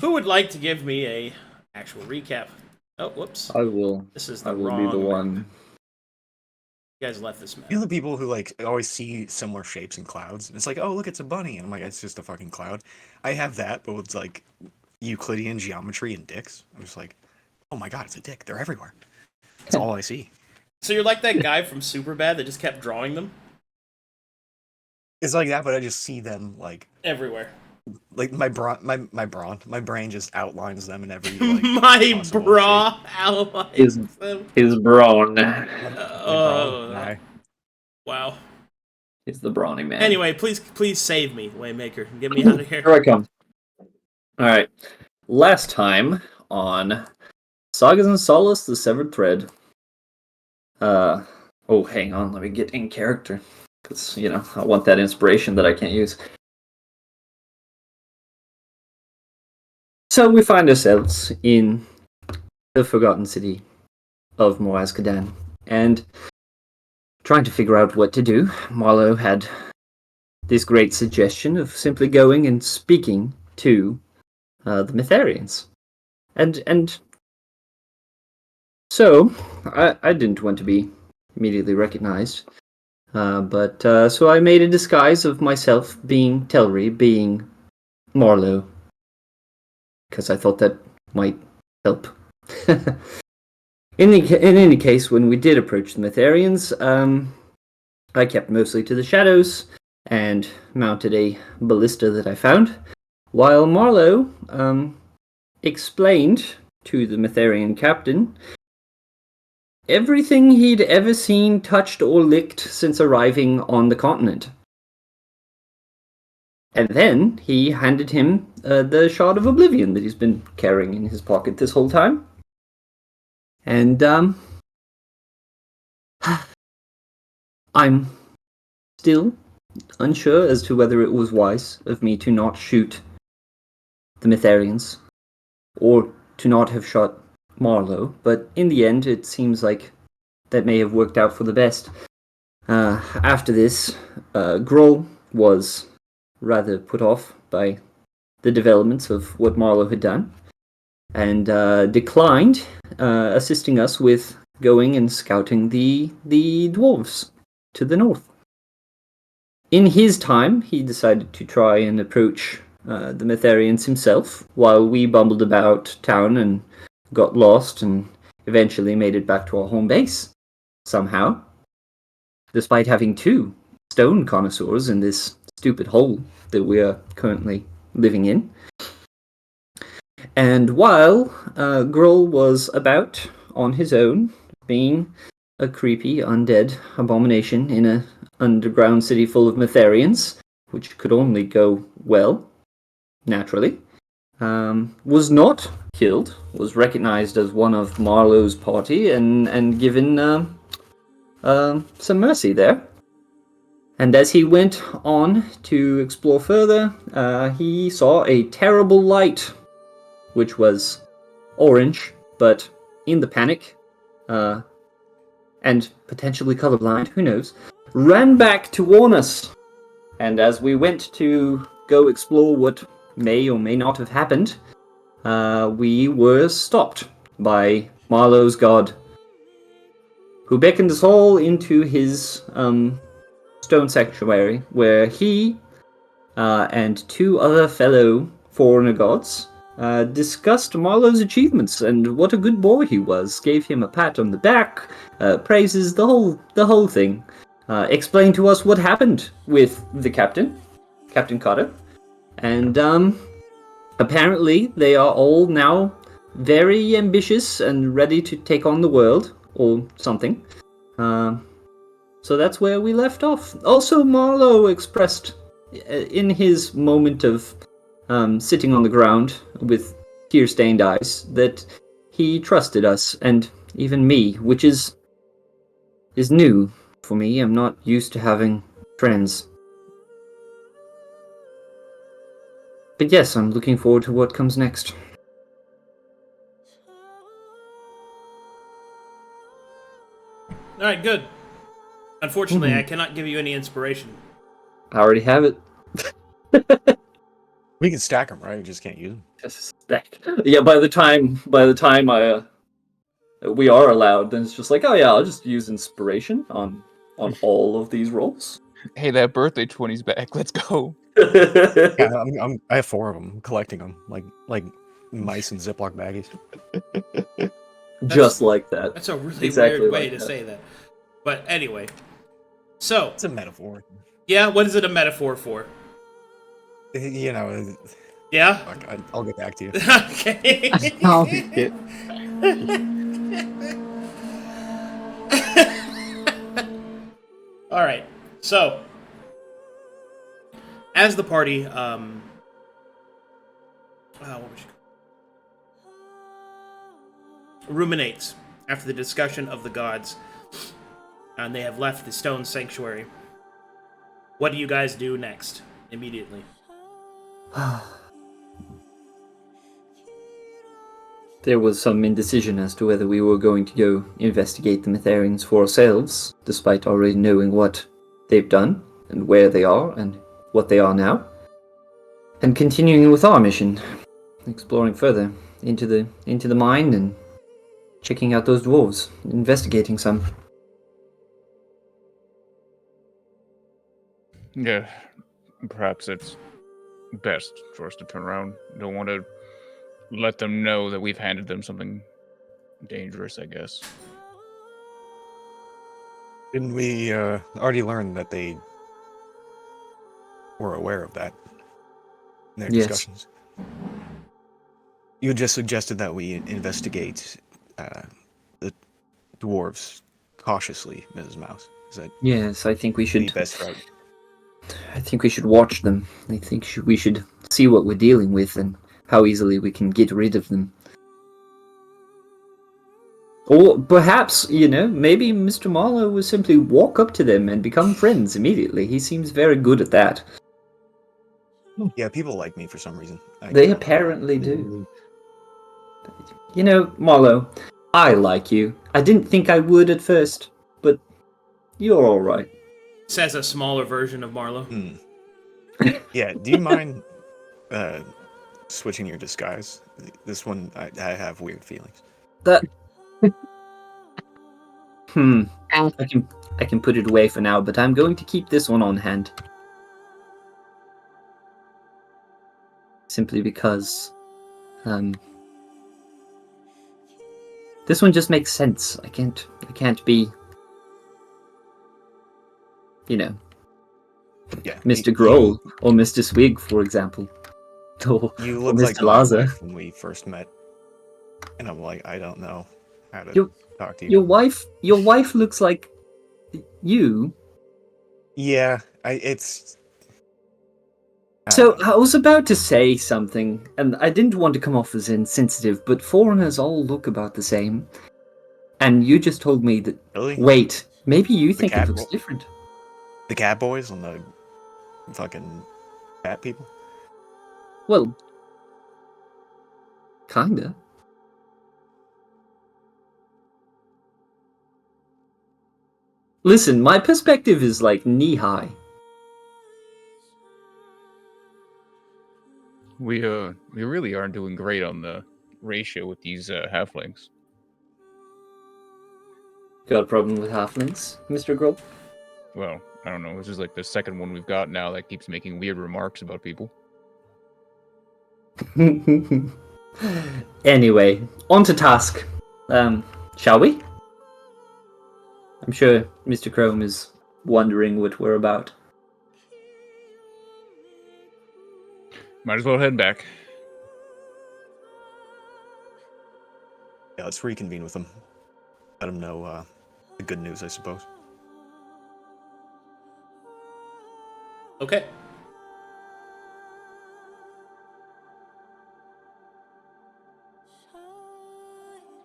Who would like to give me a actual recap? Oh, whoops. I will. This is I the will wrong be the one. map. You guys left this map. You know the people who like always see similar shapes in clouds? And it's like, oh look, it's a bunny. And I'm like, it's just a fucking cloud. I have that, but with like Euclidean geometry and dicks. I'm just like, oh my god, it's a dick. They're everywhere. That's all I see. So you're like that guy from Superbad that just kept drawing them? It's like that, but I just see them like Everywhere. like my brain just outlines them in every like My possible bra outlines them. His brawn. Oh, wow. He's the brawny man. Anyway, please save me, Waymaker. Get me out of here. Here I come. Alright. Last time on Sagas and Solace, the Severed Thread. Oh, hang on. Let me get in character. Because, you know, I want that inspiration that I can't use. So we find ourselves in the forgotten city of Moaz-Kadan, and trying to figure out what to do. Marlowe had this great suggestion of simply going and speaking to the Mytharians. And so, I didn't want to be immediately recognized. So I made a disguise of myself being Telry, being Marlowe. Because I thought that might help. In any case, when we did approach the Mytharians, I kept mostly to the shadows and mounted a ballista that I found, while Marlowe explained to the Mytharian captain everything he'd ever seen, touched, or licked since arriving on the continent. And then he handed him the Shard of Oblivion that he's been carrying in his pocket this whole time. And I'm still unsure as to whether it was wise of me to not shoot the Mytharians, or to not have shot Marlowe, but in the end it seems like that may have worked out for the best. After this, Gruul was rather put off by the developments of what Marlowe had done, and declined assisting us with going and scouting the dwarves to the north. In his time, he decided to try and approach the Mytharians himself, while we bumbled about town and got lost and eventually made it back to our home base, somehow, despite having 2 stone connoisseurs in this stupid hole that we are currently living in. And while Gruul was about on his own, being a creepy undead abomination in an underground city full of Mytharians, which could only go well, naturally, was not killed, was recognized as one of Marlowe's party, and given some mercy there. And as he went on to explore further, he saw a terrible light, which was orange, but in the panic, and potentially colorblind, who knows, ran back to warn us. And as we went to go explore what may or may not have happened, we were stopped by Marlowe's god, who beckoned us all into his stone sanctuary, where he and 2 other fellow foreigner gods discussed Marlowe's achievements and what a good boy he was, gave him a pat on the back, praises, the whole thing, explained to us what happened with the Captain Carter, and apparently they are all now very ambitious and ready to take on the world, or something. So that's where we left off. Also, Marlowe expressed, in his moment of sitting on the ground with tear-stained eyes, that he trusted us, and even me, which is new for me. I'm not used to having friends. But yes, I'm looking forward to what comes next. Alright, good. Unfortunately, I cannot give you any inspiration. I already have it. We can stack them, right? We just can't use them. Yeah, by the time we are allowed, then it's just like, oh yeah, I'll just use inspiration on all of these rolls. Hey, that birthday 20's back. Let's go. Yeah, I have 4 of them, collecting them like mice in Ziploc baggies. Just like that. That's a really Exactly weird way like to that. say that. But anyway. So, It's a metaphor. yeah, what is it a metaphor for? You know, Yeah? fuck, I'll get back to you. Okay. I'll get. All right. So, as the party, what was she? Ruminates after the discussion of the gods, and they have left the stone sanctuary. What do you guys do next? Immediately. There was some indecision as to whether we were going to go investigate the Mytharians for ourselves, despite already knowing what they've done, and where they are, and what they are now. And continuing with our mission, exploring further into the mine and checking out those dwarves, investigating some. Yeah, perhaps it's best for us to turn around. Don't want to let them know that we've handed them something dangerous, I guess. Didn't we already learn that they were aware of that in their Yes. discussions? You just suggested that we investigate the dwarves cautiously, Mrs. Mouse. Is that Yes, I think we the should. best route? I think we should watch them. I think we should see what we're dealing with and how easily we can get rid of them. Or perhaps, maybe Mr. Marlowe will simply walk up to them and become friends immediately. He seems very good at that. Yeah, people like me for some reason. They apparently do. Marlowe, I like you. I didn't think I would at first, but you're alright. Says a smaller version of Marlowe. Yeah, do you mind switching your disguise? This one, I have weird feelings. That... I can put it away for now, but I'm going to keep this one on hand. Simply because... this one just makes sense. I can't be... Yeah, Mr. Gruul or Mr. Swigg, for example. Or You look Mr. like my Laza. wife when we first met, and I'm like, I don't know how to talk to you. Your wife looks like you. Yeah, it's. So I was about to say something, and I didn't want to come off as insensitive, but foreigners all look about the same. And you just told me that. Really? Wait, maybe you think it cat looks bo- different. The cat boys and the fucking cat people. Well, kinda. Listen, my perspective is like knee-high. We really aren't doing great on the ratio with these halflings. Got a problem with halflings, Mr. Gruul? Well, I don't know. This is like the second one we've got now that keeps making weird remarks about people. Anyway, on to task. Shall we? I'm sure Mr. Chrome is wondering what we're about. Might as well head back. Yeah, let's reconvene with them. Let them know the good news, I suppose. Okay.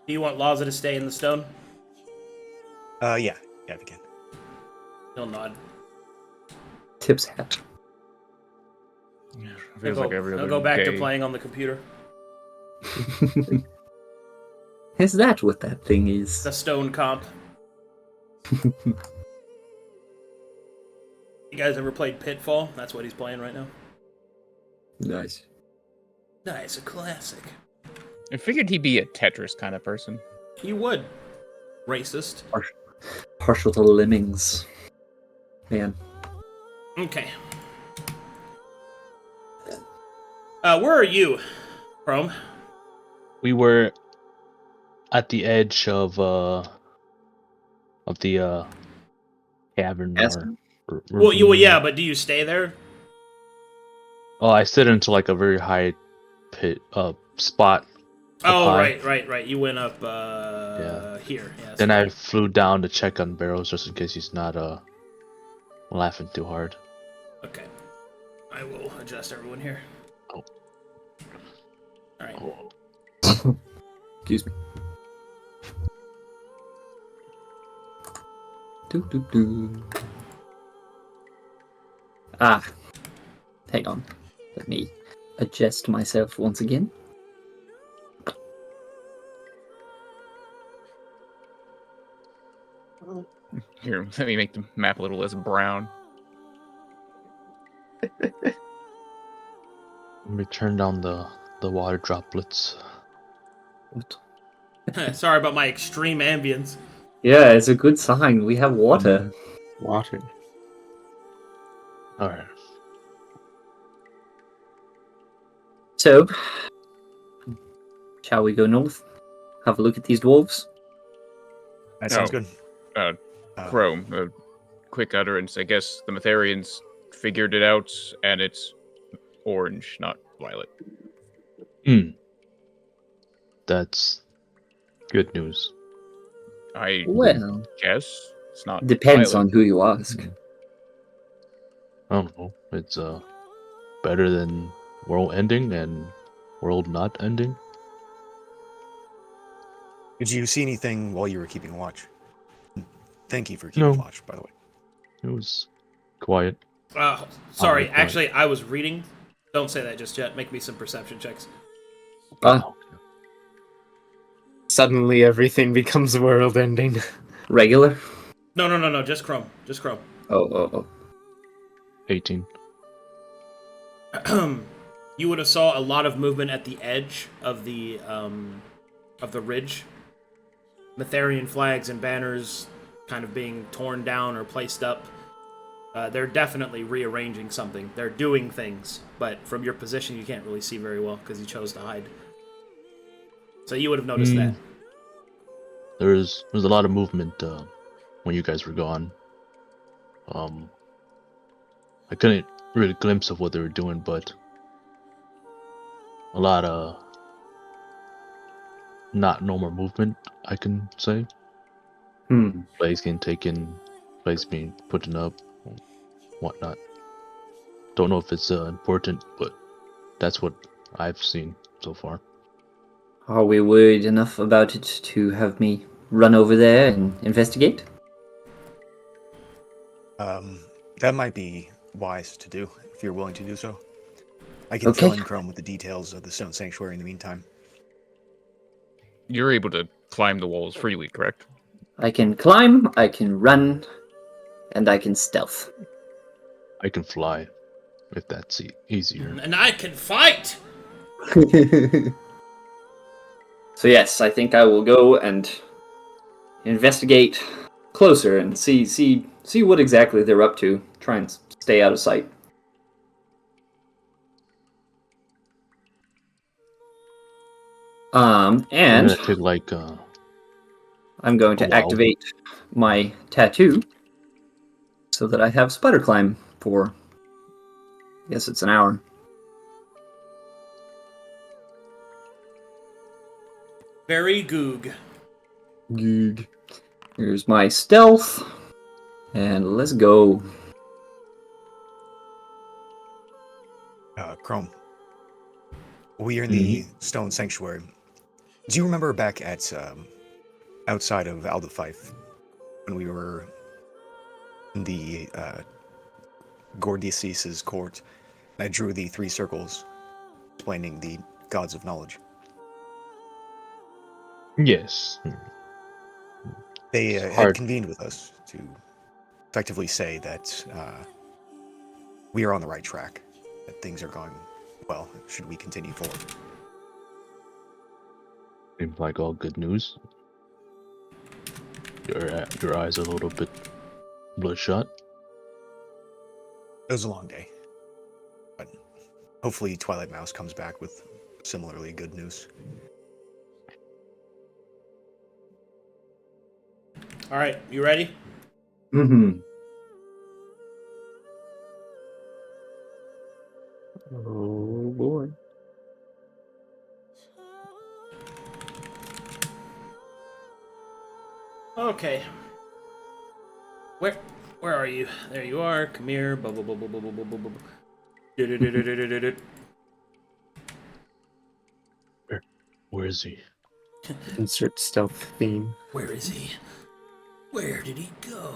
Do you want Laza to stay in the stone? Yeah, if you can. He'll nod. Tip's hat. Feels like every other He'll go back to day. playing on the computer. Is that what that thing is? The stone comp. You guys ever played Pitfall? That's what he's playing right now. Nice. Nice, a classic. I figured he'd be a Tetris kind of person. You would. Racist. Partial to lemmings. Man. Okay. Where are you, Chrome? We were at the edge of the cavern Aspen? or Well, ravine. yeah, but do you stay there? Oh, I sit into like a very high pit spot. Oh, high. right. You went up Yeah. here. Yeah, Then I flew down to check on Barrows just in case he's not laughing too hard. Okay. I will adjust everyone here. Oh. Alright. Oh. Excuse me. Do. Ah. Hang on. Let me adjust myself once again. Here, let me make the map a little less brown. Let me turn down the water droplets. What? Sorry about my extreme ambience. Yeah, it's a good sign. We have water. Water. Alright. So, shall we go north? Have a look at these dwarves? That sounds Oh. good. Chrome, a quick utterance. I guess the Matharians figured it out, and it's orange, not violet. That's good news. I Well, guess it's not depends violet. on who you ask. I don't know. It's better than world ending and world not ending. Did you see anything while you were keeping watch? Thank you for keeping No. watch, by the way. It was quiet. Sorry, right. actually, I was reading. Don't say that just yet. Make me some perception checks. Ah, Suddenly everything becomes world ending. regular? No, just Chrome. Just Chrome. Oh. 18. You would have saw a lot of movement at the edge of the ridge. Matharian flags and banners kind of being torn down or placed up. They're definitely rearranging something. They're doing things, but from your position you can't really see very well because you chose to hide. So you would have noticed that. There's a lot of movement when you guys were gone. I couldn't really glimpse of what they were doing, but a lot of not normal movement, I can say. Flags getting taken, flags being put up, whatnot. Don't know if it's important, but that's what I've seen so far. Are we worried enough about it to have me run over there and investigate? That might be wise to do, if you're willing to do so. I can Okay. fill in Chrome with the details of the Stone Sanctuary in the meantime. You're able to climb the walls freely, correct? I can climb, I can run, and I can stealth. I can fly, if that's easier. And I can fight! So yes, I think I will go and investigate closer and see what exactly they're up to. Try and stay out of sight. And I'm gonna take like I'm going to wow. activate my tattoo so that I have spider climb for, I guess it's an hour. Very goog. Good. Here's my stealth, and let's go. Chrome. We are in the Stone Sanctuary. Do you remember back at outside of Aldafife when we were in the Gordias's court? And I drew the 3 circles explaining the gods of knowledge. Yes. They It's had hard. convened with us to effectively say that we are on the right track, that things are going well, should we continue forward? Seems like all good news. Your eyes are a little bit bloodshot. It was a long day, but hopefully Twilight Mouse comes back with similarly good news. All right, you ready? Mm-hmm. Oh boy. Okay. Where are you? There you are. Come here. Blah, blah, blah, blah, blah, blah, blah, blah, blah. Du-du-du-du-du-du-du. Where is he? Insert stealth theme. Where is he? Where did he go?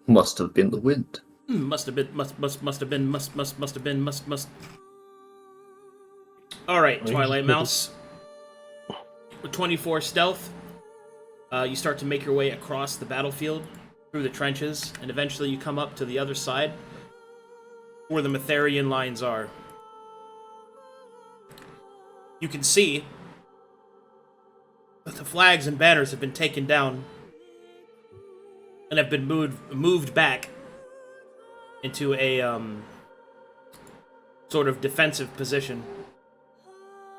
Must have been the wind. Must have been. All right, Twilight Mouse. With 24 stealth, you start to make your way across the battlefield, through the trenches, and eventually you come up to the other side, where the Metherian lines are. You can see that the flags and banners have been taken down and have been moved back into a sort of defensive position.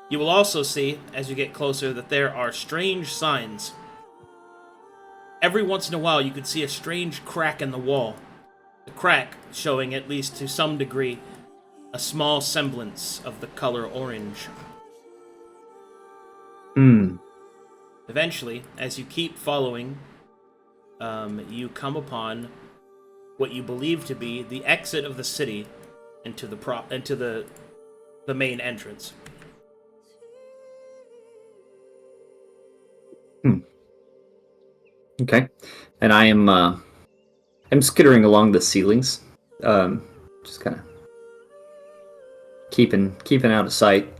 You will also see, as you get closer, that there are strange signs. Every once in a while, you can see a strange crack in the wall. The crack showing, at least to some degree, a small semblance of the color orange. Eventually, as you keep following, you come upon what you believe to be the exit of the city into the main entrance. Okay. And I'm skittering along the ceilings. Just kind of keeping out of sight.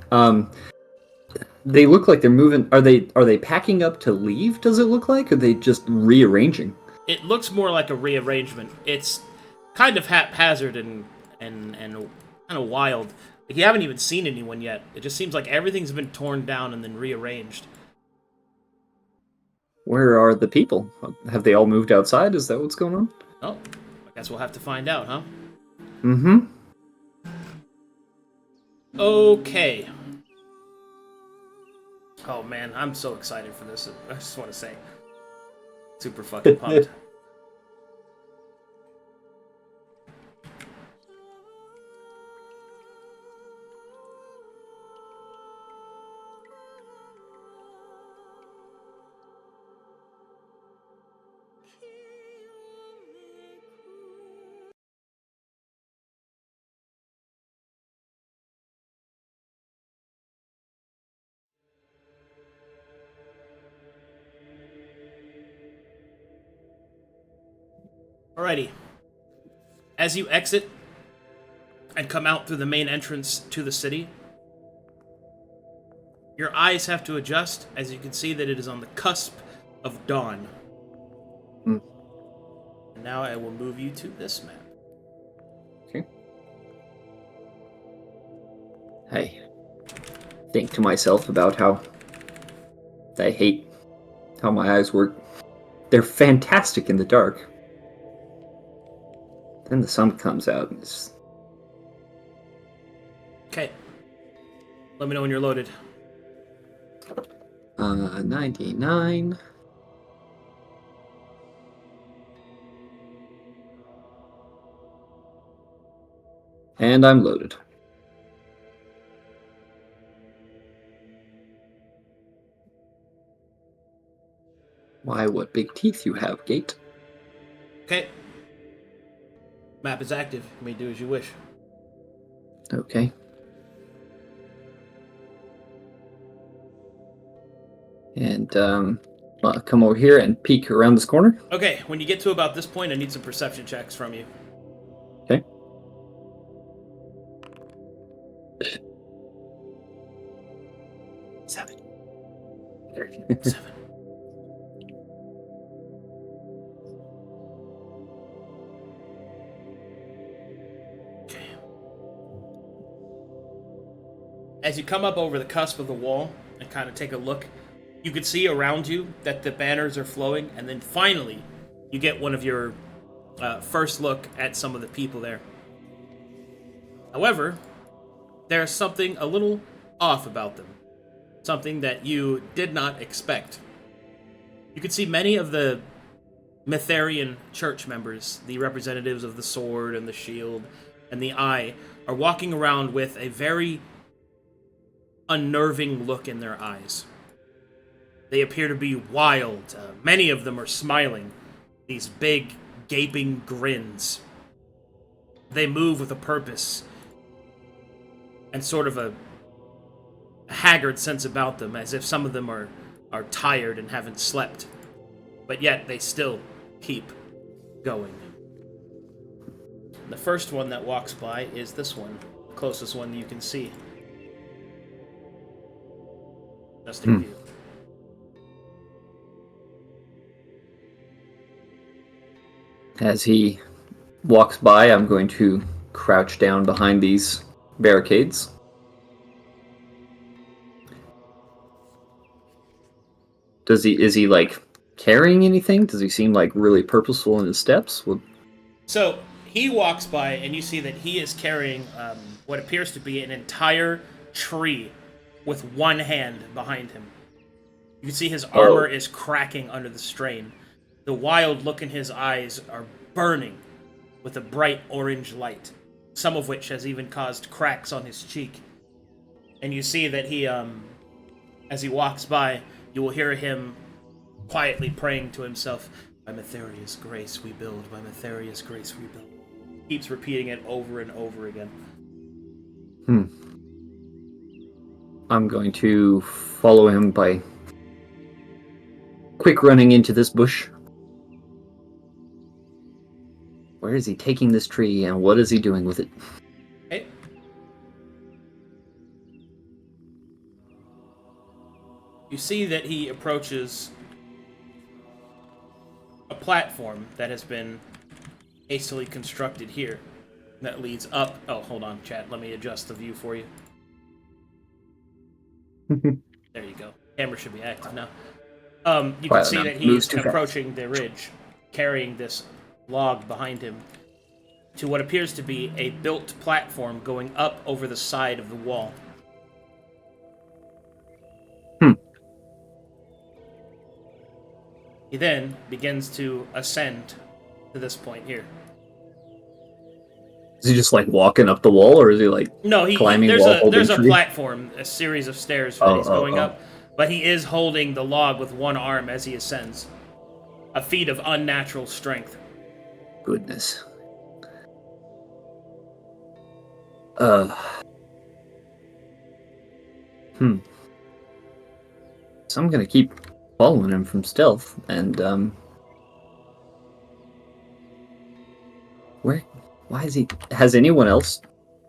They look like they're moving. Are they packing up to leave, does it look like? Or are they just rearranging? It looks more like a rearrangement. It's kind of haphazard and kind of wild. Like, you haven't even seen anyone yet. It just seems like everything's been torn down and then rearranged. Where are the people? Have they all moved outside? Is that what's going on? Oh, I guess we'll have to find out, huh? Mm-hmm. Okay. Oh man, I'm so excited for this. I just want to say, super fucking pumped. Alrighty. As you exit and come out through the main entrance to the city, your eyes have to adjust as you can see that it is on the cusp of dawn. And now I will move you to this map. Okay. I think to myself about how I hate how my eyes work. They're fantastic in the dark. Then the sun comes out and it's... Okay. Let me know when you're loaded. 99. And I'm loaded. Why, what big teeth you have, Gate. Okay. Map is active. You may do as you wish. Okay. And, I'll come over here and peek around this corner. Okay, when you get to about this point, I need some perception checks from you. Okay. Seven. 7. Okay. As you come up over the cusp of the wall and kind of take a look, you can see around you that the banners are flowing, and then finally you get one of your first look at some of the people there. However, there's something a little off about them. Something that you did not expect. You can see many of the Mytharian church members, the representatives of the sword and the shield and the eye, are walking around with a very unnerving look in their eyes. They appear to be wild. Many of them are smiling. These big, gaping grins. They move with a purpose and sort of a haggard sense about them, as if some of them are tired and haven't slept. But yet, they still keep going. The first one that walks by is this one, the closest one you can see. Just a view. As he walks by, I'm going to crouch down behind these barricades. Is he like carrying anything? Does he seem like really purposeful in his steps? So he walks by, and you see that he is carrying what appears to be an entire tree with one hand behind him. You can see his armor is cracking under the strain. The wild look in his eyes are burning with a bright orange light, some of which has even caused cracks on his cheek. And you see that he, as he walks by, you will hear him quietly praying to himself, "By Mytharia's grace we build, by Mytharia's grace we build." Keeps repeating it over and over again. I'm going to follow him by quick running into this bush. Where is he taking this tree, and what is he doing with it? Okay. You see that he approaches a platform that has been hastily constructed here that leads up. Oh, hold on, chat. Let me adjust the view for you. There you go. Camera should be active now. You can see that he's approaching the ridge, carrying this log behind him to what appears to be a built platform going up over the side of the wall. He then begins to ascend to this point here. Is he just like walking up the wall, or is he like climbing wall? There's a platform, a series of stairs that he's going up, but he is holding the log with one arm as he ascends. A feat of unnatural strength. Goodness. So I'm gonna keep following him from stealth, and why is he? Has anyone else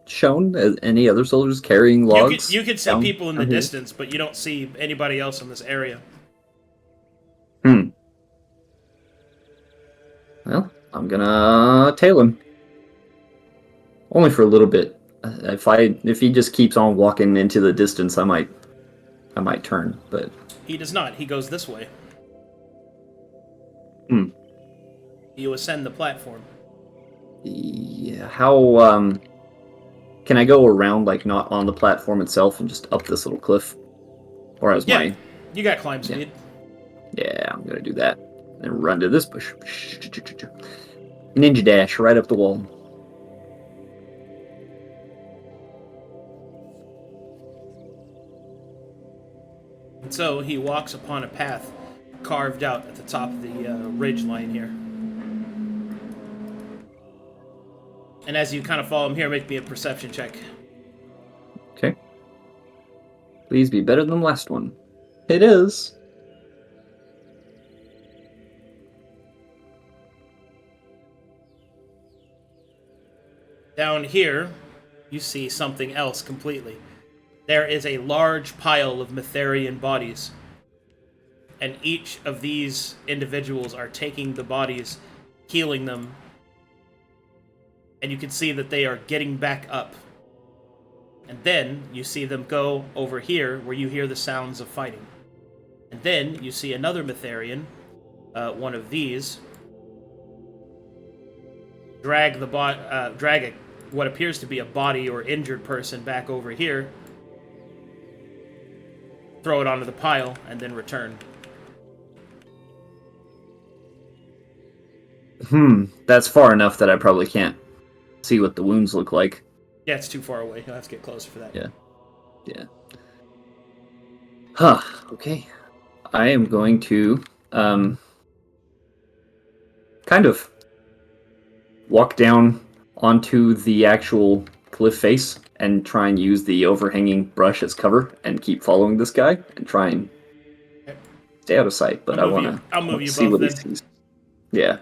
shown any other soldiers carrying logs? You can see people in the distance, but you don't see anybody else in this area. Well, I'm gonna tail him. Only for a little bit. If he just keeps on walking into the distance, I might turn, but he does not. He goes this way. You ascend the platform. Yeah, how can I go around, like, not on the platform itself and just up this little cliff? Or as my... you got climb speed. Yeah, I'm gonna do that. And run to this bush. Ninja dash right up the wall. And so he walks upon a path carved out at the top of the ridge line here. And as you kind of follow him here, make me a perception check. Okay. Please be better than the last one. It is. Down here, you see something else completely. There is a large pile of Mytharian bodies. And each of these individuals are taking the bodies, healing them, and you can see that they are getting back up. And then you see them go over here where you hear the sounds of fighting. And then you see another Metherian, one of these, drag what appears to be a body or injured person back over here, throw it onto the pile, and then return. That's far enough that I probably can't see what the wounds look like. Yeah, it's too far away. You'll have to get closer for that. Yeah. Huh, okay. I am going to, kind of walk down onto the actual cliff face and try and use the overhanging brush as cover and keep following this guy and try and stay out of sight, but I want to see what he sees. Yeah.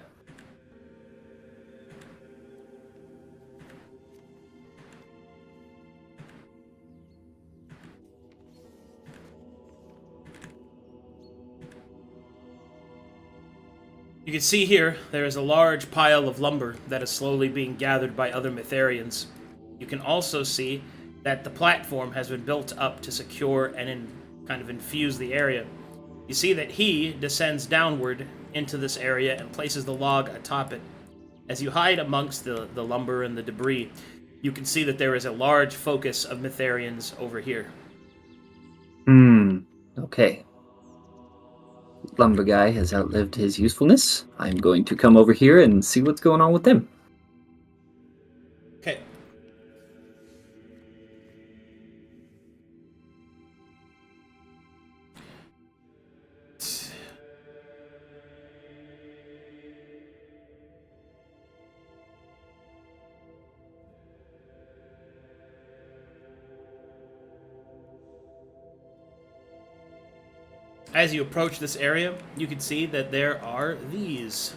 You can see here, there is a large pile of lumber that is slowly being gathered by other Metherians. You can also see that the platform has been built up to secure and kind of infuse the area. You see that he descends downward into this area and places the log atop it. As you hide amongst the lumber and the debris, you can see that there is a large focus of Metherians over here. Okay. Lumber guy has outlived his usefulness. I'm going to come over here and see what's going on with them. Okay. As you approach this area, you can see that there are these.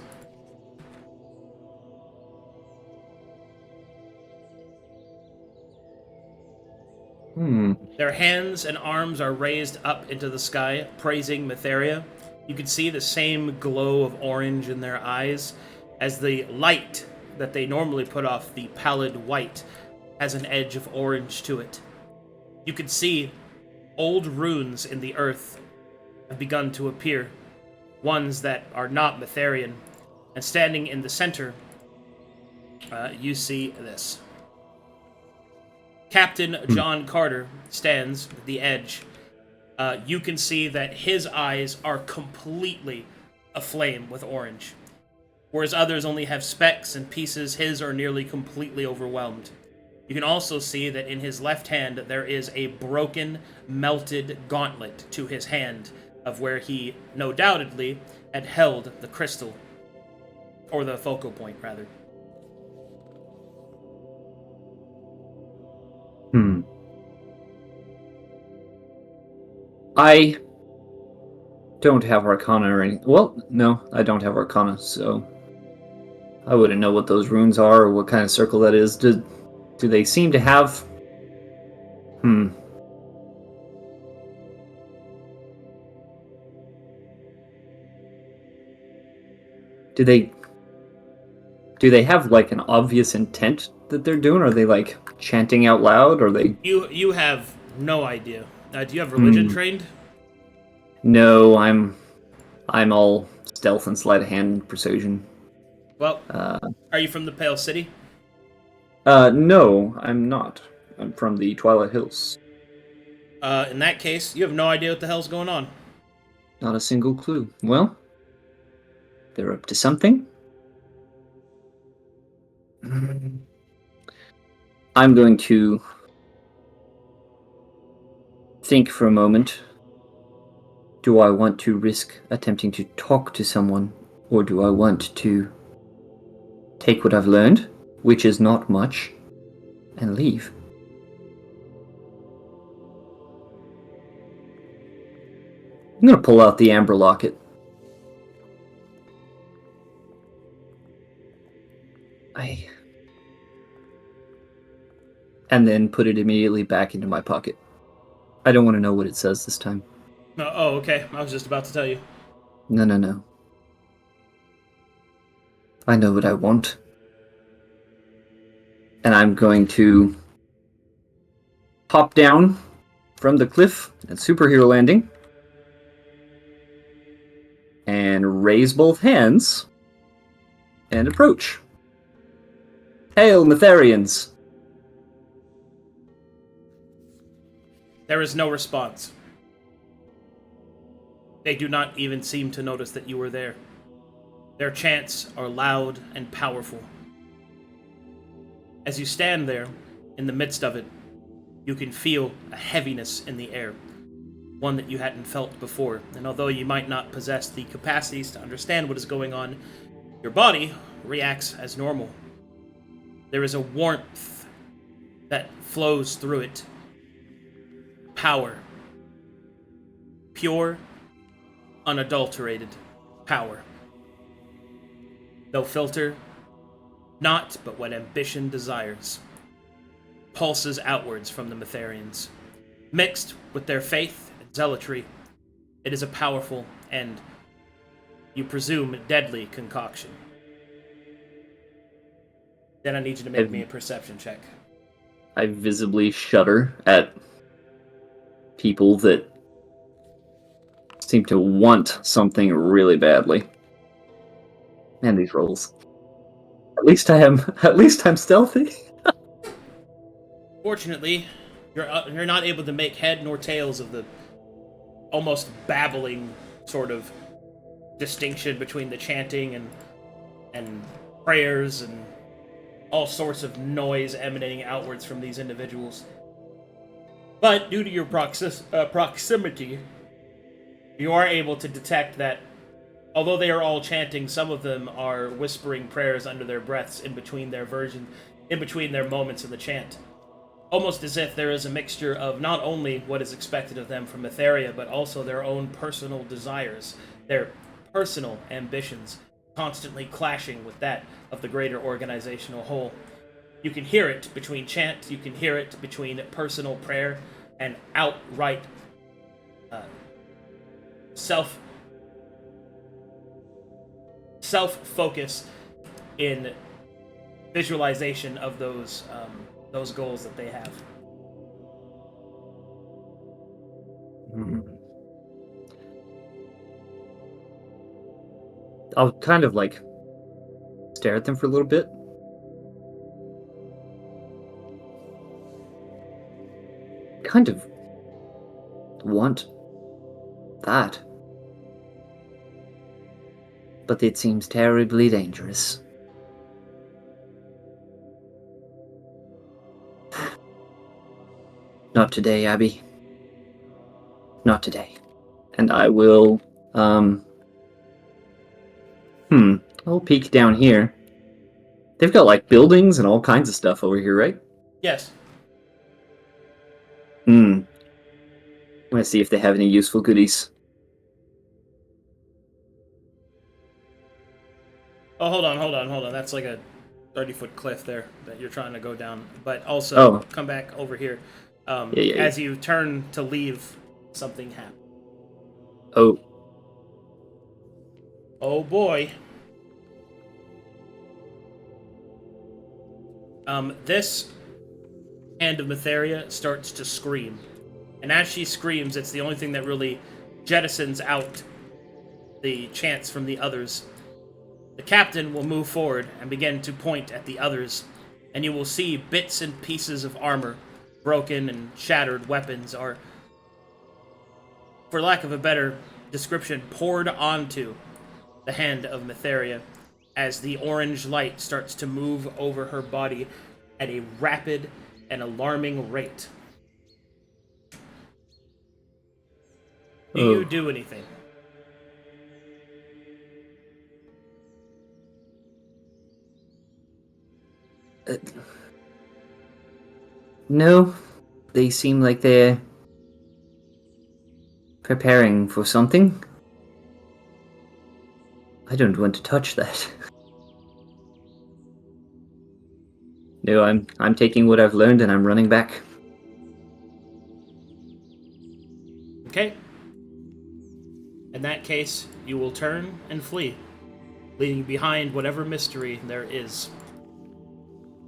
Their hands and arms are raised up into the sky, praising Metheria. You can see the same glow of orange in their eyes, as the light that they normally put off, the pallid white, has an edge of orange to it. You can see old runes in the earth have begun to appear, ones that are not Metherian, and standing in the center, you see this. Captain John Carter stands at the edge. You can see that his eyes are completely aflame with orange, whereas others only have specks and pieces. His are nearly completely overwhelmed. You can also see that in his left hand there is a broken, melted gauntlet to his hand, of where he, no doubtedly, had held the crystal. Or the focal point, rather. I don't have Arcana or anything. Well, no, I don't have Arcana, so I wouldn't know what those runes are or what kind of circle that is. Do they seem to have... Do they have, like, an obvious intent that they're doing? Are they, like, chanting out loud? Or they... You have no idea. Do you have religion trained? No, I'm all stealth and sleight of hand precision. Well, are you from the Pale City? No, I'm not. I'm from the Twilight Hills. In that case, you have no idea what the hell's going on. Not a single clue. Well, they're up to something. I'm going to think for a moment. Do I want to risk attempting to talk to someone, or do I want to take what I've learned, which is not much, and leave? I'm going to pull out the amber locket. And then put it immediately back into my pocket. I don't want to know what it says this time. Oh, okay. I was just about to tell you. No. I know what I want. And I'm going to hop down from the cliff at Superhero Landing and raise both hands and approach. Hail, Metharians! There is no response. They do not even seem to notice that you were there. Their chants are loud and powerful. As you stand there, in the midst of it, you can feel a heaviness in the air, one that you hadn't felt before. And although you might not possess the capacities to understand what is going on, your body reacts as normal. There is a warmth that flows through it. Power. Pure, unadulterated power. No filter, not but what ambition desires. Pulses outwards from the Metharians. Mixed with their faith and zealotry, it is a powerful and, you presume, deadly concoction. Then I need you to make me a perception check. I visibly shudder at people that seem to want something really badly. Man, these rolls. At least I'm stealthy. Fortunately, you're not able to make head nor tails of the almost babbling sort of distinction between the chanting and prayers and all sorts of noise emanating outwards from these individuals. But due to your proximity, you are able to detect that although they are all chanting, some of them are whispering prayers under their breaths in between their moments in the chant. Almost as if there is a mixture of not only what is expected of them from Etheria, but also their own personal desires, their personal ambitions, constantly clashing with that of the greater organizational whole. You can hear it between chant, you can hear it between personal prayer and outright self-focus in visualization of those goals that they have. I'll kind of like stare at them for a little bit. Kind of want that. But it seems terribly dangerous. Not today, Abby. Not today. And I will, I'll peek down here. They've got, like, buildings and all kinds of stuff over here, right? Yes. I'm gonna see if they have any useful goodies. Oh, hold on. That's like a 30-foot cliff there that you're trying to go down. But also, come back over here. As you turn to leave, something happens. Oh. Oh boy. This Hand of Metheria starts to scream. And as she screams, it's the only thing that really jettisons out the chants from the others. The captain will move forward and begin to point at the others, and you will see bits and pieces of armor, broken and shattered weapons are, for lack of a better description, poured onto the Hand of Metheria as the orange light starts to move over her body at a rapid and alarming rate. Do you do anything? No, they seem like they're preparing for something. I don't want to touch that. No, I'm taking what I've learned and I'm running back. Okay. In that case, you will turn and flee, leaving behind whatever mystery there is.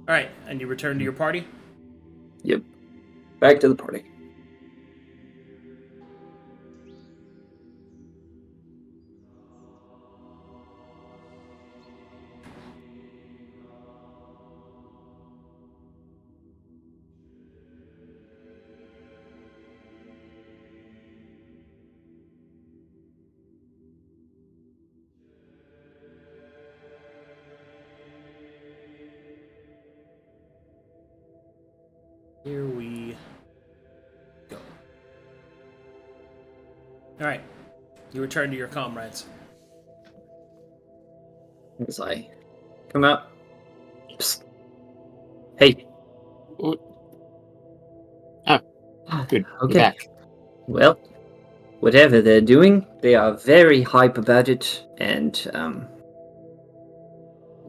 Alright, and you return to your party? Yep. Back to the party. Here we go. Alright. You return to your comrades. As I come out. Psst. Hey. Good. You're Okay. back. Well, whatever they're doing, they are very hype about it, and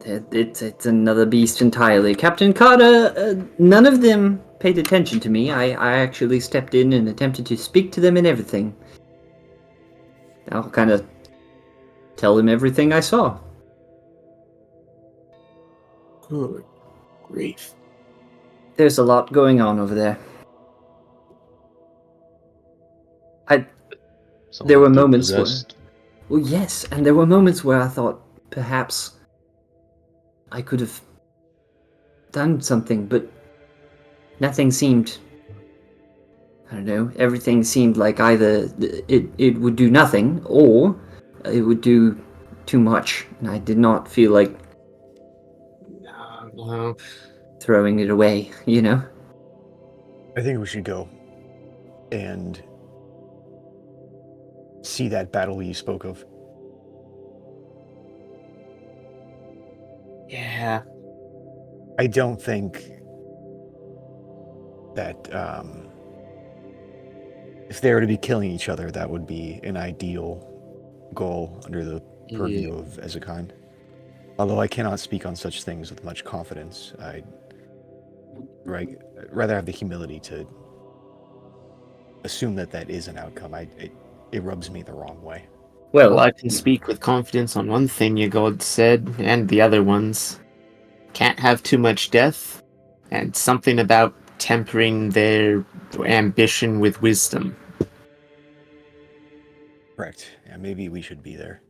it's another beast entirely. Captain Carter, none of them paid attention to me. I actually stepped in and attempted to speak to them and everything. I'll kind of tell them everything I saw. Good grief. There's a lot going on over there. There were moments where... Well, yes, and there were moments where I thought perhaps I could have done something, but nothing seemed... I don't know, everything seemed like either it would do nothing, or it would do too much, and I did not feel like No. throwing it away, you know? I think we should go and see that battle you spoke of. Yeah. I don't think that if they were to be killing each other, that would be an ideal goal under the purview of Ezekiel. Although I cannot speak on such things with much confidence, I'd rather have the humility to assume that is an outcome. It rubs me the wrong way. Well, I can speak with confidence on one thing your god said, and the other ones. Can't have too much death, and something about tempering their ambition with wisdom. Correct. Yeah, maybe we should be there.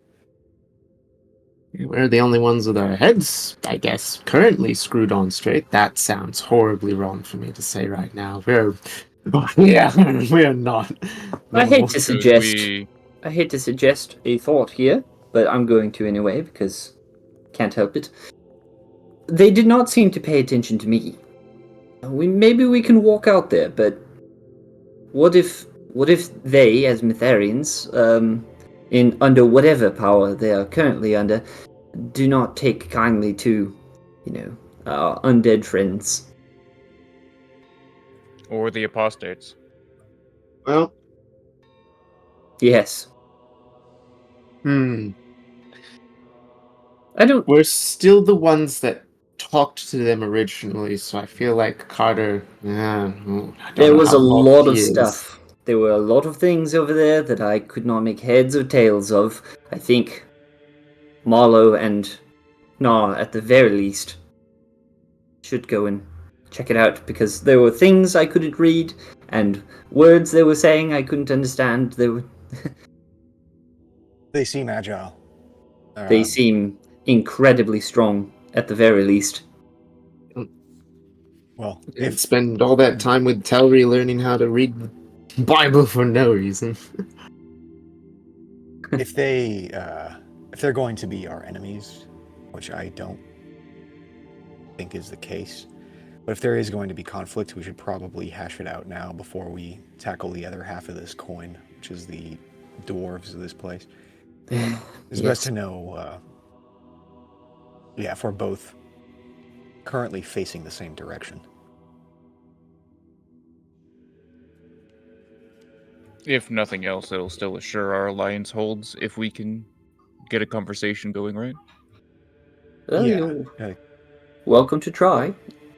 We're the only ones with our heads, I guess, currently screwed on straight. That sounds horribly wrong for me to say right now. We're not. I hate to Should suggest... we- I hate to suggest a thought here, but I'm going to anyway, because can't help it. They did not seem to pay attention to me. Maybe we can walk out there, but what if they, as Mytharians, under whatever power they are currently under, do not take kindly to, our undead friends? Or the apostates. Well, Yes. I don't... We're still the ones that talked to them originally, so I feel like Carter... There was a lot of stuff. There were a lot of things over there that I could not make heads or tails of. I think Marlowe and Knarh, at the very least, should go and check it out, because there were things I couldn't read, and words they were saying I couldn't understand. They seem agile. They seem incredibly strong, at the very least. Well, And spend all that time with Telry learning how to read the Bible for no reason. if they're going to be our enemies, which I don't think is the case, but if there is going to be conflict, we should probably hash it out now before we tackle the other half of this coin, which is the dwarves of this place. It's best to know, if we're both currently facing the same direction. If nothing else, it'll still assure our alliance holds if we can get a conversation going, right? Well, Yeah. you're welcome to try.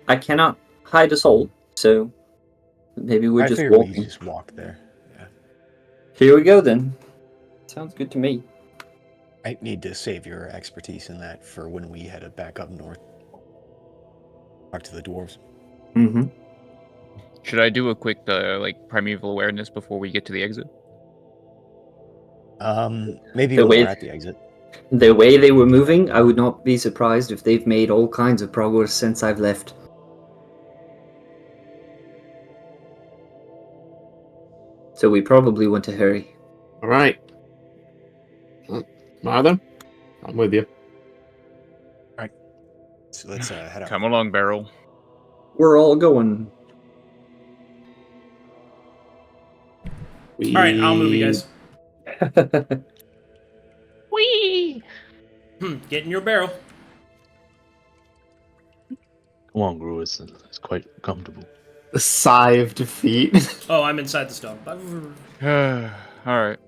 I cannot hide a soul, so maybe we're just figured walking. we just walk there. Yeah. Here we go then. Sounds good to me. I need to save your expertise in that for when we head back up north. Talk to the dwarves. Mm-hmm. Should I do a quick primeval awareness before we get to the exit? Maybe The when way- we're at the exit. The way they were moving, I would not be surprised if they've made all kinds of progress since I've left. So we probably want to hurry. All right. Marlowe, I'm with you. So let's head out. Come along, Barrel. We're all going. All right, I'll move you guys. Whee! Get in your barrel. Come on, Gruul, it's quite comfortable. A sigh of defeat. Oh, I'm inside the stone. All right.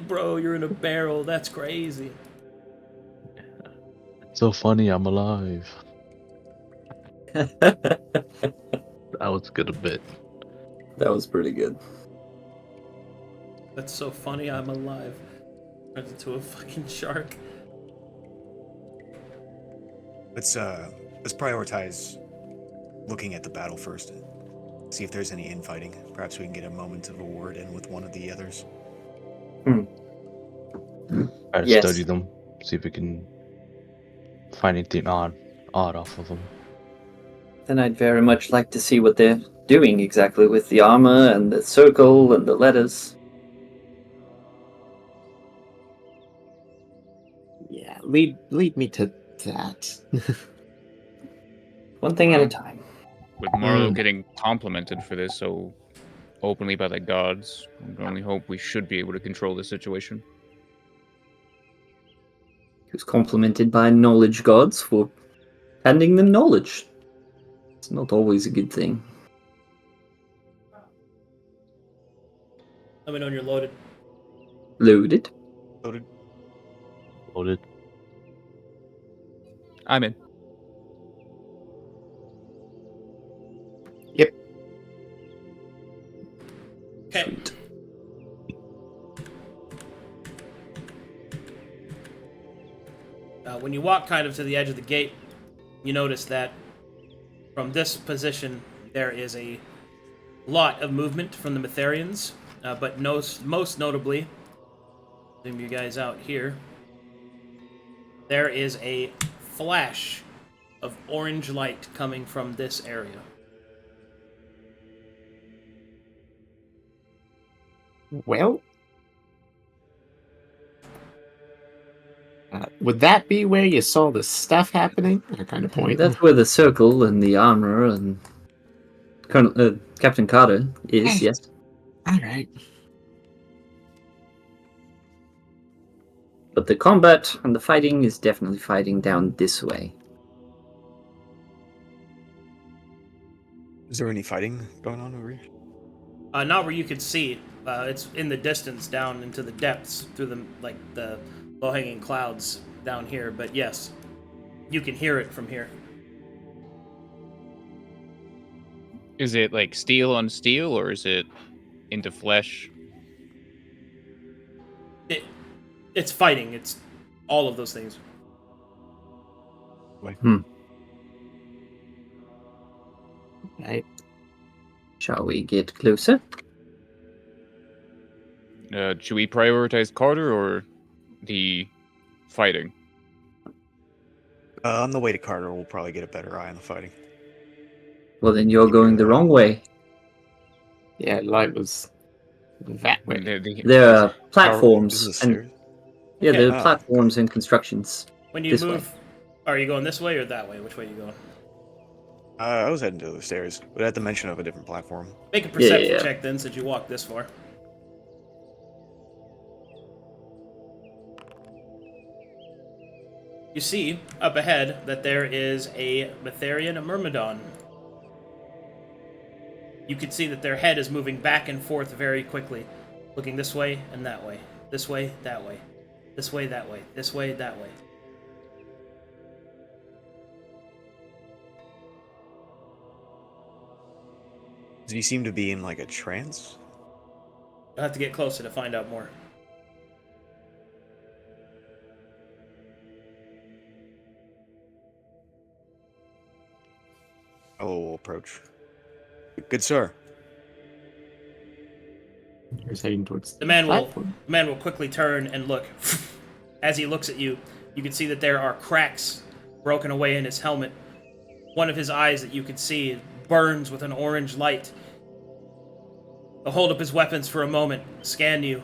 Bro, you're in a barrel. That's crazy. It's so funny, I'm alive. That was good a bit. That was pretty good. That's so funny. I'm alive. Turns into a fucking shark. Let's prioritize looking at the battle first. See if there's any infighting. Perhaps we can get a moment of a word in with one of the others. Try to Yes. study them, see if we can find anything odd off of them. Then I'd very much like to see what they're doing exactly with the armor and the circle and the letters. Yeah, lead me to that. One thing at a time. With Marlowe getting complimented for this so openly by the gods, I can only hope we should be able to control the situation. He was complimented by knowledge gods for handing them knowledge. It's not always a good thing. Let me know when you're loaded. Loaded. Loaded. I'm in. Yep. Okay. When you walk kind of to the edge of the gate, you notice that from this position there is a lot of movement from the Metherians, but most notably, zoom you guys out here, there is a flash of orange light coming from this area. Well, would that be where you saw the stuff happening? I kind of point. That's where the circle and the armor and Captain Carter is, yes. All right. But the combat and the fighting is definitely fighting down this way. Is there any fighting going on over here? Not where you could see. It's in the distance, down into the depths, through the low-hanging clouds down here. But yes, you can hear it from here. Is it like steel on steel, or is it into flesh? It's fighting. It's all of those things. Right. Shall we get closer? Should we prioritize Carter or the fighting? On the way to Carter, we'll probably get a better eye on the fighting. Well, then you're going the wrong way. Yeah, light was that way. There are This is platforms the and stairs. yeah, Okay. there are platforms and constructions. When you This move, are you going this way or that way? Which way are you going? I was heading to the stairs, but at the mention of a different platform. Make a perception Yeah. check then, since you walked this far. You see up ahead that there is a Metherian Myrmidon. You can see that their head is moving back and forth very quickly, looking this way and that way, this way, that way, this way, that way, this way, that way. Does he seem to be in like a trance? You'll have to get closer to find out more. I will approach. Good sir. He's heading towards The man platform. will quickly turn and look. As he looks at you, you can see that there are cracks broken away in his helmet. One of his eyes that you can see burns with an orange light. He'll hold up his weapons for a moment, scan you,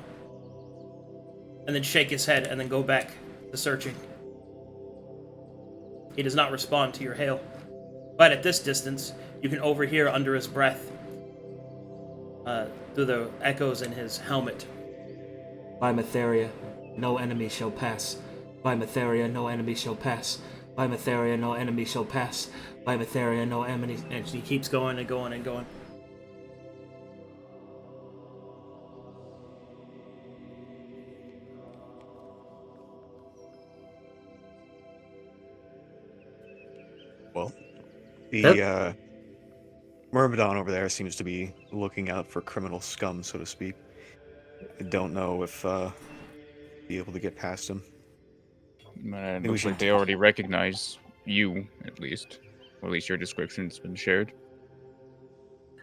and then shake his head and then go back to searching. He does not respond to your hail. But at this distance, you can overhear under his breath, through the echoes in his helmet. By Matheria, no enemy shall pass. By Matheria, no enemy shall pass. By Matheria, no enemy shall pass. By Matheria, no enemy... And he keeps going and going and going. Well, the Myrmidon over there seems to be looking out for criminal scum, so to speak. I don't know if be able to get past him. Man, Maybe we looks like should- they already recognize you, at least. Or at least your description's been shared.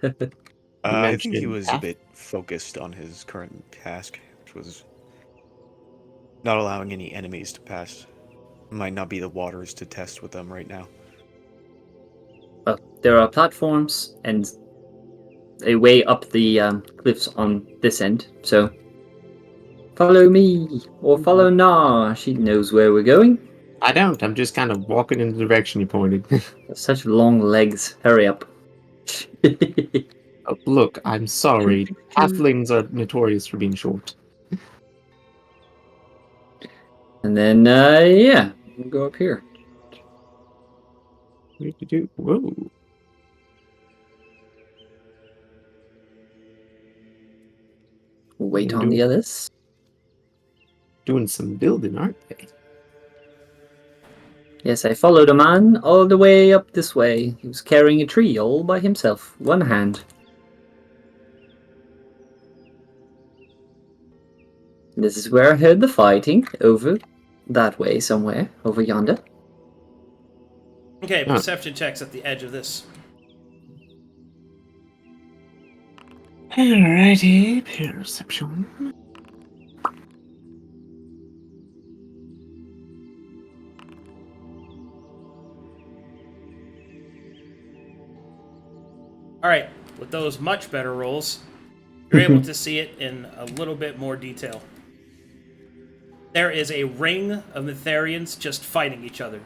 I think he mentioned was a half- bit focused on his current task, which was not allowing any enemies to pass. Might not be the waters to test with them right now. There are platforms and a way up the cliffs on this end, so follow me, or follow Knarh. She knows where we're going. I don't. I'm just kind of walking in the direction you pointed. Such long legs. Hurry up. Oh, look, I'm sorry. Halflings are notorious for being short. And then, yeah, we'll go up here. Whoa. We'll wait They're on the others. doing some building, aren't they? Yes, I followed a man all the way up this way. He was carrying a tree all by himself, one hand. This is where I heard the fighting, over that way somewhere, over yonder. Okay, Huh. perception checks at the edge of this. Alrighty, perception. Alright, with those much better rolls, you're able to see it in a little bit more detail. There is a ring of Netherians just fighting each other.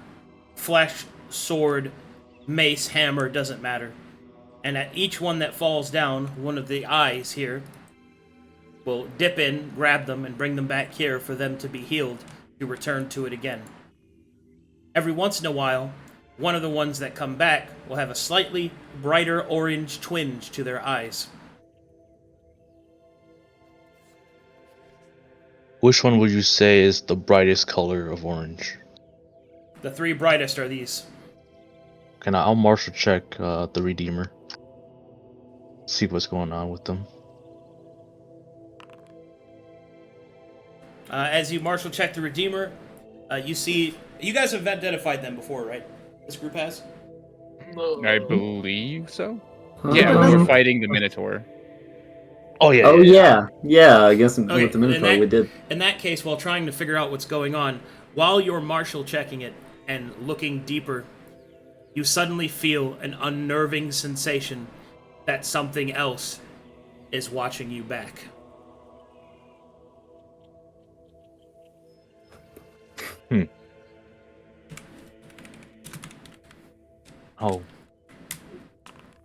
Flesh, sword, mace, hammer, doesn't matter. And at each one that falls down, one of the eyes here will dip in, grab them, and bring them back here for them to be healed to return to it again. Every once in a while, one of the ones that come back will have a slightly brighter orange twinge to their eyes. Which one would you say is the brightest color of orange? The three brightest are these. I'll martial check the Redeemer. See what's going on with them. As you martial check the Redeemer, you see... You guys have identified them before, right? This group has? I believe so. Yeah, we were fighting the Minotaur. Oh yeah. Oh yeah. I guess Okay, with the Minotaur we did. In that case, while trying to figure out what's going on, while you're martial checking it and looking deeper, you suddenly feel an unnerving sensation that something else is watching you back. I'll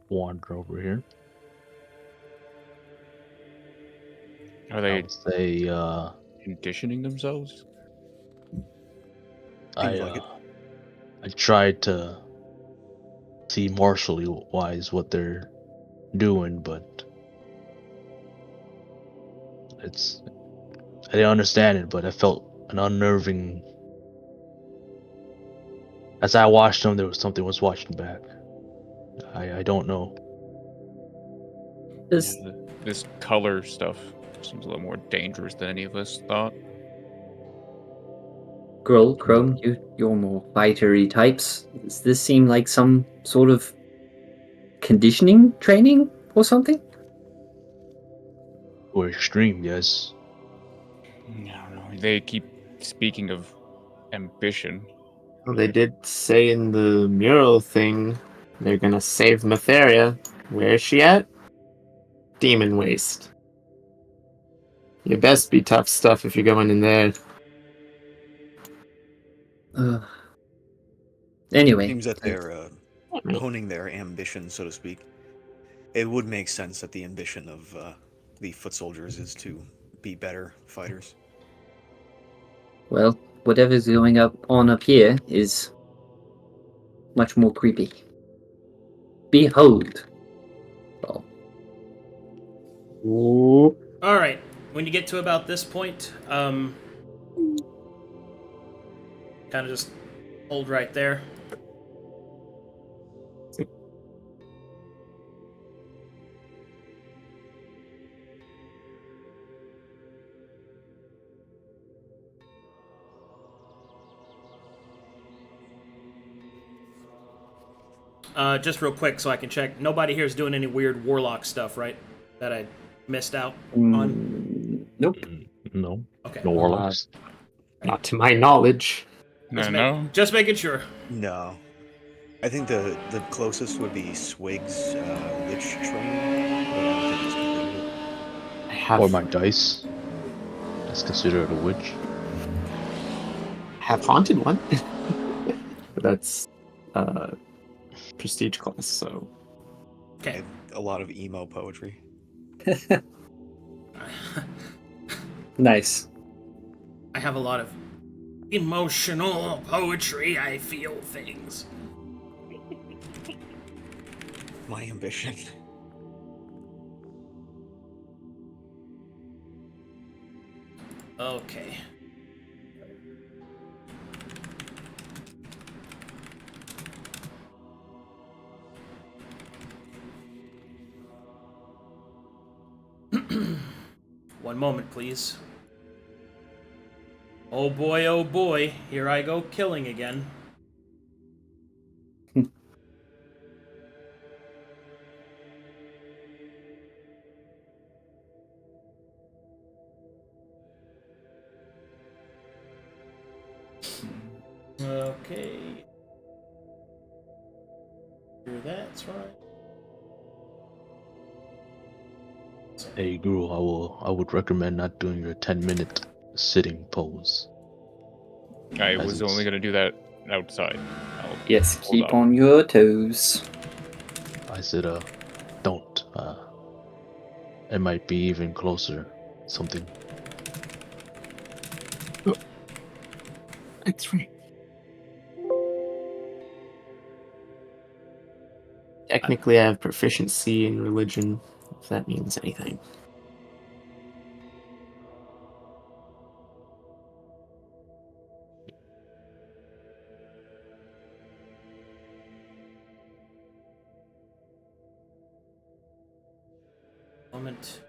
wander over here. Are they I'll say conditioning themselves? Seems like it. I tried to see martially wise what they're doing, but I didn't understand it, but I felt an unnerving. As I watched them, there was something was watching back. I don't know. This This color stuff seems a little more dangerous than any of us thought. Gruul, Chrome, you're more fightery types. Does this seem like some sort of conditioning training or something? Or extreme, yes. I don't know. They keep speaking of ambition. Well, they did say in the mural thing they're gonna save Matheria. Where is she at? Demon Waste. You best be tough stuff if you're going in there. Anyway, Seems that they're honing their ambition, so to speak. It would make sense that the ambition of the foot soldiers is to be better fighters. well, whatever's going on up here is much more creepy. Behold. Oh. Ooh. All right. When you get to about this point, kind of just hold right there. Just real quick so I can check. Nobody here is doing any weird warlock stuff, right? That I missed out on? Nope. No. Okay. No warlocks. Not to my knowledge. No. Just making sure. No. I think the closest would be Swigg's Lich training, but I don't think he's completed it. I have, Or my dice. That's considered a witch. have haunted one. But that's prestige class, so Okay. A lot of emo poetry. Nice. I have a lot of emotional poetry. I feel things. My ambition. Okay. One moment, please. Oh boy, here I go killing again. Okay. Here, that's right. Hey, Gruul, I would recommend not doing your 10-minute sitting pose. I As was it's- only gonna do that outside. Yes, Hold keep up. on your toes. I said, don't. It might be even closer. Something. that's right. Technically, I have proficiency in religion, if that means anything. Moment.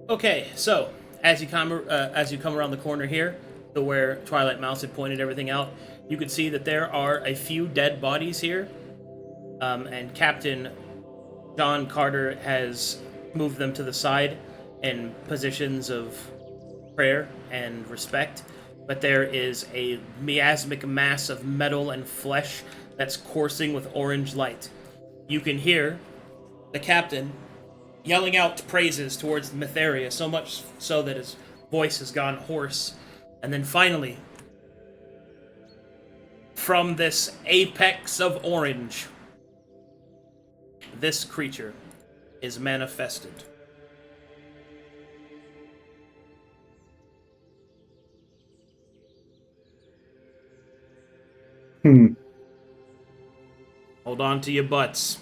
Okay, so as you come around the corner here, to where Twilight Mouse had pointed everything out, you can see that there are a few dead bodies here, and Captain John Carter has moved them to the side in positions of prayer and respect. But there is a miasmic mass of metal and flesh that's coursing with orange light. You can hear the captain yelling out praises towards Matheria, so much so that his voice has gone hoarse. And then finally, from this apex of orange, this creature is manifested. Hold on to your butts.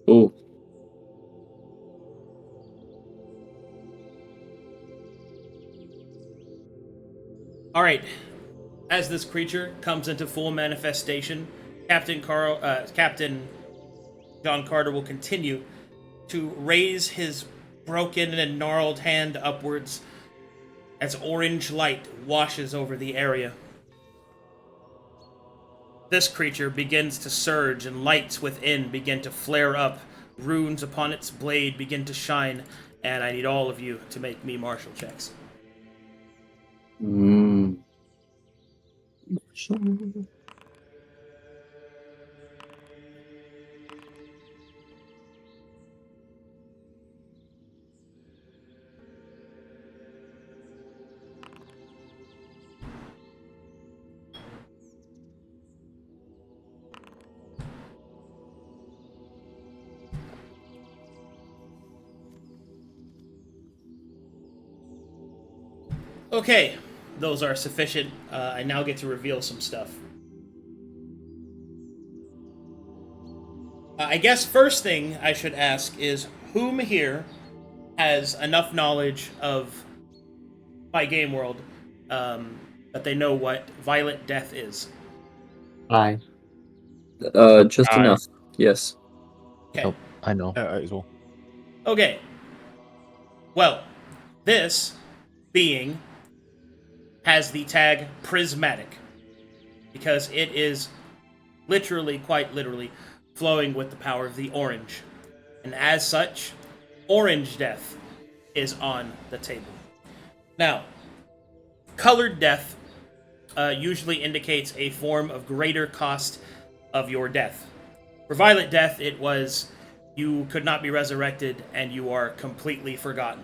Oh, All right. As this creature comes into full manifestation, Captain John Carter will continue to raise his broken and gnarled hand upwards as orange light washes over the area. This creature begins to surge, and lights within begin to flare up. Runes upon its blade begin to shine, and I need all of you to make me martial checks. Okay, those are sufficient. I now get to reveal some stuff. I guess first thing I should ask is, whom here has enough knowledge of my game world that they know what Violent Death is? Aye. Just Aye. enough. Yes. Okay. Oh, I know. As well. Okay. Well, this being has the tag prismatic because it is literally, quite literally, flowing with the power of the orange. And as such, orange death is on the table. Now, colored death usually indicates a form of greater cost of your death. For violet death, it was you could not be resurrected and you are completely forgotten.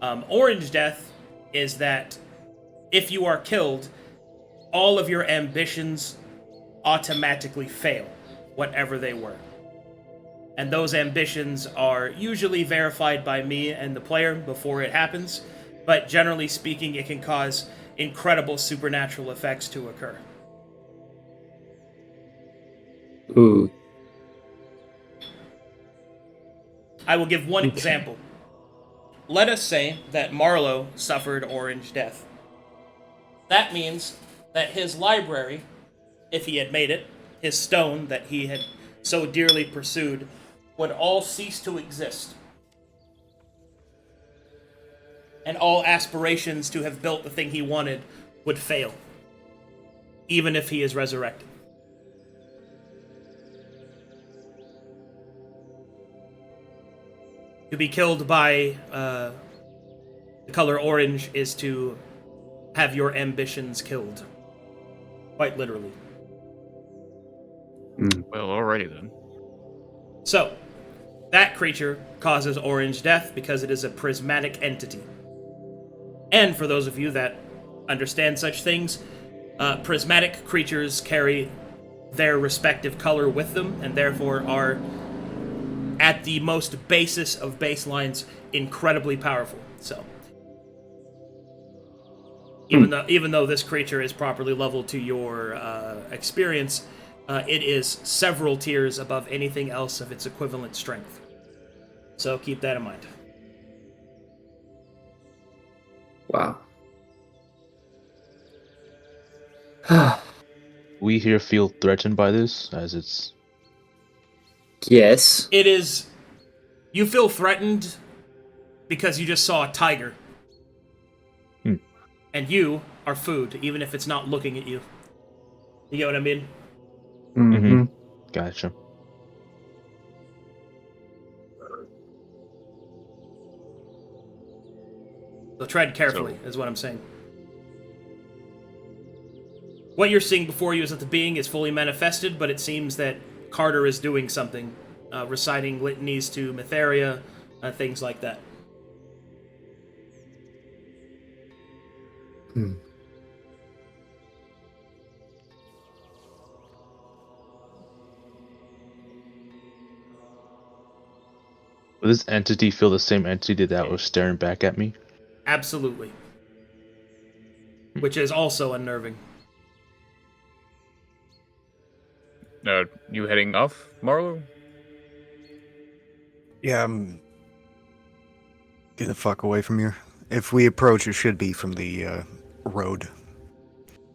Orange death is that if you are killed, all of your ambitions automatically fail, whatever they were. And those ambitions are usually verified by me and the player before it happens, but generally speaking, it can cause incredible supernatural effects to occur. Ooh. I will give one example. Let us say that Marlowe suffered orange death. That means that his library, if he had made it, his stone that he had so dearly pursued, would all cease to exist. And all aspirations to have built the thing he wanted would fail, even if he is resurrected. To be killed by the color orange is to have your ambitions killed. Quite literally. Well, alrighty then. So, that creature causes orange death because it is a prismatic entity. And for those of you that understand such things, prismatic creatures carry their respective color with them, and therefore are, at the most basis of baselines, incredibly powerful. So, even though this creature is properly leveled to your experience, it is several tiers above anything else of its equivalent strength. So keep that in mind. Wow. We here feel threatened by this, as it's Yes. It is... You feel threatened because you just saw a tiger. And you are food, even if it's not looking at you. You get what I mean? Mm-hmm. gotcha. So tread carefully, is what I'm saying. What you're seeing before you is that the being is fully manifested, but it seems that Carter is doing something, reciting litanies to Mytheria, things like that. Will this entity feel the same entity that was staring back at me? Absolutely. Which is also unnerving. You heading off, Marlowe? Yeah, I'm getting the fuck away from here. If we approach, it should be from the road,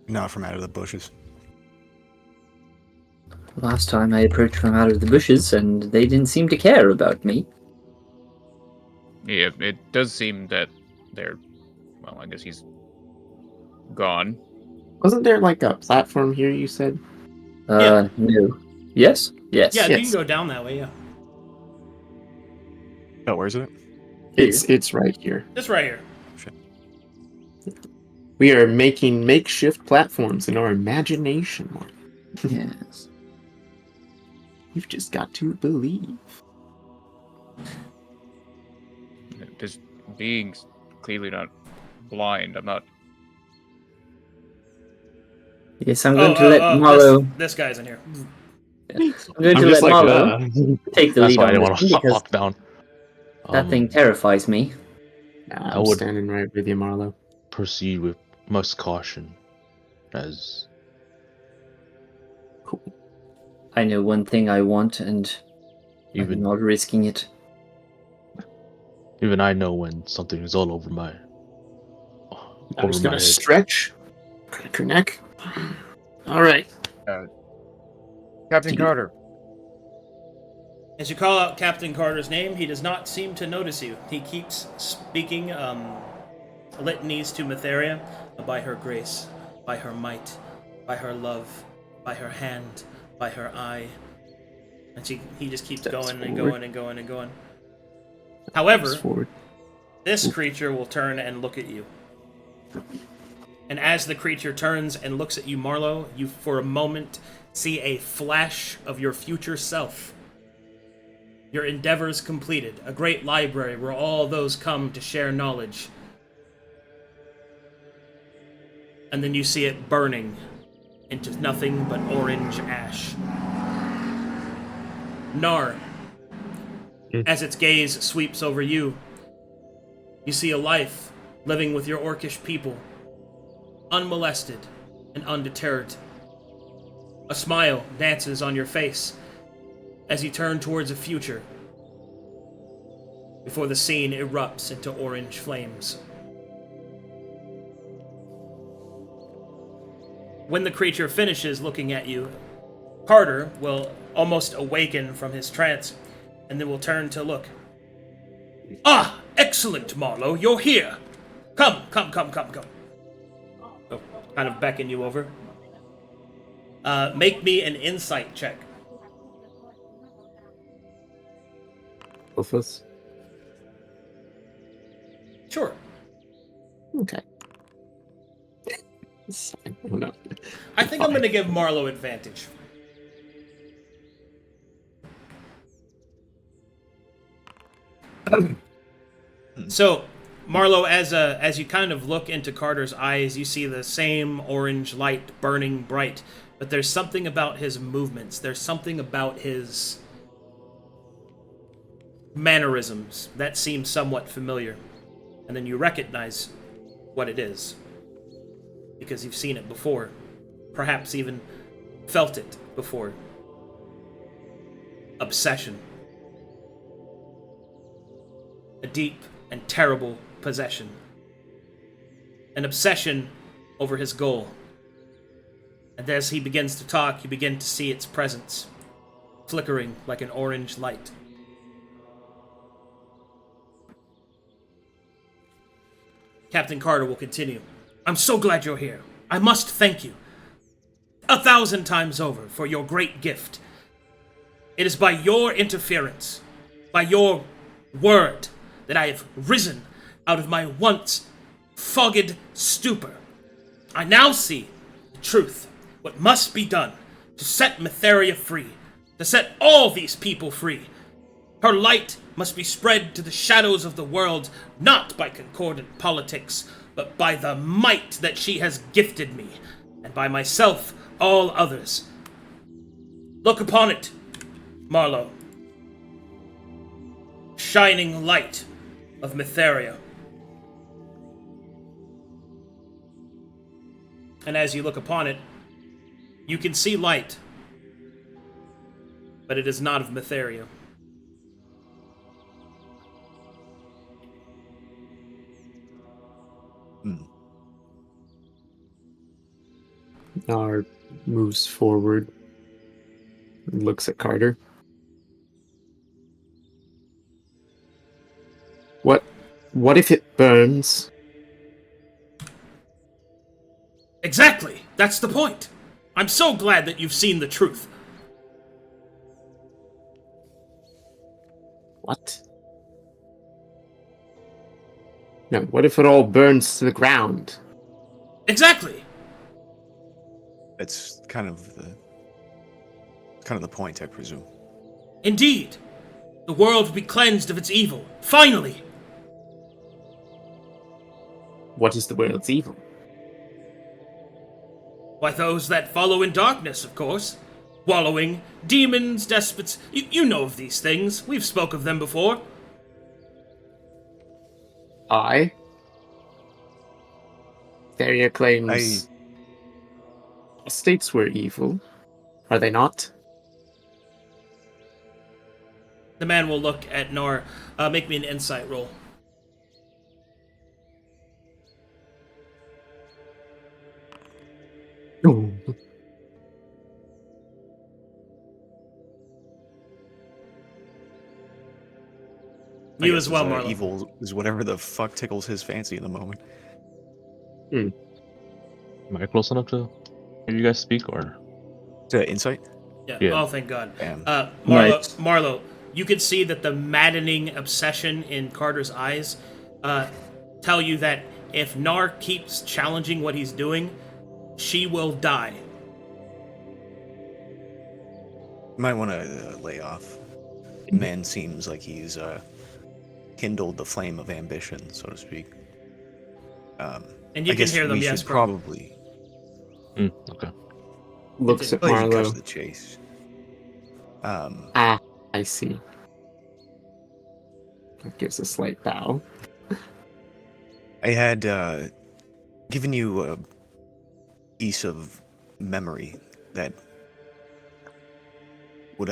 not from out of the bushes. Last time I approached from out of the bushes, and they didn't seem to care about me. Yeah, it does seem that they're. Well, I guess he's gone. Wasn't there like a platform here? You said. Yeah. No. Yes? Yes. Yeah, Yes. you can go down that way, yeah. Oh, where's it? It's right here. Just right here. We are making makeshift platforms in our imagination, Mark. Yes. You've just got to believe. This being's clearly not blind. I'm not. Yes, I'm going to let Marlowe. This guy's in here. I'm going to I'm just let like, Marlowe take the That's lead why I on didn't this want one to because hop down. that thing terrifies me. I'm would- standing right with you, Marlowe. Proceed with much caution, as Cool. I know one thing I want, and I'm even not risking it. even I know when something is all over my I'm just gonna head. stretch, crack her neck. All right. Captain Carter. As you call out Captain Carter's name, he does not seem to notice you. He keeps speaking litanies to Metheria by her grace, by her might, by her love, by her hand, by her eye. And he just keeps going and going and going and going. However, Forward. this creature will turn and look at you. And as the creature turns and looks at you, Marlowe, you for a moment see a flash of your future self. Your endeavors completed, a great library where all those come to share knowledge. And then you see it burning into nothing but orange ash. Knarh, as its gaze sweeps over you, you see a life living with your orcish people, unmolested and undeterred. A smile dances on your face as you turn towards a future before the scene erupts into orange flames. When the creature finishes looking at you, Carter will almost awaken from his trance and then will turn to look. Ah, excellent, Marlowe, you're here. Come. Oh, kind of beckon you over. Make me an insight check. Both of us. Sure. Okay. Oh, no. I think I'm going to give Marlowe advantage. So, Marlowe, as you kind of look into Carter's eyes, you see the same orange light burning bright, but there's something about his movements. There's something about his mannerisms that seem somewhat familiar. And then you recognize what it is, because you've seen it before, perhaps even felt it before. Obsession. A deep and terrible possession. An obsession over his goal. And as he begins to talk, you begin to see its presence, flickering like an orange light. Captain Carter will continue. I'm so glad you're here. I must thank you 1,000 times over for your great gift. It is by your interference, by your word, that I have risen out of my once fogged stupor. I now see the truth, what must be done to set Metheria free, to set all these people free. Her light must be spread to the shadows of the world, not by concordant politics, but by the might that she has gifted me, and by myself, all others. Look upon it, Marlowe. Shining light of Metheria. And as you look upon it, you can see light, but it is not of Metheria. Knarh moves forward and looks at Carter. What if it burns? Exactly! That's the point! I'm so glad that you've seen the truth. What? No, what if it all burns to the ground? Exactly! It's kind of the point, I presume. Indeed! The world will be cleansed of its evil. Finally! What is the world's evil? Why, those that follow in darkness, of course. Wallowing, demons, despots. You know of these things. We've spoke of them before. Theria claims states were evil. Are they not? The man will look at Knarh. Make me an insight roll. No. I You guess as well, it's, Marlowe. Evil is whatever the fuck tickles his fancy in the moment. Am I close enough to hear you guys speak, or? Insight? Yeah. Yeah. Oh, thank God. Damn. Marlowe, you can see that the maddening obsession in Carter's eyes tell you that if Knarh keeps challenging what he's doing, she will die. Might want to lay off. Man seems like he's kindled the flame of ambition, so to speak. And you I can guess hear them, we yes, should bro. probably Okay. Looks at probably Marlowe. cut to the chase. Ah, I see. Gives a slight bow. I had given you a piece of memory that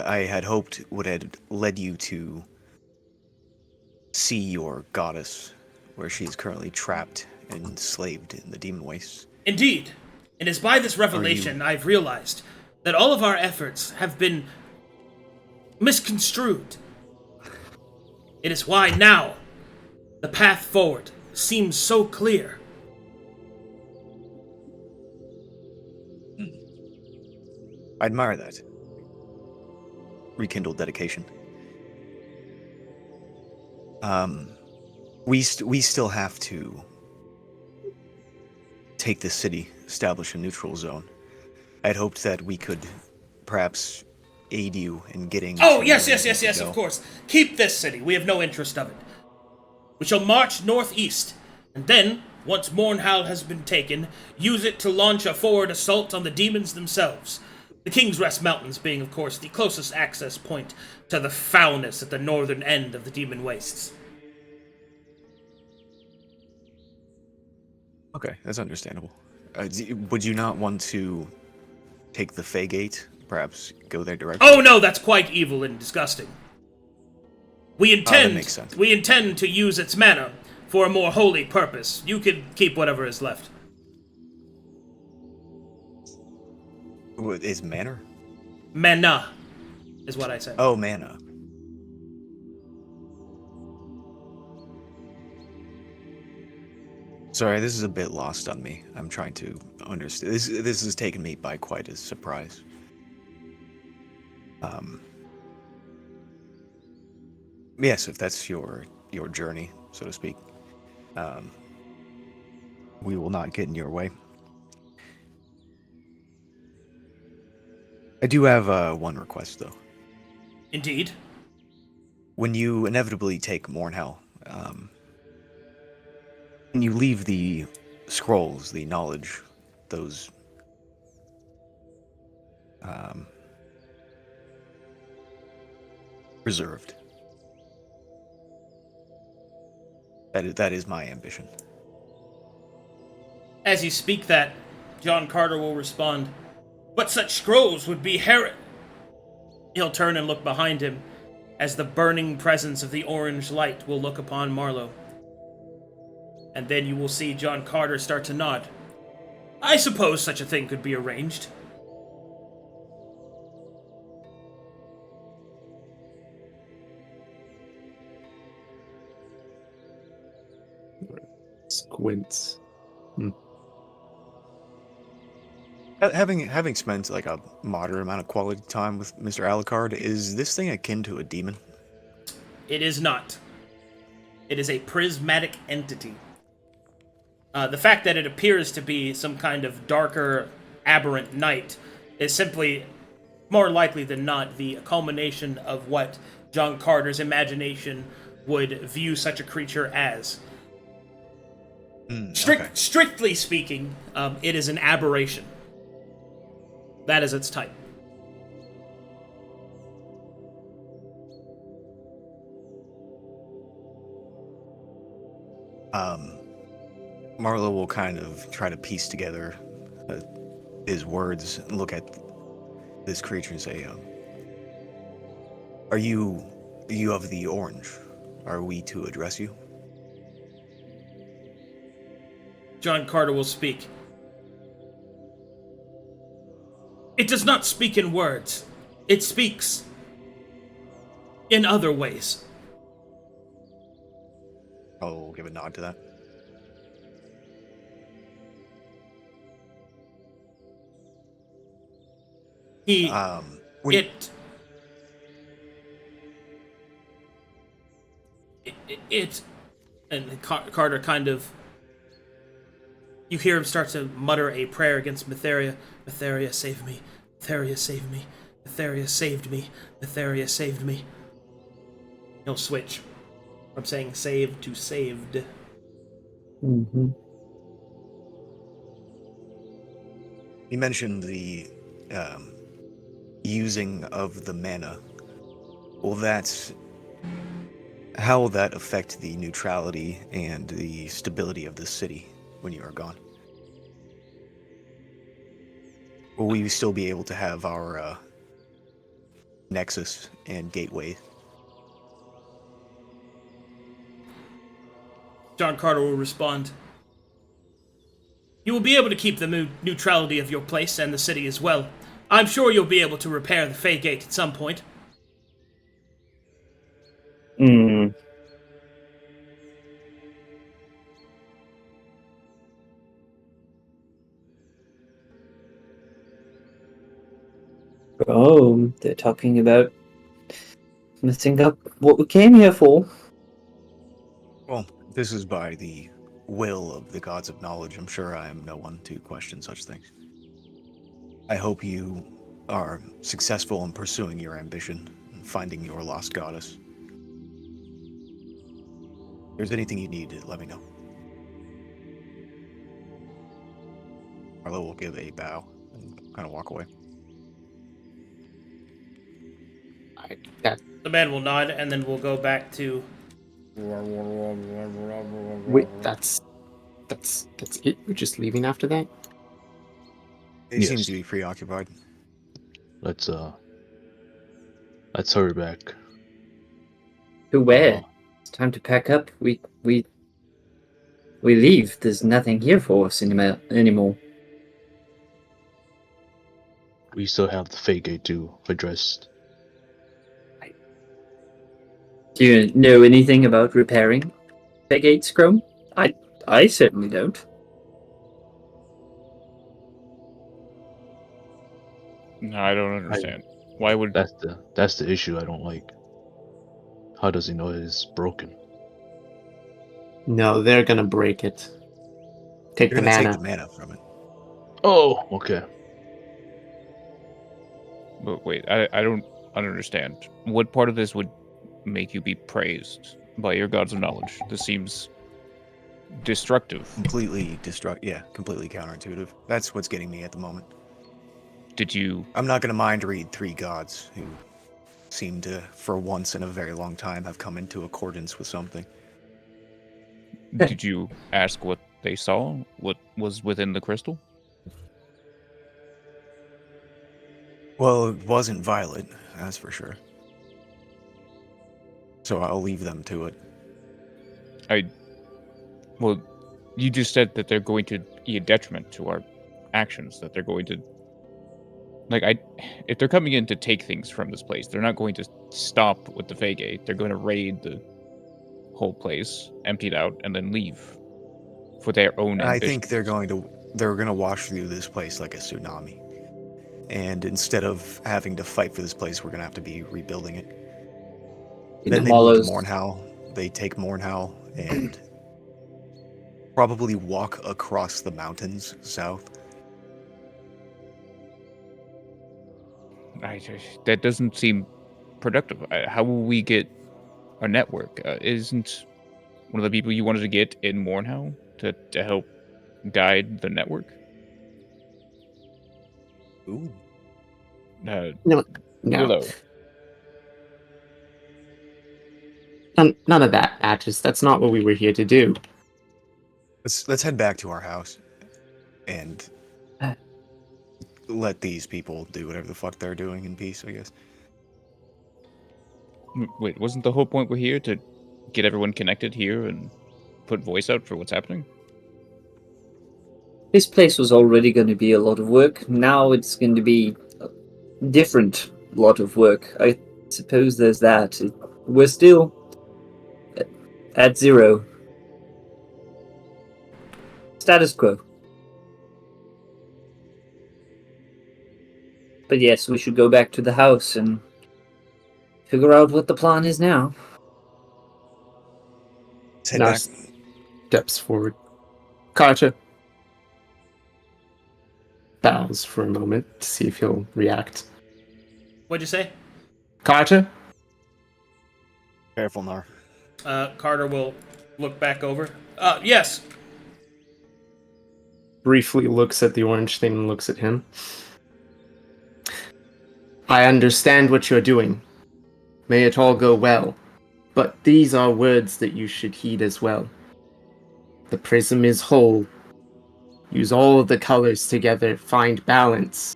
I had hoped would have led you to see your goddess, where she is currently trapped and enslaved in the demon wastes. Indeed. It is by this revelation I've realized that all of our efforts have been misconstrued. It is why now the path forward seems so clear. I admire that. Rekindled dedication. We still have to take this city, establish a neutral zone. I'd hoped that we could perhaps aid you in getting... Oh, yes, of course. Keep this city. We have no interest of it. We shall march northeast, and then, once Mournhal has been taken, use it to launch a forward assault on the demons themselves. The King's Rest Mountains being, of course, the closest access point to the foulness at the northern end of the demon wastes. Okay, that's understandable. Would you not want to take the Fey Gate? Perhaps go there directly? Oh no, that's quite evil and disgusting. We that makes sense. intend to use its mana for a more holy purpose. You can keep whatever is left. What is mana? Mana is what I said. Oh, mana. Sorry, this is a bit lost on me. I'm trying to understand. This has taken me by quite a surprise. Yes, if that's your journey, so to speak, we will not get in your way. I do have one request, though. Indeed. When you inevitably take Mournhal, when you leave the scrolls, the knowledge, those reserved. That is my ambition. As you speak that, John Carter will respond, "But such scrolls would be He'll turn and look behind him, as the burning presence of the orange light will look upon Marlowe. And then you will see John Carter start to nod. I suppose such a thing could be arranged. Squints. Having spent like a moderate amount of quality time with Mr. Alucard, is this thing akin to a demon? It is not. It is a prismatic entity. The fact that it appears to be some kind of darker, aberrant night is simply, more likely than not, the culmination of what John Carter's imagination would view such a creature as. Okay. Strictly speaking, it is an aberration. That is its type. Marlowe will kind of try to piece together his words and look at this creature and say, are you of the orange? Are we to address you? John Carter will speak. It does not speak in words. It speaks in other ways. I'll give a nod to that. And Carter kind of, you hear him start to mutter a prayer against Mytheria. Mytheria, save me. Mytheria, save me. Mytheria saved me. Mytheria saved me. He'll switch from saying saved to saved. Mm-hmm. You mentioned the using of the mana. How will that affect the neutrality and the stability of the city when you are gone? Will we still be able to have our nexus and gateway? John Carter will respond. You will be able to keep the neutrality of your place and the city as well. I'm sure you'll be able to repair the Fey Gate at some point. Oh, they're talking about messing up what we came here for. Well, this is by the will of the gods of knowledge. I'm sure I am no one to question such things. I hope you are successful in pursuing your ambition and finding your lost goddess. If there's anything you need, let me know. Marlowe will give a bow and kind of walk away. The man will nod, and then we'll go back to... Wait, that's it? We're just leaving after that? He Yes. seems to be preoccupied. Let's hurry back. To where? It's time to pack up. We leave. There's nothing here for us anymore. We still have the Fey Gate to address. Do you know anything about repairing the gates, Chrome? I certainly don't. No, I don't understand. Why would That's the issue I don't like. How does he know it is broken? No, they're gonna break it. Take You're the gonna mana. take the mana from it. Oh, okay. But wait, I don't understand. What part of this would make you be praised by your gods of knowledge? This seems destructive. Completely completely counterintuitive. That's what's getting me at the moment. Did you I'm not gonna mind read three gods who seem to, for once in a very long time, have come into accordance with something. did you ask what they saw? What was within the crystal? Well, it wasn't violet, that's for sure. So I'll leave them to it. Well, you just said that they're going to be a detriment to our actions that they're going to. If they're coming in to take things from this place, they're not going to stop with the Fagate. They're going to raid the whole place, empty it out, and then leave for their own I ambition. think they're going to wash through this place like a tsunami. And instead of having to fight for this place, we're going to have to be rebuilding it. Then they move to Mornhal. They take Mornhal and probably walk across the mountains south. That doesn't seem productive. How will we get a network? Isn't one of the people you wanted to get in Mornhal to help guide the network? Ooh. No. Hello. None of that, Atchis. That's not what we were here to do. Let's head back to our house and let these people do whatever the fuck they're doing in peace, I guess. Wait, wasn't the whole point we're here to get everyone connected here and put voice out for what's happening? This place was already going to be a lot of work. Now it's going to be a different lot of work. I suppose there's that. We're still at zero. Status quo. But yes, we should go back to the house and figure out what the plan is now. Let's head Knarr back. steps forward. Carter bows for a moment to see if he'll react. What'd you say? Carter? Careful, Knarr. Carter will look back over. Yes. Briefly looks at the orange thing and looks at him. I understand what you're doing. May it all go well. But these are words that you should heed as well. The prism is whole. Use all of the colors together. Find balance.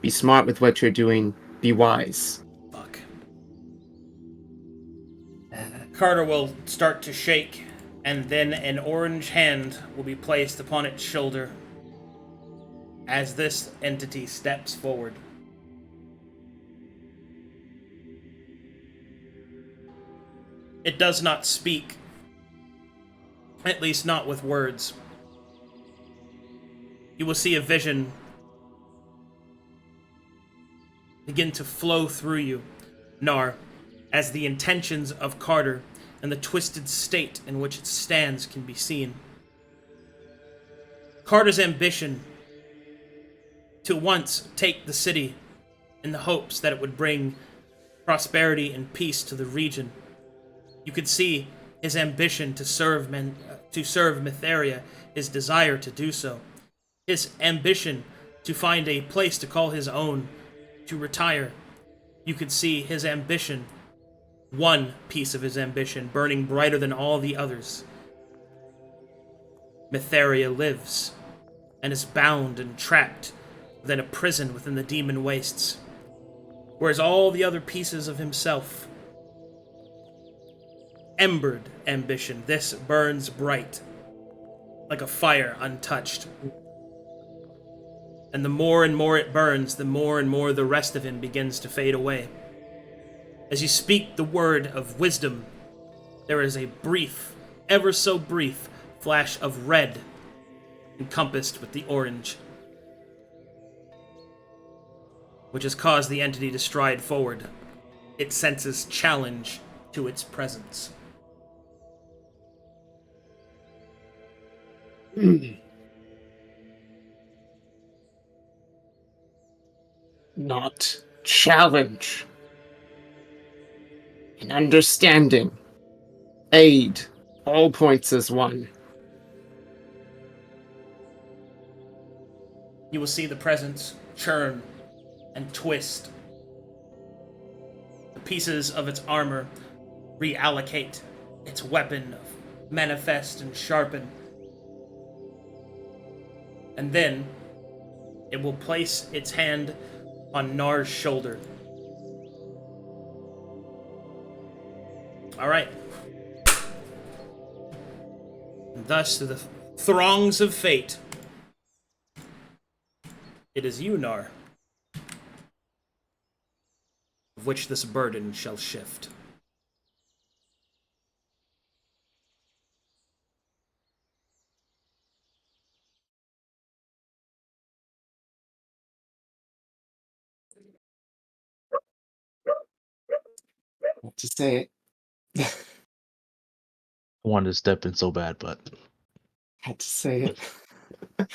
Be smart with what you're doing. Be wise. Fuck. Carter will start to shake, and then an orange hand will be placed upon its shoulder as this entity steps forward. It does not speak, at least not with words. You will see a vision begin to flow through you, Knarr, as the intentions of Carter and the twisted state in which it stands can be seen. Carter's ambition to once take the city in the hopes that it would bring prosperity and peace to the region. You could see his ambition to serve Mytheria, his desire to do so, his ambition to find a place to call his own, to retire. You could see his ambition, one piece of his ambition, burning brighter than all the others. Mytheria lives, and is bound and trapped within a prison within the demon wastes, whereas all the other pieces of himself, embered ambition, this burns bright, like a fire untouched. And the more and more it burns, the more and more the rest of him begins to fade away. As you speak the word of wisdom, there is a brief, ever so brief, flash of red encompassed with the orange, which has caused the entity to stride forward. It senses challenge to its presence. Not challenge. An understanding. Aid. All points as one. You will see the presence churn and twist. The pieces of its armor reallocate. Its weapon manifest and sharpen. And then it will place its hand on Knarr's shoulder. Alright. Thus, to the throngs of fate, It is you, Knarh, of which this burden shall shift. To say it. I wanted to step in so bad, but Had to say it. But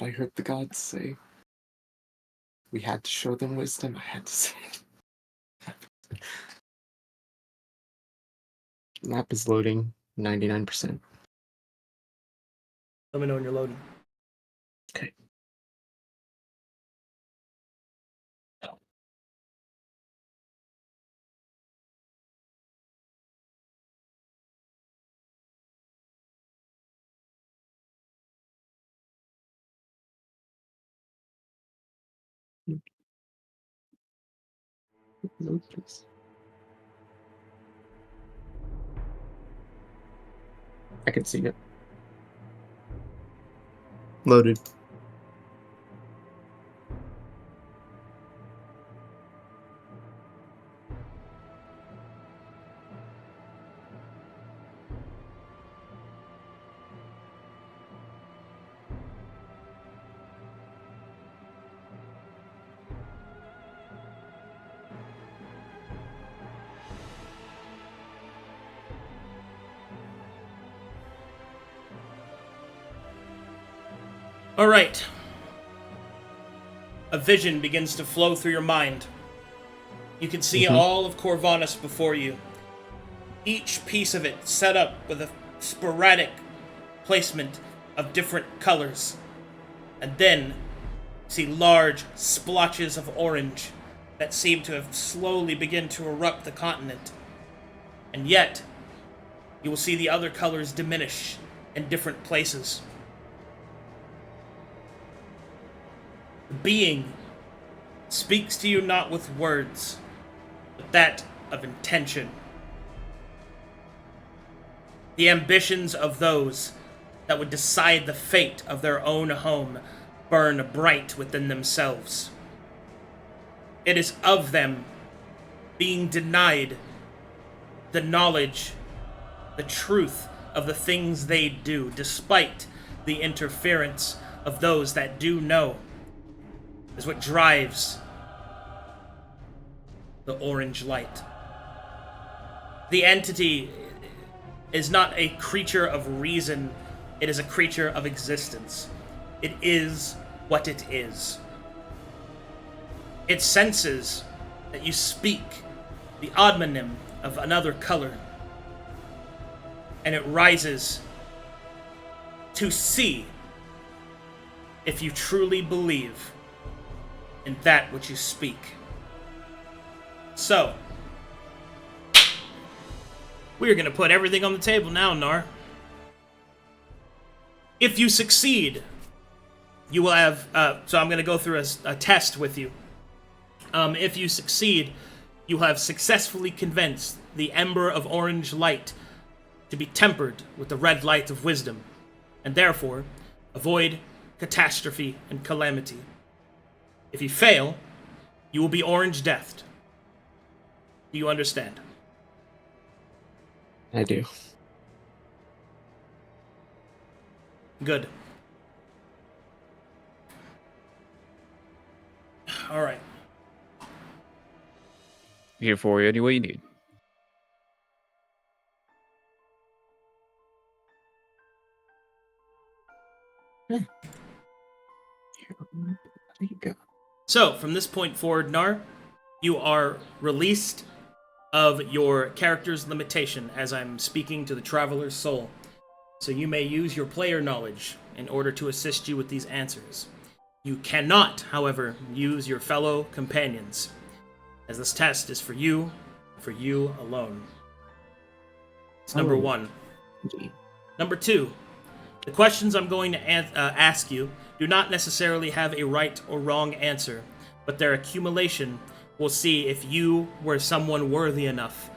I heard the gods say we had to show them wisdom. I had to say it. Map is loading 99%. Let me know when you're loading. Okay. Load, please. I can see it. Loaded. All right. A vision begins to flow through your mind. You can see all of Corvanus before you. Each piece of it set up with a sporadic placement of different colors. And then see large splotches of orange that seem to have slowly begun to erupt the continent. And yet, you will see the other colors diminish in different places. The being speaks to you not with words, but that of intention. The ambitions of those that would decide the fate of their own home burn bright within themselves. It is of them being denied the knowledge, the truth of the things they do, despite the interference of those that do know, is what drives the orange light. The entity is not a creature of reason, it is a creature of existence. It is what it is. It senses that you speak the admonym of another color, and it rises to see if you truly believe in that which you speak. So, we're going to put everything on the table now, Knarh. If you succeed, you will have... so I'm going to go through a test with you. If you succeed, you have successfully convinced the ember of orange light to be tempered with the red light of wisdom, and therefore avoid catastrophe and calamity. If you fail, you will be orange deathed. Do you understand? I do. Good. All right. Here for you any way you need. There you go. So, from this point forward, Knarh, you are released of your character's limitation as I'm speaking to the Traveler's Soul. So you may use your player knowledge in order to assist you with these answers. You cannot, however, use your fellow companions, as this test is for you alone. It's number one. Number two, the questions I'm going to ask you do not necessarily have a right or wrong answer, but their accumulation will see if you were someone worthy enough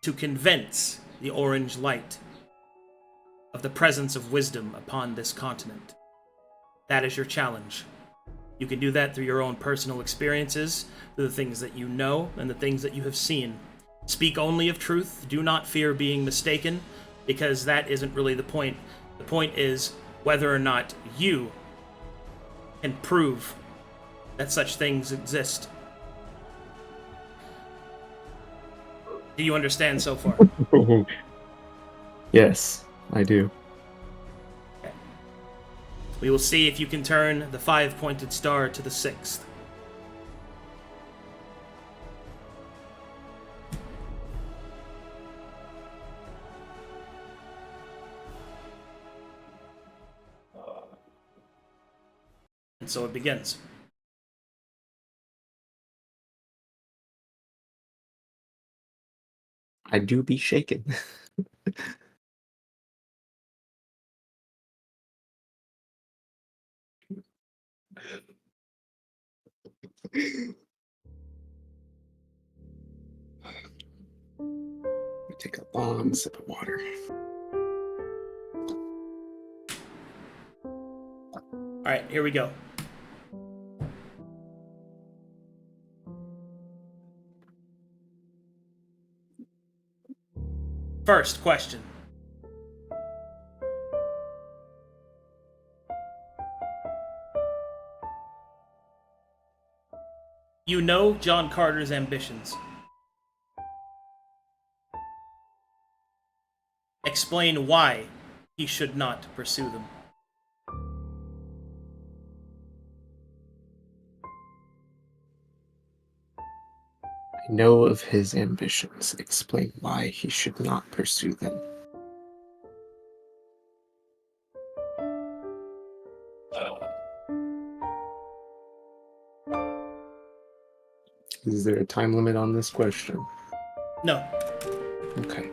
to convince the orange light of the presence of wisdom upon this continent. That is your challenge. You can do that through your own personal experiences, through the things that you know and the things that you have seen. Speak only of truth. Do not fear being mistaken, because that isn't really the point. The point is whether or not you can prove that such things exist. Do you understand so far? Yes, I do. We will see if you can turn the 5-pointed star to the 6th. And so it begins. I do be shaken. Take a long sip of water. All right, here we go. First question. You know John Carter's ambitions. Explain why he should not pursue them. I know of his ambitions. Explain why he should not pursue them. Is there a time limit on this question? No. Okay.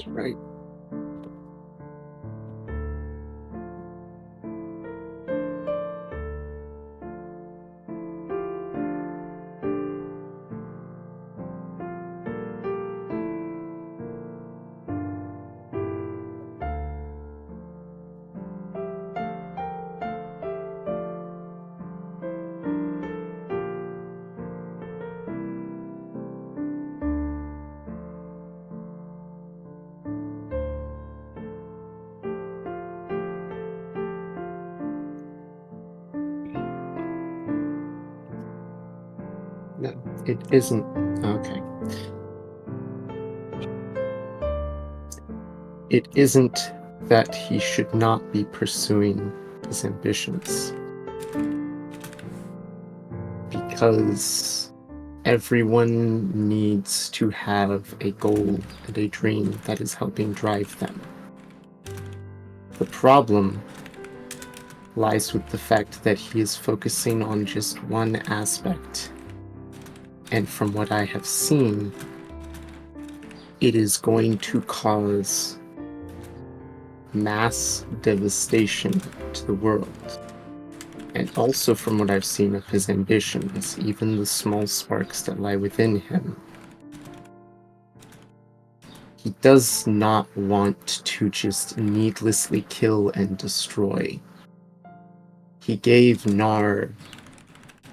Right. No, it isn't. Okay. It isn't that he should not be pursuing his ambitions. Because everyone needs to have a goal and a dream that is helping drive them. The problem lies with the fact that he is focusing on just one aspect. And from what I have seen, it is going to cause mass devastation to the world. And also from what I've seen of his ambitions, even the small sparks that lie within him, he does not want to just needlessly kill and destroy. He gave Knarh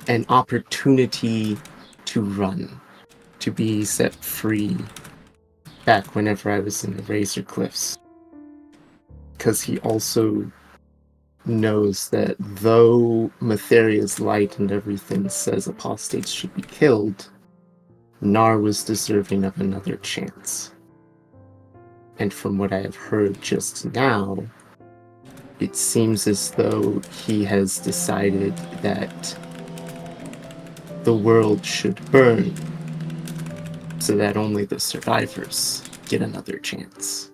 an opportunity to run, to be set free back whenever I was in the Razor Cliffs. Because he also knows that though Matheria's light and everything says apostates should be killed, Knarh was deserving of another chance. And from what I have heard just now, it seems as though he has decided that the world should burn so that only the survivors get another chance.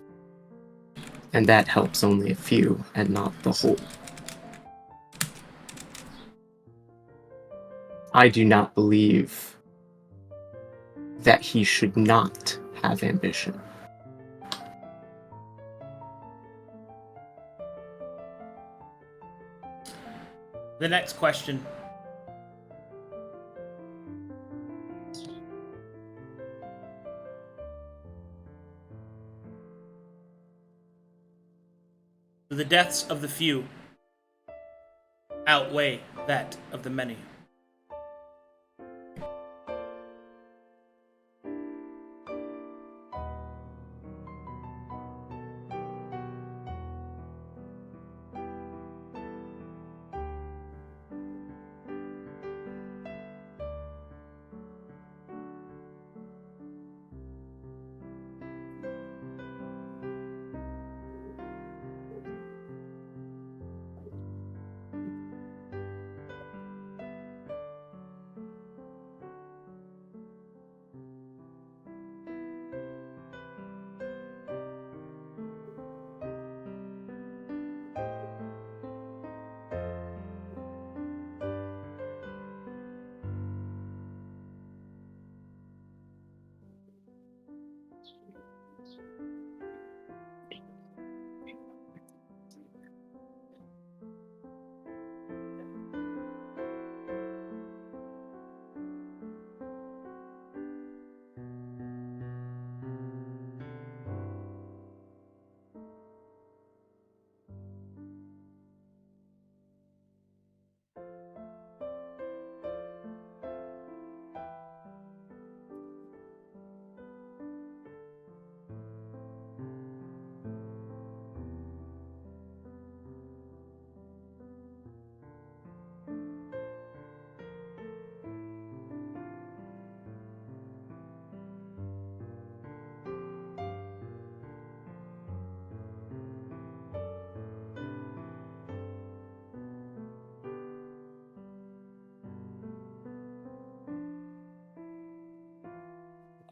And that helps only a few and not the whole. I do not believe that he should not have ambition. The next question. Do the deaths of the few outweigh that of the many?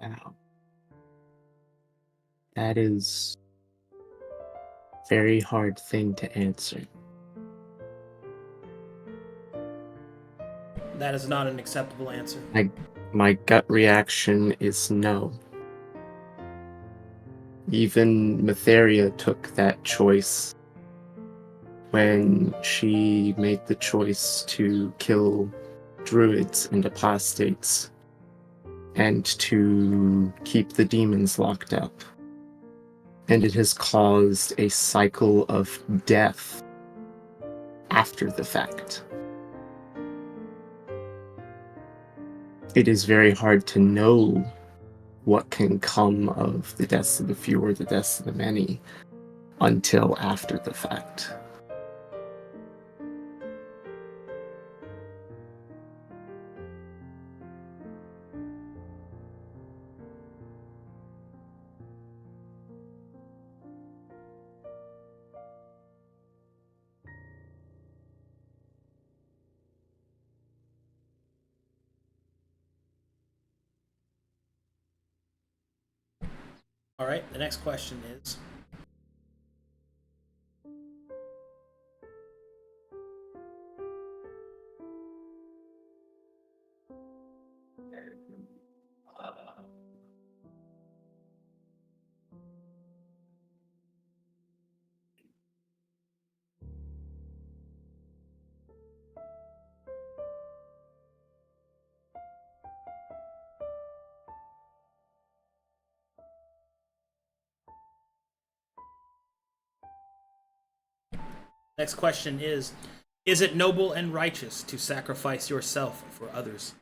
Wow. That is a very hard thing to answer. That is not an acceptable answer. My gut reaction is no. Even Matheria took that choice when she made the choice to kill druids and apostates and to keep the demons locked up. And it has caused a cycle of death after the fact. It is very hard to know what can come of the deaths of the few or the deaths of the many until after the fact. All right, the next question is, is it noble and righteous to sacrifice yourself for others?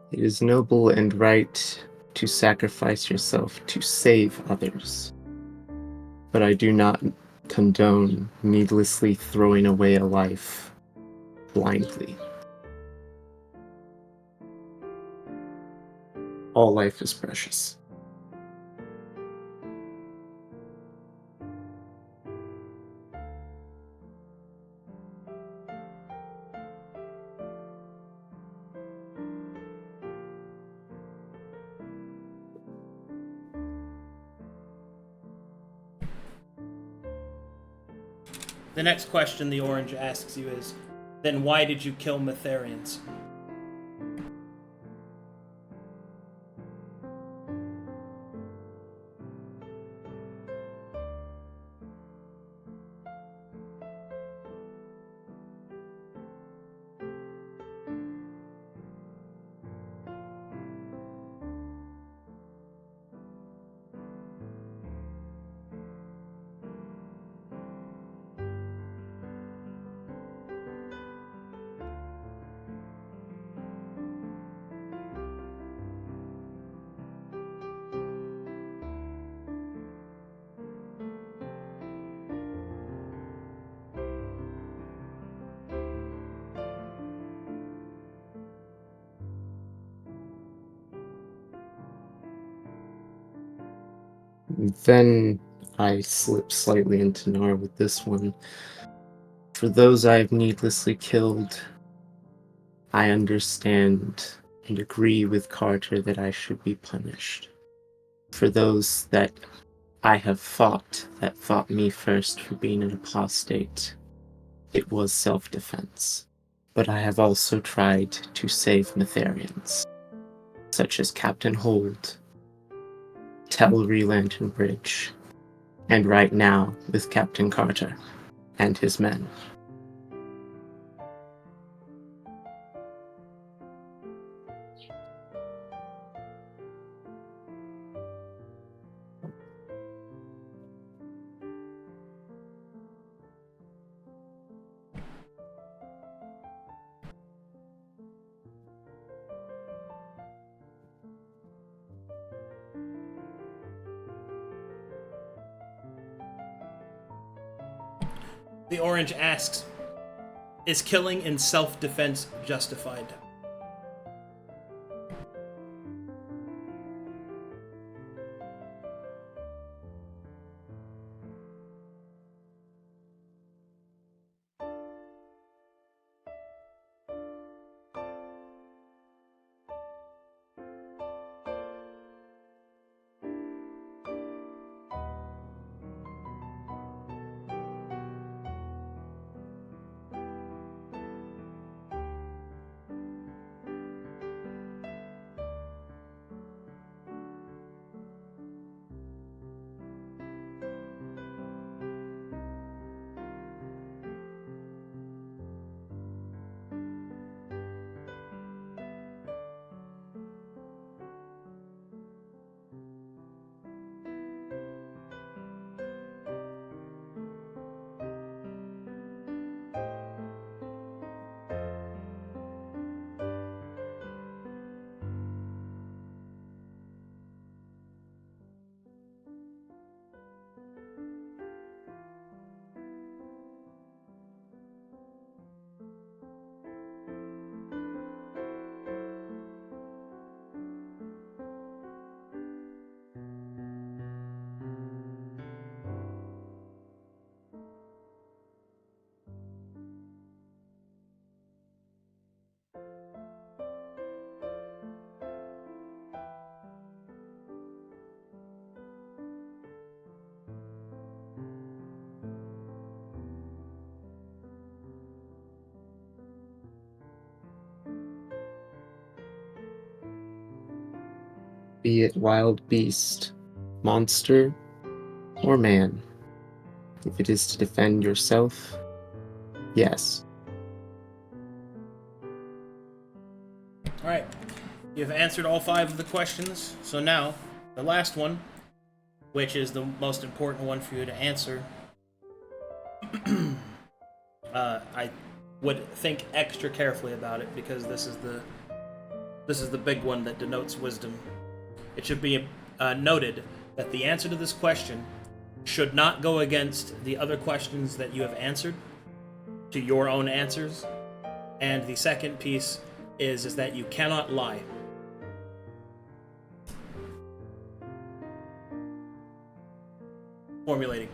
It is noble and right to sacrifice yourself to save others. But I do not condone needlessly throwing away a life blindly. All life is precious. The next question the orange asks you is, then why did you kill Metharians? Then I slip slightly into Knarh with this one. For those I have needlessly killed, I understand and agree with Carter that I should be punished. For those that I have fought, that fought me first for being an apostate, it was self-defense. But I have also tried to save Metharians, such as Captain Hold, Telry Lantern Bridge, and right now with Captain Carter and his men. The orange asks, is killing in self-defense justified? Be it wild beast, monster, or man. If it is to defend yourself, yes. Alright, you've answered all 5 of the questions, so now, the last one, which is the most important one for you to answer. I would think extra carefully about it, because this is This is the big one that denotes wisdom. It should be noted that the answer to this question should not go against the other questions that you have answered to your own answers. And the second piece is that you cannot lie. Formulating.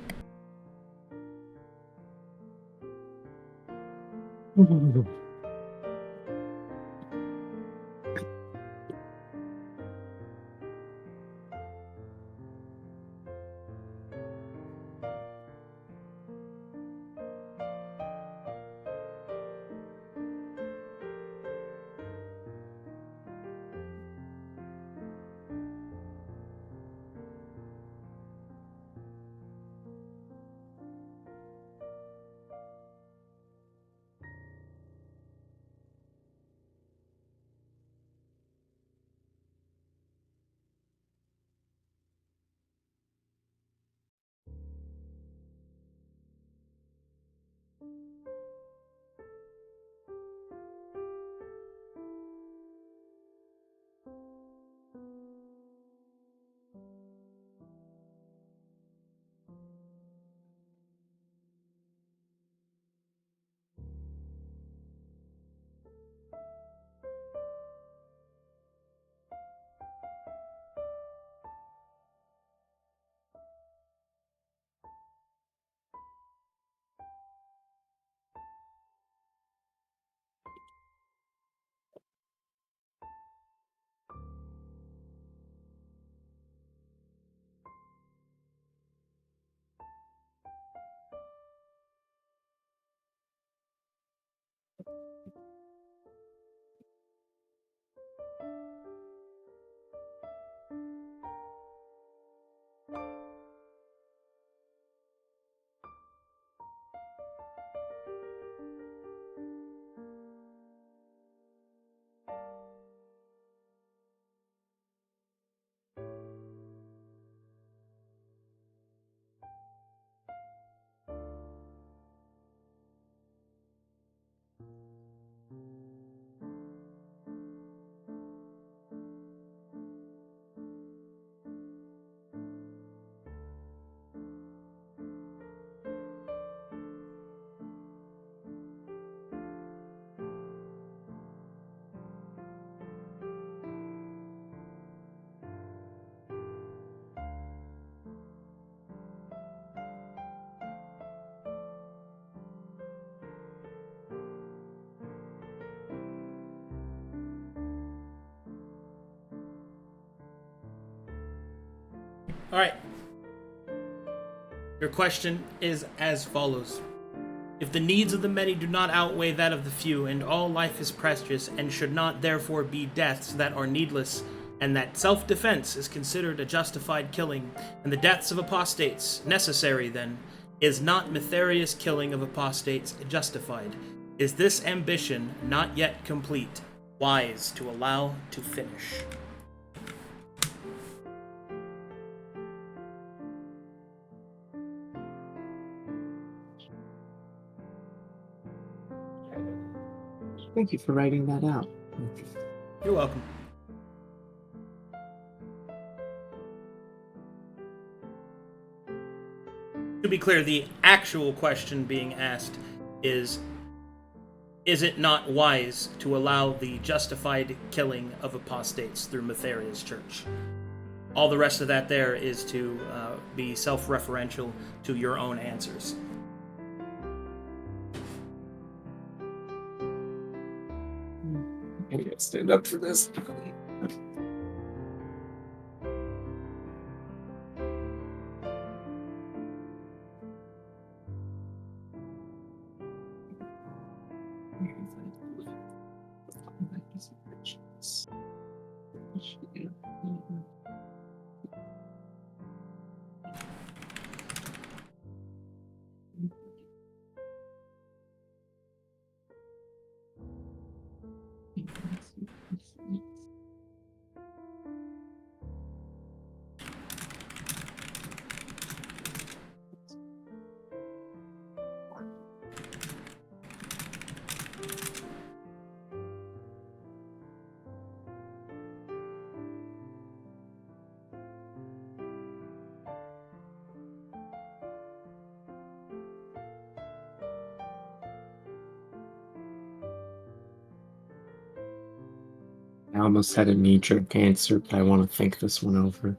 All right. Your question is as follows. If the needs of the many do not outweigh that of the few, and all life is precious, and should not therefore be deaths that are needless, and that self-defense is considered a justified killing, and the deaths of apostates necessary, then, is not nefarious killing of apostates justified? Is this ambition not yet complete, wise to allow to finish? Thank you for writing that out. You're welcome. To be clear, the actual question being asked is it not wise to allow the justified killing of apostates through Metheria's church? All the rest of that there is to be self-referential to your own answers. I gotta stand up for this. I almost had a knee-jerk answer, but I want to think this one over.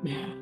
Yeah.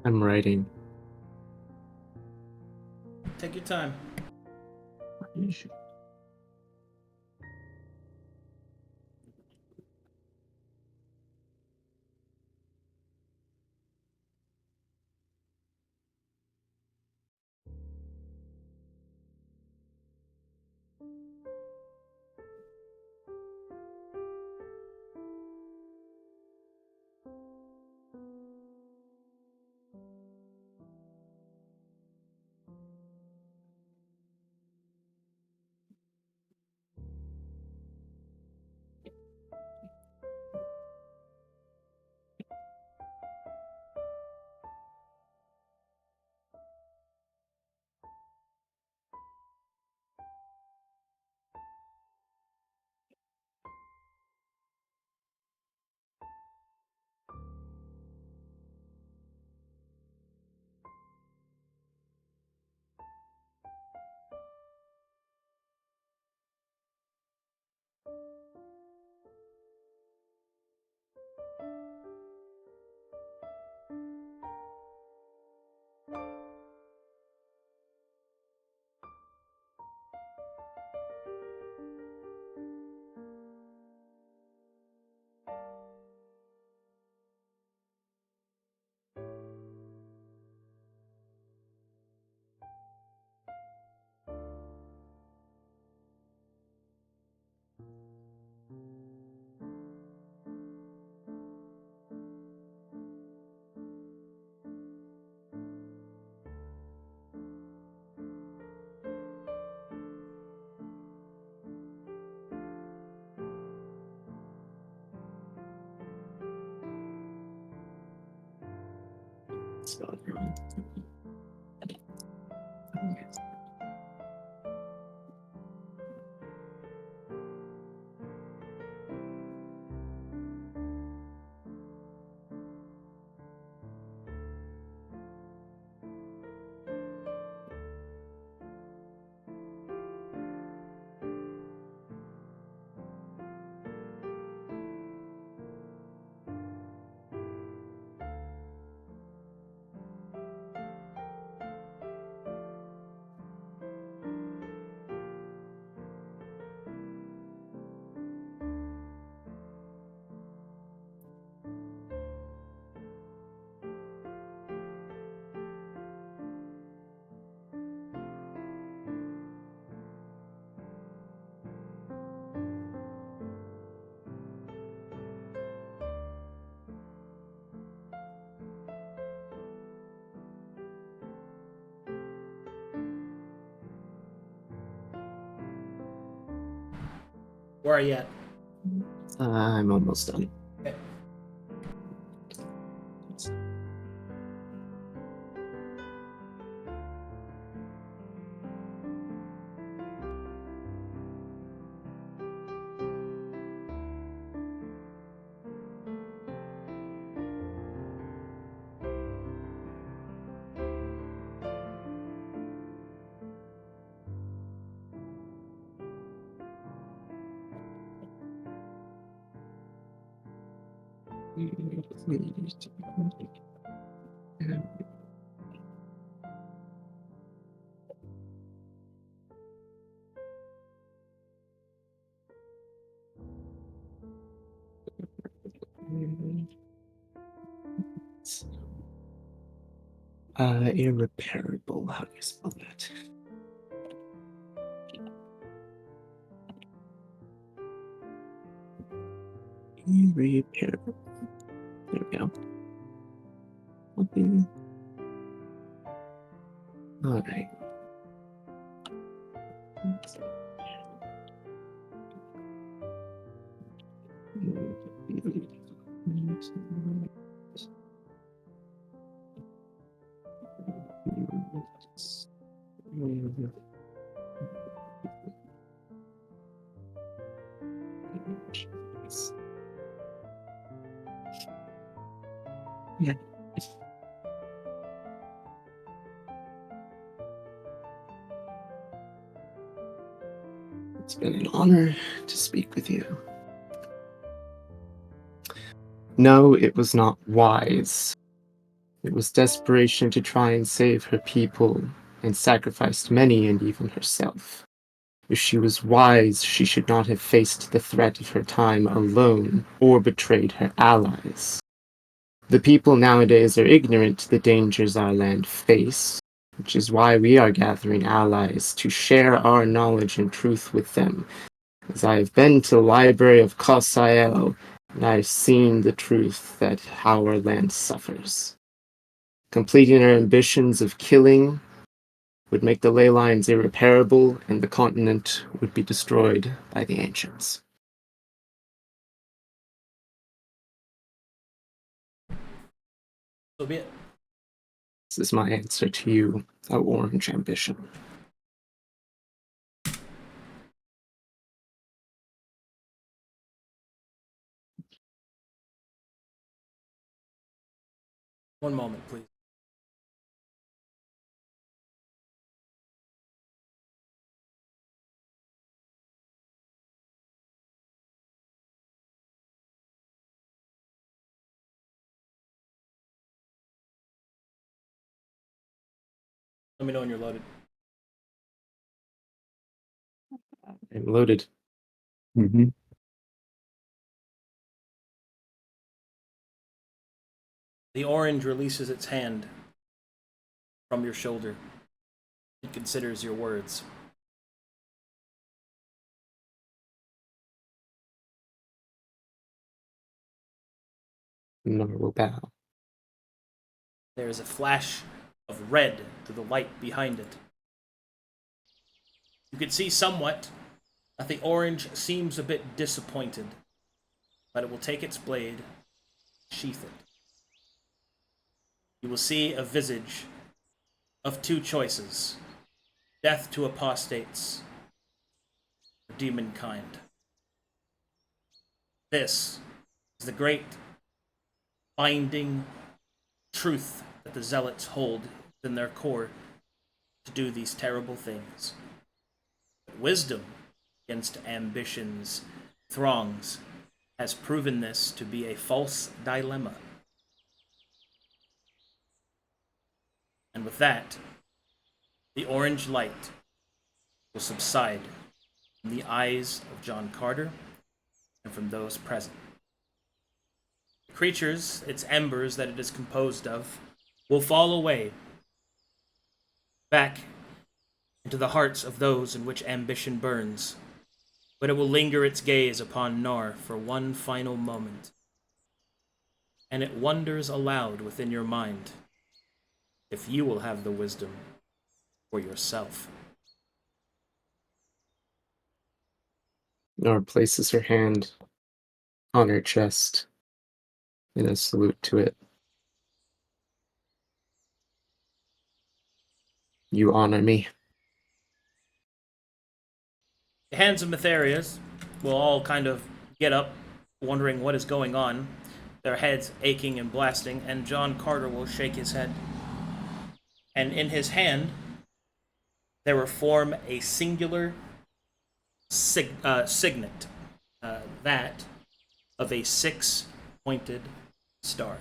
I'm writing. Take your time. So, Where are you at? I'm almost done. Okay. Irreparable. How do you spell that? Irreparable. There we go. Okay. All right. Yeah. It's been an honor to speak with you. No, it was not wise. It was desperation to try and save her people, and sacrificed many and even herself. If she was wise, she should not have faced the threat of her time alone, or betrayed her allies. The people nowadays are ignorant to the dangers our land face, which is why we are gathering allies to share our knowledge and truth with them. As I have been to the library of Kosael, and I have seen the truth that our land suffers. Completing our ambitions of killing would make the ley lines irreparable, and the continent would be destroyed by the ancients. So be it. This is my answer to you, O Orange Ambition. One moment, please. Let me know when you're loaded. I'm loaded. Mm-hmm. The orange releases its hand from your shoulder. It considers your words. Knarh will bow. There is a flash of red through the light behind it. You can see somewhat that the orange seems a bit disappointed, but it will take its blade, sheath it. you will see a visage of two choices: death to apostates, or demon kind. This is the great binding truth that the zealots hold in their core to do these terrible things. Wisdom against ambition's throngs has proven this to be a false dilemma. And with that, the orange light will subside from the eyes of John Carter and from those present. The creatures, its embers that it is composed of, will fall away back into the hearts of those in which ambition burns, but it will linger its gaze upon Knarh for one final moment, and it wonders aloud within your mind if you will have the wisdom for yourself. Nora places her hand on her chest in a salute to it. You honor me. The hands of Metherius will all kind of get up, wondering what is going on, their heads aching and blasting, and John Carter will shake his head. And in his hand, there will form a singular signet, that of a six-pointed star.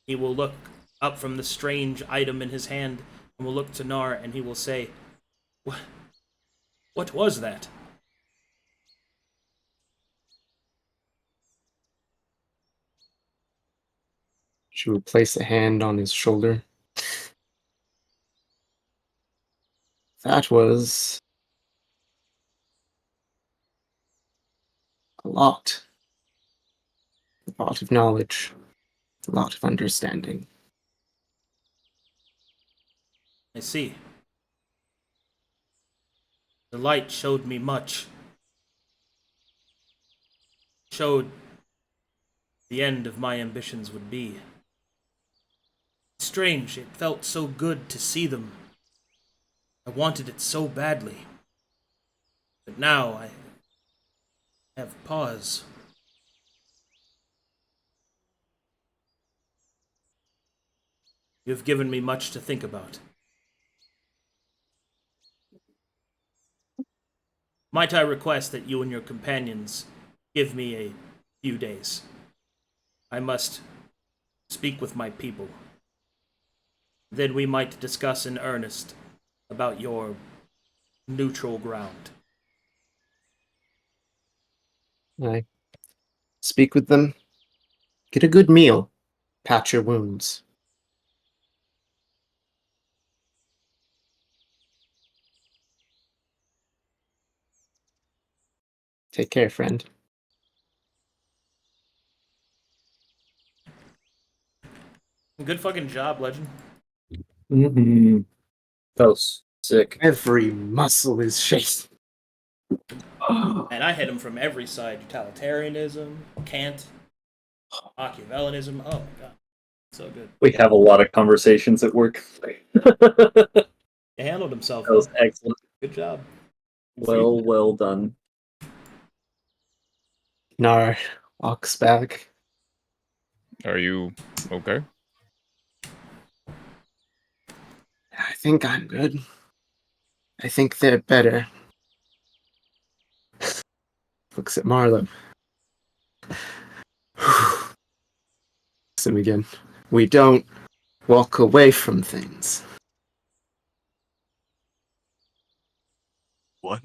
He will look up from the strange item in his hand and will look to Knarh, and he will say, What was that? She will place a hand on his shoulder. That was a lot. A lot of knowledge. A lot of understanding. I see. The light showed me much. Showed the end of my ambitions would be. Strange, it felt so good to see them. I wanted it so badly. But now I have pause. You have given me much to think about. Might I request that you and your companions give me a few days? I must speak with my people. Then we might discuss in earnest about your neutral ground. I speak with them. Get a good meal. Patch your wounds. Take care, friend. Good fucking job, Legend. Mm-hmm. That was sick. Every muscle is shaking. And I hit him from every side. Utilitarianism, Kant, Machiavellianism. Oh my god. So good. We have a lot of conversations at work. He handled himself. That was excellent. Good job. Well done. Knarh walks back. Are you okay? I think I'm good. I think they're better. Looks at Marlowe. Looks at him again. We don't walk away from things. What?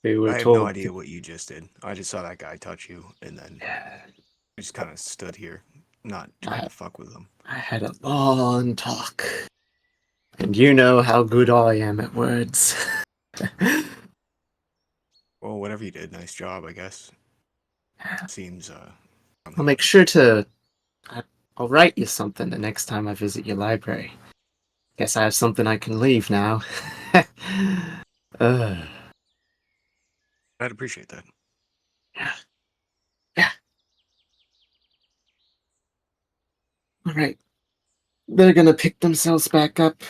We were I have told no idea what you just did. I just saw that guy touch you, and then I just kind of stood here, not trying to fuck with him. I had a long talk. And you know how good I am at words. Well, whatever you did, nice job, I guess. Seems, I'll make sure to... I'll write you something the next time I visit your library. Guess I have something I can leave now. I'd appreciate that. Yeah. All right. They're gonna pick themselves back up.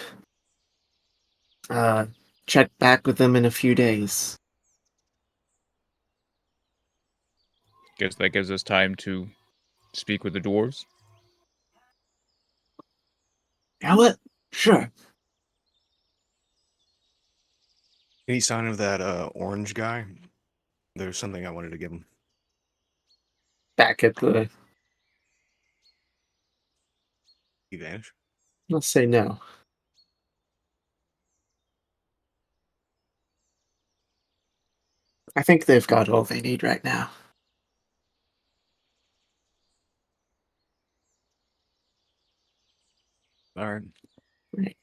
Check back with them in a few days. Guess that gives us time to speak with the dwarves. Yeah, what? Sure. Any sign of that orange guy? There's something I wanted to give him. Back at the. He vanished. Let's say no. I think they've got all they need right now. All right. Right.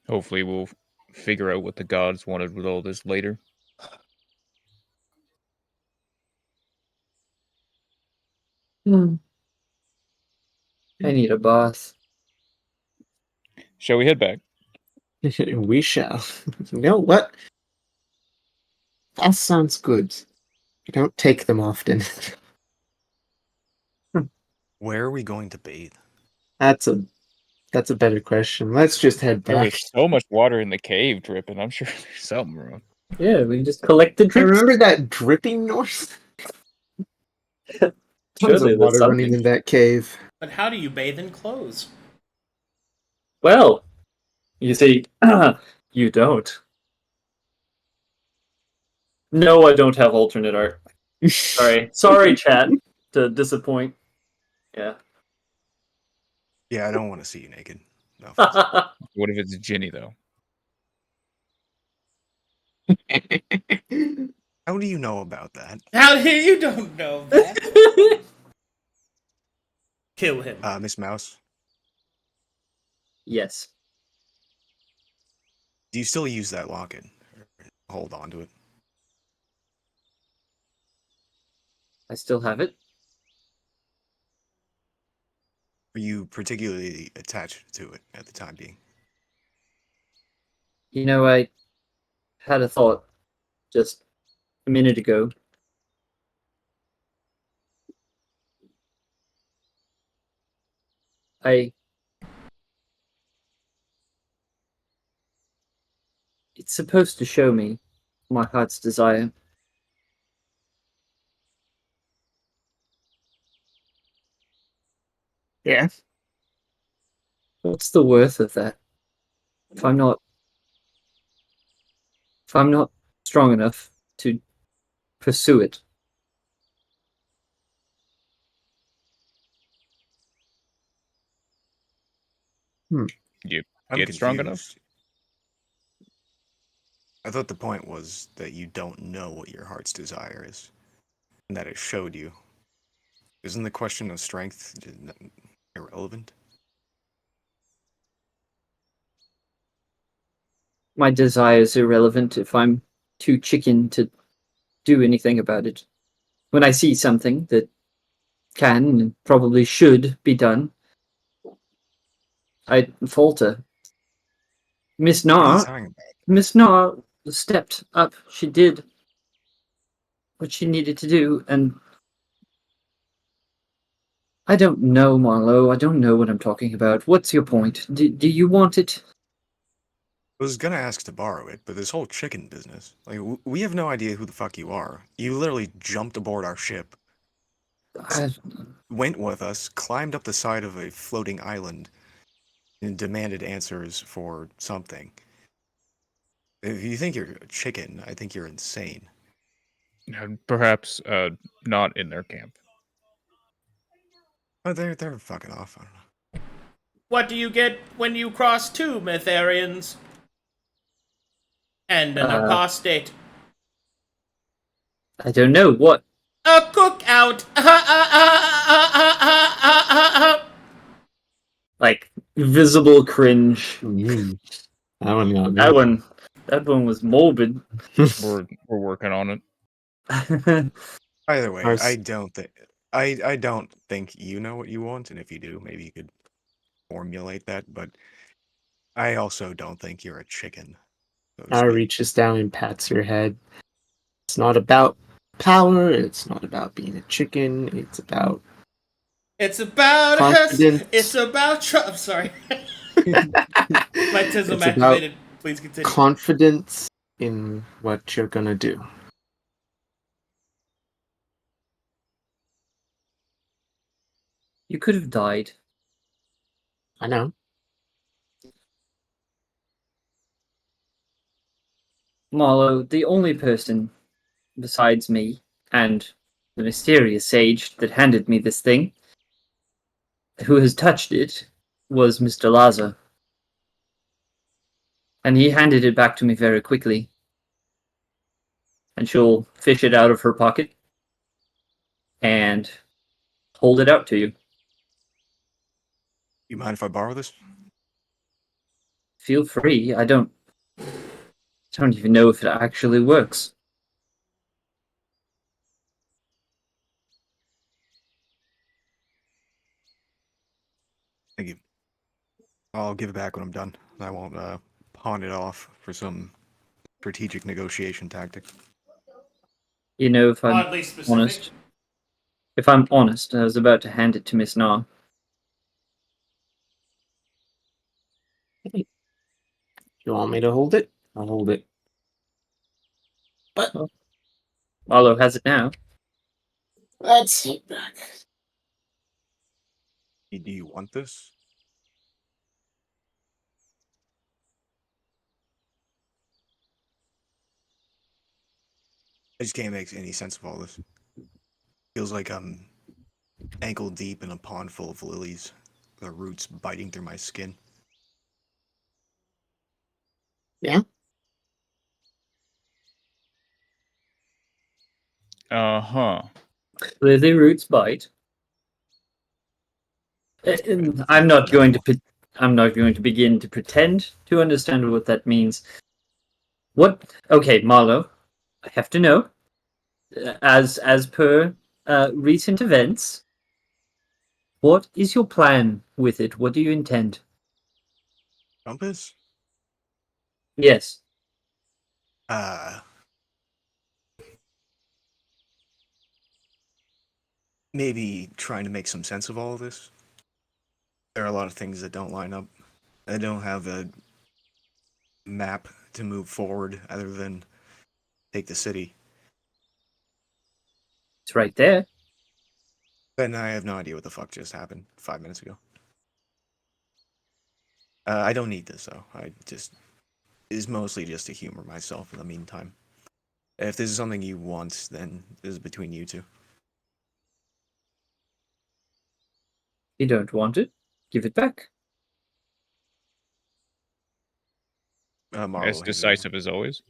Hopefully, we'll figure out what the gods wanted with all this later. I need a bath. Shall we head back? We shall. You know what? That sounds good. I don't take them often. Where are we going to bathe? That's a better question. Let's just head There back. was so much water in the cave dripping. I'm sure there's something wrong. Yeah, we just collect the I drips. remember that dripping north. Tons Surely of there's water running something. in that cave. But how do you bathe in clothes? Well, you see, you don't. No, I don't have alternate art. Sorry, chat, to disappoint. Yeah. Yeah, I don't want to see you naked. No offense. What if it's Ginny, though? How do you know about that? How you don't know that? Kill him. Miss Mouse, Yes, do you still use that locket? Hold on to it. I still have it. Are you particularly attached to it at the time being? You know, I had a thought just a minute ago. It's supposed to show me my heart's desire. Yeah. What's the worth of that? If I'm not strong enough to pursue it. You I'm get strong enough? confused. I thought the point was that you don't know what your heart's desire is, and that it showed you. Isn't the question of strength irrelevant? My desire is irrelevant if I'm too chicken to do anything about it. When I see something that can and probably should be done, I falter. Miss What are you Knarh, talking about? Miss Knarh stepped up. She did what she needed to do, and I don't know, Marlowe. I don't know what I'm talking about. What's your point? Do you want it? I was gonna ask to borrow it, but this whole chicken business, like, we have no idea who the fuck you are. You literally jumped aboard our ship, went with us, climbed up the side of a floating island, and demanded answers for something. If you think you're a chicken, I think you're insane. Perhaps not in their camp. Oh, they're fucking off. I don't know. What do you get when you cross two Metharians? And an apostate. I don't know. What? A cookout! Like, visible cringe. That one got me. That one was morbid. We're working on it. Either way, Ours- I don't think you know what you want, and if you do, maybe you could formulate that, but I also don't think you're a chicken. So to Nara speak. reaches down and pats your head. It's not about power. It's not about being a chicken. It's about It's about us. confidence. It's about I'm sorry. My tism It's about activated. Please continue. confidence in what you're gonna do. You could have died. I know. Marlowe, the only person besides me and the mysterious sage that handed me this thing who has touched it was Mr. Laza. And he handed it back to me very quickly. And she'll fish it out of her pocket and hold it out to you. You mind if I borrow this? Feel free. I don't even know if it actually works. Thank you. I'll give it back when I'm done. I won't pawn it off for some strategic negotiation tactic. You know, if I'm Oddly specific. honest, I was about to hand it to Miss Knarh. You want me to hold it? I'll hold it. But Marlowe has it now. let's take back. Do you want this? I just can't make any sense of all this. Feels like I'm ankle deep in a pond full of lilies, the roots biting through my skin. Yeah? Uh-huh. Lily roots bite. I'm not going to begin to pretend to understand what that means. What? Okay, Marlowe, I have to know. As per recent events, what is your plan with it? What do you intend? Compass? Yes. Maybe trying to make some sense of all of this. There are a lot of things that don't line up. I don't have a map to move forward other than take the city. It's right there. And I have no idea what the fuck just happened 5 minutes ago. I don't need this, though. It's mostly just to humor myself in the meantime. If this is something you want, then this is between you two. You don't want it? Give it back. Marlowe As hands it over. decisive as always.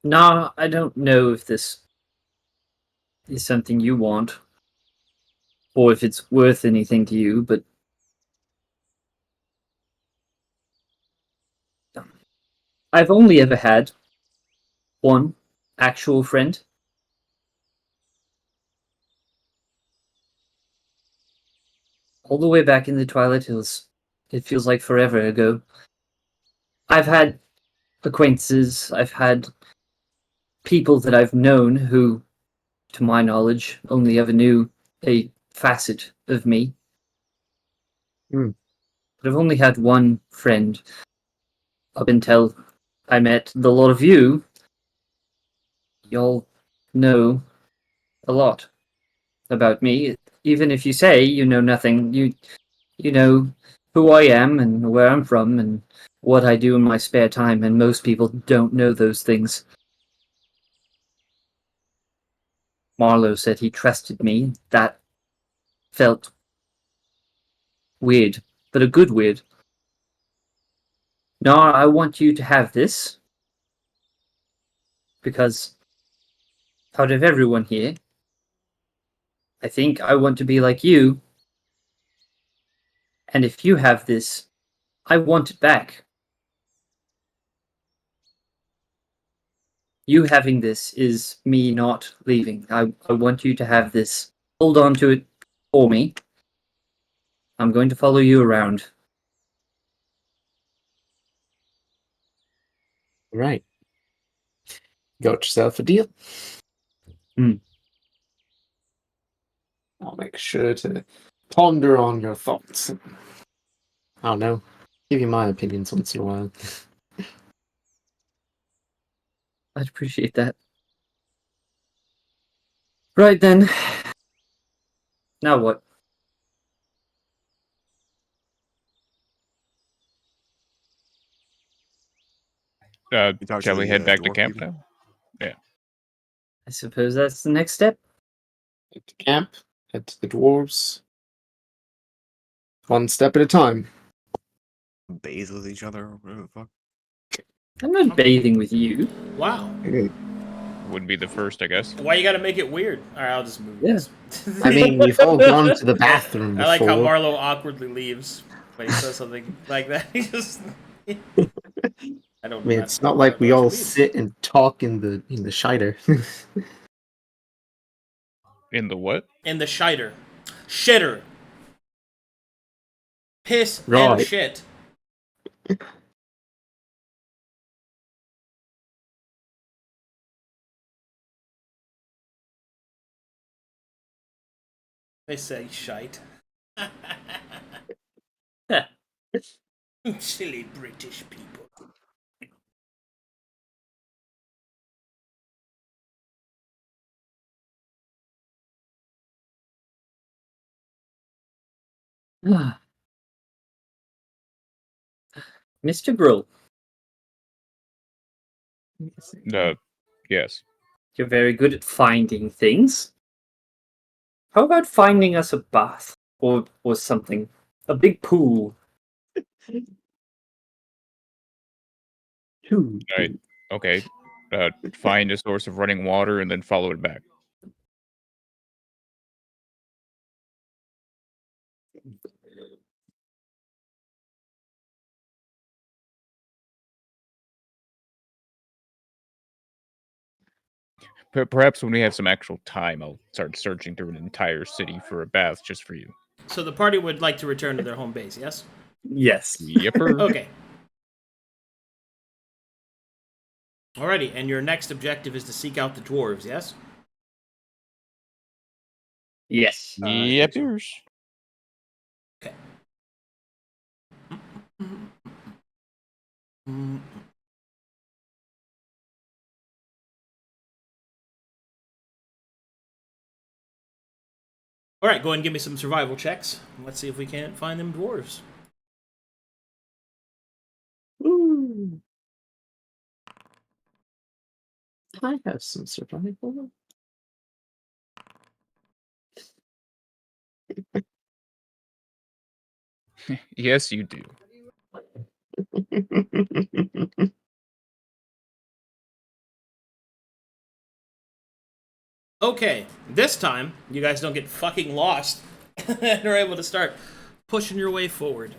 Nah, I don't know if this is something you want, or if it's worth anything to you, but I've only ever had one actual friend. All the way back in the Twilight Hills. It feels like forever ago. I've had acquaintances, I've had people that I've known who, to my knowledge, only ever knew a facet of me. Hmm. But I've only had one friend up until I met the lot of you. Y'all know a lot about me. Even if you say you know nothing, you know who I am and where I'm from and what I do in my spare time, and most people don't know those things. Marlowe said he trusted me. That felt weird, but a good weird. Knarh, I want you to have this, because out of everyone here, I think I want to be like you. And if you have this, I want it back. You having this is me not leaving. I want you to have this. Hold on to it for me. I'm going to follow you around. Right. Got yourself a deal. I'll make sure to ponder on your thoughts. I don't know. Give you my opinions once in a while. I'd appreciate that. Right then. Now what? You talk Shall to we the, head back to dwarf camp people? now? Yeah. I suppose that's the next step. Head to camp, head to the dwarves. One step at a time. Bathe with each other? Whatever the fuck. I'm not bathing with you. Wow. Would be the first, I guess. Why you gotta make it weird? Alright, I'll just move Yeah. this. I mean, we've all gone to the bathroom I like how before. Marlowe awkwardly leaves when he says something like that. He just... I don't I mean, it's not like we all sit and talk in the shiter. In the what? In the shiter. Shitter. Piss and Right. shit. They say shite. Silly British people. Mr. Gruul, Yes. you're very good at finding things. How about finding us a bath? Or something. A big pool. Right. Okay. Find a source of running water and then follow it back. Perhaps when we have some actual time, I'll start searching through an entire city for a bath just for you. So the party would like to return to their home base, yes? Yes. Yepper. Okay. Alrighty, and your next objective is to seek out the dwarves, yes? Yes. Yepers. Okay. Alright, go ahead and give me some survival checks. Let's see if we can't find them dwarves. Ooh. I have some survival. Yes, you do. Okay, this time, you guys don't get fucking lost and are able to start pushing your way forward.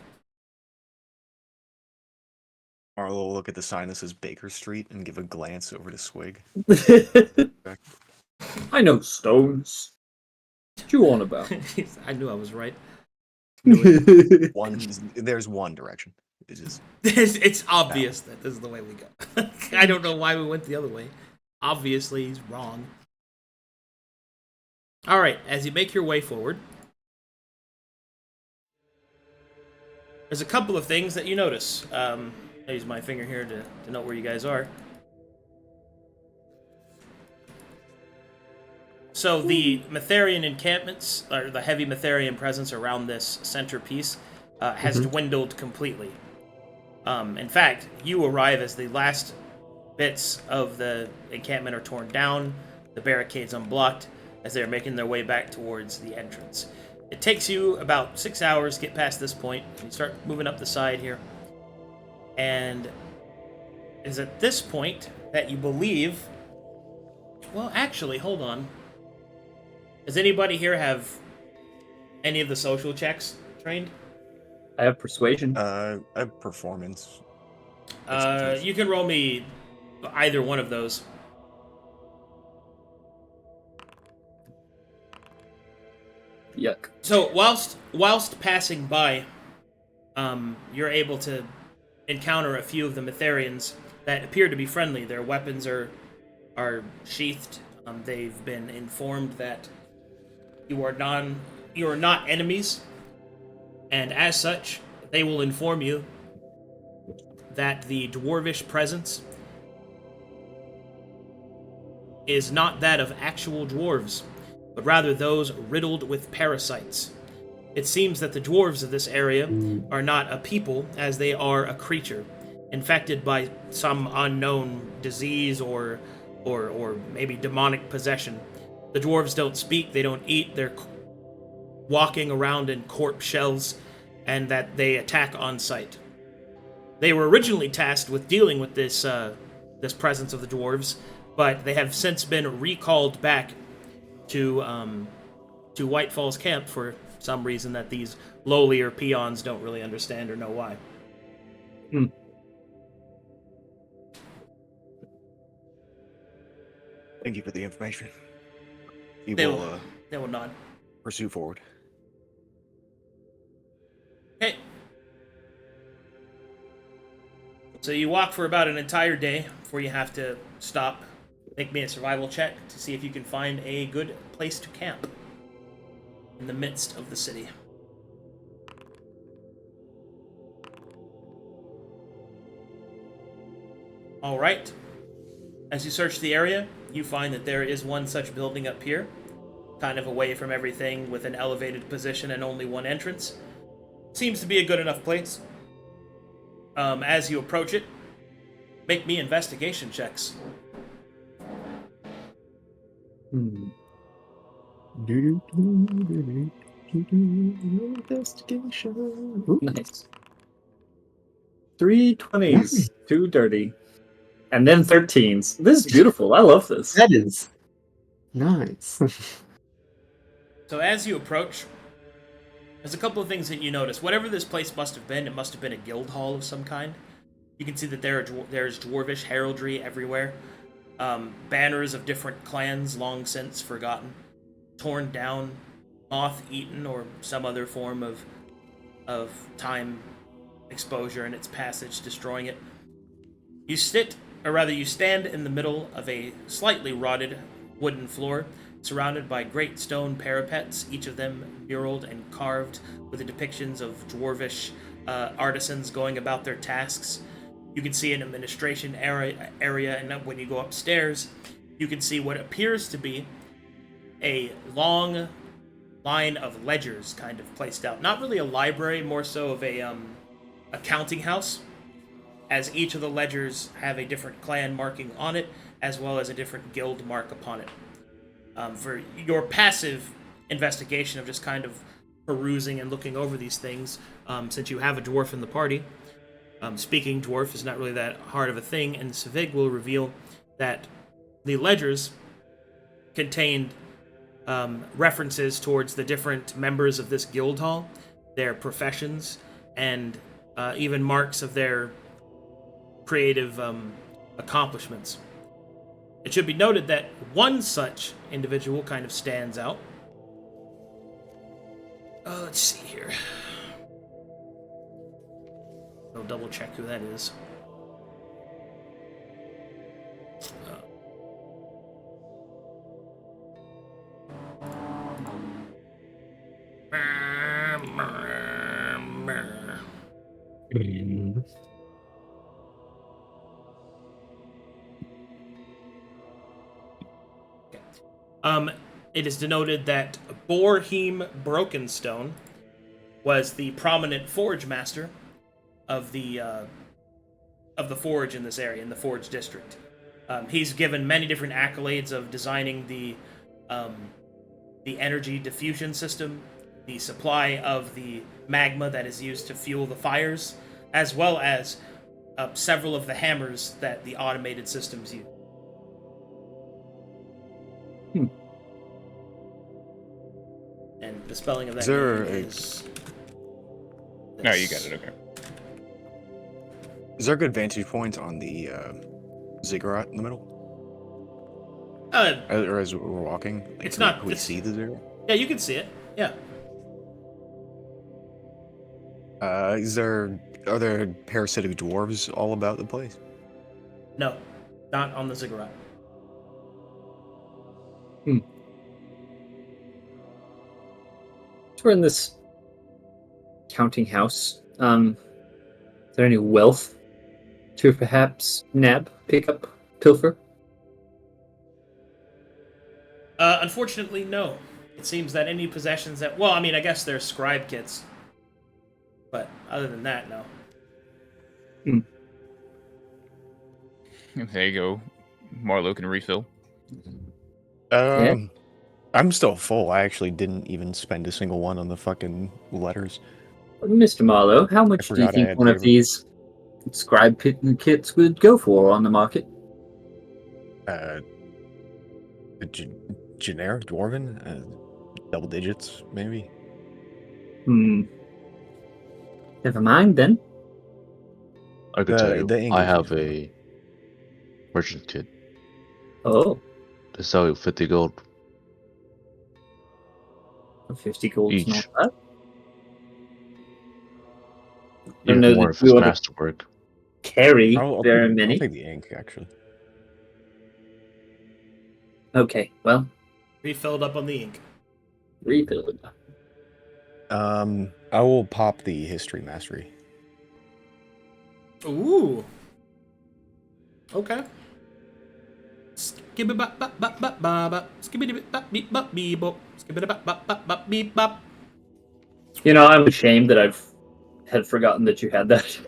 Marlowe will look at the sign that says Baker Street and give a glance over to Swigg. I know stones. What you on about? I knew I was right. There's one direction. It is. It's obvious that this is the way we go. I don't know why we went the other way. Obviously, he's wrong. Alright, as you make your way forward, there's a couple of things that you notice. I'll use my finger here to note where you guys are. So the Metherian encampments, or the heavy Metherian presence around this centerpiece, has dwindled completely. In fact, you arrive as the last bits of the encampment are torn down, the barricades unblocked, as they're making their way back towards the entrance. It takes you about 6 hours to get past this point. You start moving up the side here. And it is at this point that you believe... Well, actually, hold on. Does anybody here have any of the social checks trained? I have persuasion. I have performance. You can roll me either one of those. Yuck. So whilst passing by, you're able to encounter a few of the Metherians that appear to be friendly. Their weapons are sheathed. They've been informed that you are not enemies, and as such, they will inform you that the dwarvish presence is not that of actual dwarves, but rather those riddled with parasites. It seems that the dwarves of this area are not a people, as they are a creature, infected by some unknown disease or maybe demonic possession. The dwarves don't speak, they don't eat, they're walking around in corpse shells, and that they attack on sight. They were originally tasked with dealing with this presence of the dwarves, but they have since been recalled back to Whitefall's camp for some reason that these lowlier peons don't really understand or know why. Thank you for the information. They will nod. Pursue forward. Okay. So you walk for about an entire day before you have to stop. Make me a survival check to see if you can find a good place to camp in the midst of the city. All right. As you search the area, you find that there is one such building up here, kind of away from everything with an elevated position and only one entrance. Seems to be a good enough place. As you approach it, make me investigation checks. Investigation. Ooh. Nice. 3 20s, 2 dirty, and then 13s. This is beautiful. I love this. That is nice. So as you approach, there's a couple of things that you notice. Whatever this place must have been, it must have been a guild hall of some kind. You can see that there's dwarvish heraldry everywhere. Banners of different clans long since forgotten, torn down, moth-eaten, or some other form of time exposure in its passage, destroying it. You stand in the middle of a slightly rotted wooden floor, surrounded by great stone parapets, each of them muraled and carved with the depictions of dwarvish artisans going about their tasks. You can see an administration area, and when you go upstairs, you can see what appears to be a long line of ledgers kind of placed out. Not really a library, more so of a counting house, as each of the ledgers have a different clan marking on it, as well as a different guild mark upon it. For your passive investigation of just kind of perusing and looking over these things, since you have a dwarf in the party, speaking dwarf is not really that hard of a thing, and Swigg will reveal that the ledgers contained references towards the different members of this guild hall, their professions, and even marks of their creative accomplishments. It should be noted that one such individual kind of stands out. Let's see here. I'll double check who that is. It is denoted that Borheim Brokenstone was the prominent forge master of the forge in this area, in the forge district. He's given many different accolades of designing the energy diffusion system, the supply of the magma that is used to fuel the fires, as well as several of the hammers that the automated systems use. And the spelling of that is... No, you got it, okay. Is there a good vantage point on the ziggurat in the middle? Or as we're walking? Like, it's can not... we see the ziggurat? Yeah, you can see it. Yeah. Are there parasitic dwarves all about the place? No, not on the ziggurat. So we're in this counting house. Is there any wealth to perhaps nab, pick up, pilfer? Unfortunately, no. It seems that any possessions that... Well, I mean, I guess there's scribe kits. But other than that, no. There you go. Marlowe can refill. Yeah. I'm still full. I actually didn't even spend a single one on the fucking letters. Mr. Marlowe, how much do you forgot I think had one of paper. these scribe kits would go for on the market? Generic dwarven, double digits maybe. Never mind then. I could tell you, The ink I is have usually a merchant kit. Oh, They sell you 50 gold 50 gold's not each. bad. I Even know more that if you it's ought to masterwork. carry I'll very take, I'll many. take the ink actually. Okay, well, Refilled up on the ink. refill it. I will pop the history mastery. Ooh. Okay. Skibidi-bop-bop-bop-bop-bop. Skibidi-bop-beep-bop-beep-bop. Skibidi-bop-bop-bop-bop-beep-bop. You know, I'm ashamed that had forgotten that you had that.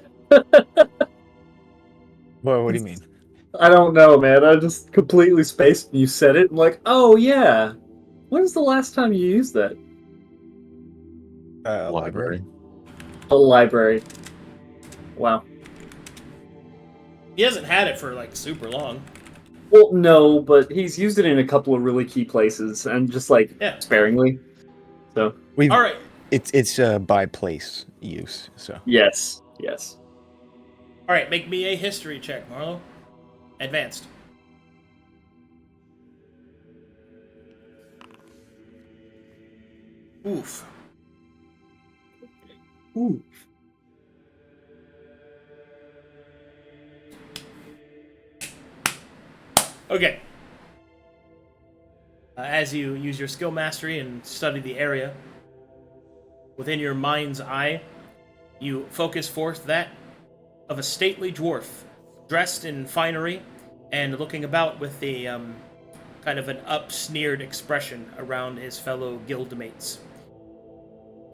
What do you mean? I don't know, man. I just completely spaced and you said it. I'm like, oh yeah. When was the last time you used that? Library. The library. Wow. He hasn't had it for like super long. Well, no, but he's used it in a couple of really key places and just like sparingly. So All right. It's by place use. So yes. All right. Make me a history check, Marlowe. Advanced. Oof. Ooh. Okay. As you use your skill mastery and study the area, within your mind's eye, you focus forth that of a stately dwarf, dressed in finery and looking about with a kind of an up-sneered expression around his fellow guildmates.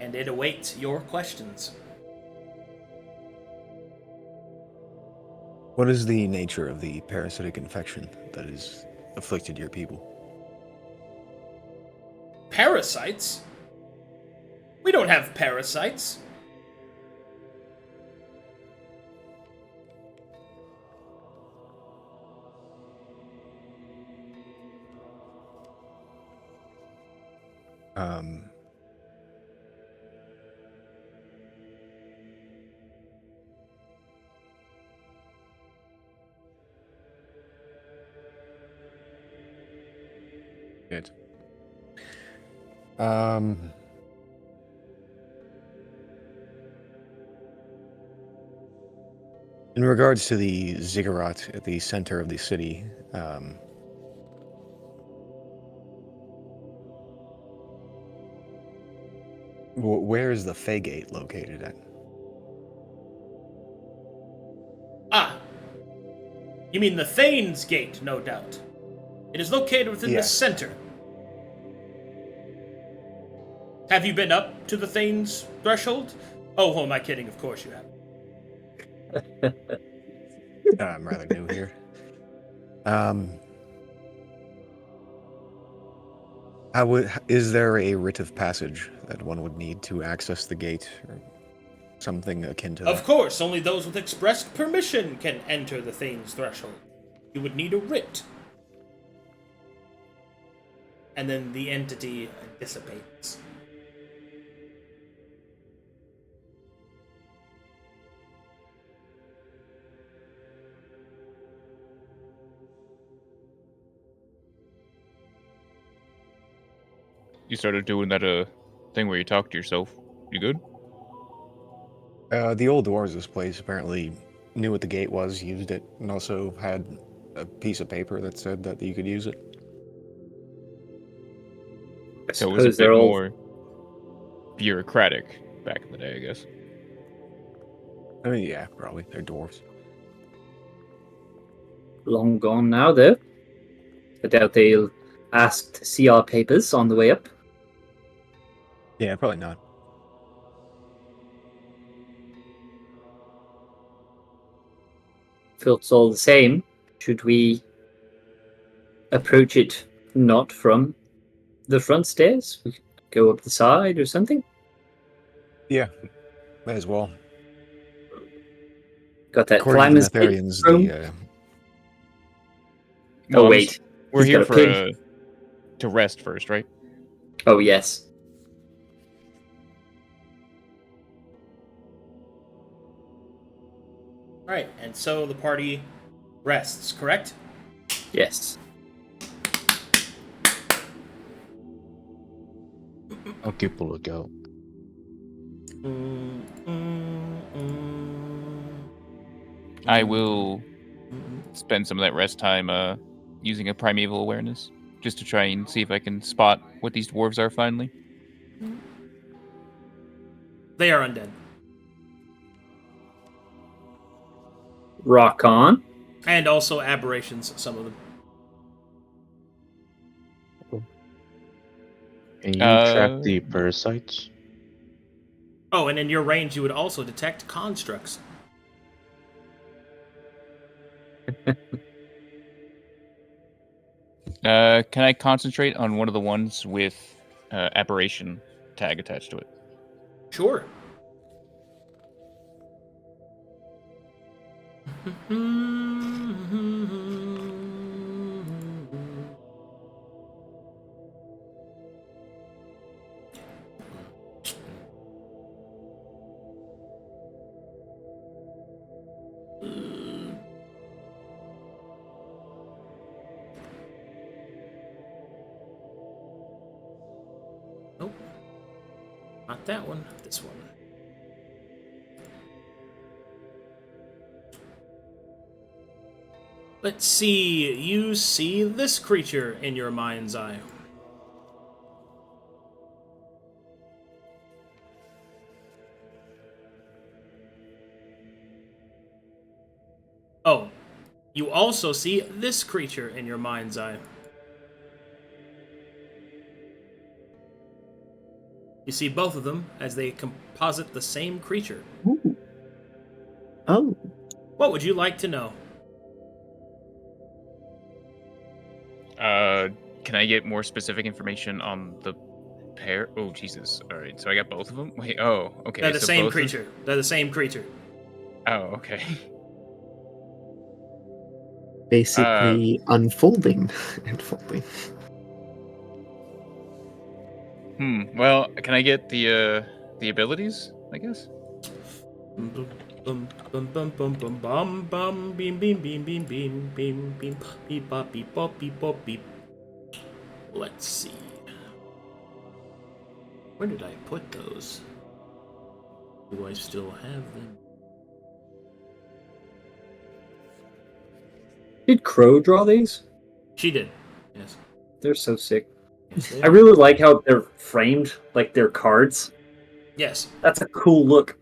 And it awaits your questions. what is the nature of the parasitic infection that has afflicted your people? Parasites? We don't have parasites. Good. In regards to the ziggurat at the center of the city, where is the Fey Gate located at? Ah, you mean the Thane's Gate, no doubt. It is located within the Yes. center. Have you been up to the Thane's threshold? Oh, who am I kidding? Of course you have. I'm rather new here. Is there a writ of passage that one would need to access the gate, or something akin to that? Of course, only those with expressed permission can enter the Thane's threshold. You would need a writ. And then the entity dissipates. You started doing that thing where you talk to yourself. You good? The old dwarves of this place apparently knew what the gate was, used it, and also had a piece of paper that said that you could use it. I So it was a suppose they're bit all more bureaucratic back in the day, I guess. I mean, yeah, probably. They're dwarves. long gone now, though. I doubt they'll ask to see our papers on the way up. Yeah, probably not. If it's all the same, should we approach it not from the front stairs? We could go up the side or something? Yeah, may as well. Got that According to the climber's kit Netherians, room? Well, Oh, wait. we're He's here got a for pig. to rest first, right? Oh, yes. All right, and so the party rests, correct? Yes. I'll keep a lookout. I will spend some of that rest time using a primeval awareness just to try and see if I can spot what these dwarves are finally. They are undead. Rock on. And also aberrations, some of them. Can you track the parasites? Oh, and in your range, you would also detect constructs. Can I concentrate on one of the ones with aberration tag attached to it? Sure. Nope. Not that one. This one. Let's see. You see this creature in your mind's eye. Oh, you also see this creature in your mind's eye. You see both of them as they composite the same creature. Ooh. Oh. What would you like to know? Can I get more specific information on the pair? Oh, Jesus. All right, so I got both of them? Wait, oh, okay. They're the so same both creature. They're the same creature. Oh, okay. Basically unfolding and folding. Well, can I get the abilities, I guess? Bum bum bum bum bum bum bum bum beam beam beam beam beam beam beam beep bop beep bop beep bop beep. Let's see. Where did I put those? Do I still have them? Did Crow draw these? She did. Yes. They're so sick. Yes, they I are. really like how they're framed, like they're cards. Yes. That's a cool look.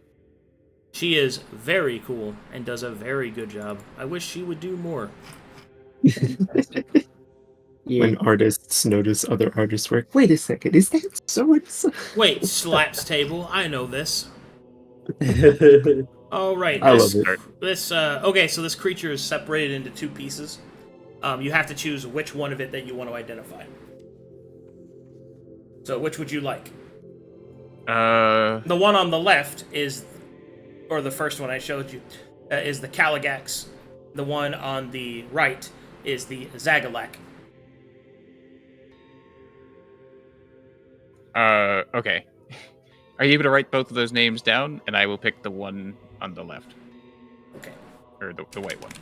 She is very cool and does a very good job. I wish she would do more. Yeah. When artists notice other artists' work. Wait a second, is that so? Wait, slaps table. I know this. All right. I love it. Okay, so this creature is separated into two pieces. You have to choose which one of it that you want to identify. So, which would you like? The one on the left is, or the first one I showed you, is the Caligax. The one on the right is the Zagalak. Okay. Are you able to write both of those names down? And I will pick the one on the left. Okay. Or the white one.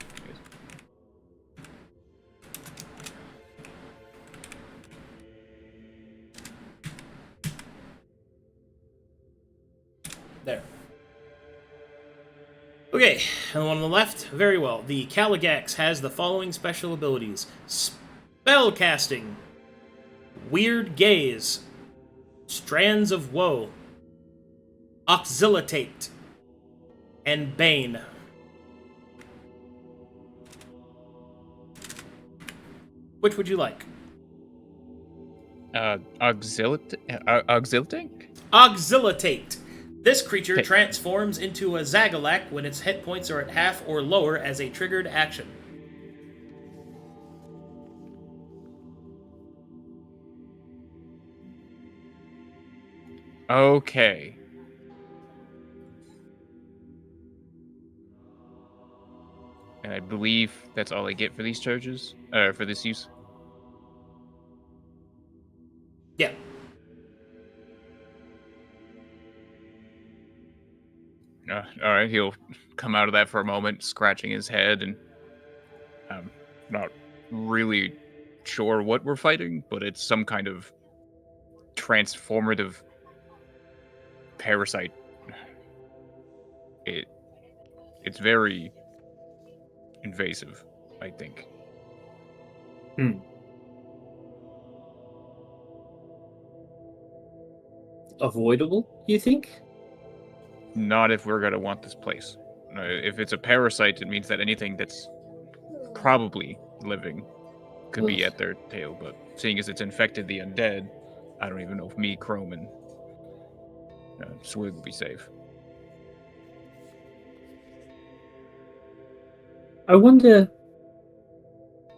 There. Okay, and the one on the left, very well. The Caligax has the following special abilities. Spellcasting, Weird Gaze, Strands of Woe, Auxilitate, and Bane. Which would you like? Auxiliting? Auxilitate. This creature Okay. transforms into a Zagalak when its hit points are at half or lower as a triggered action. Okay. And I believe that's all I get for these charges, for this use. Yeah. All right, he'll come out of that for a moment, scratching his head, and not really sure what we're fighting, but it's some kind of transformative parasite. It's very invasive, I think. Avoidable, you think? Not if we're gonna want this place. If it's a parasite, it means that anything that's probably living could be at their tail, but seeing as it's infected the undead, I don't even know if me, Chrome, and Swigg will be safe. I wonder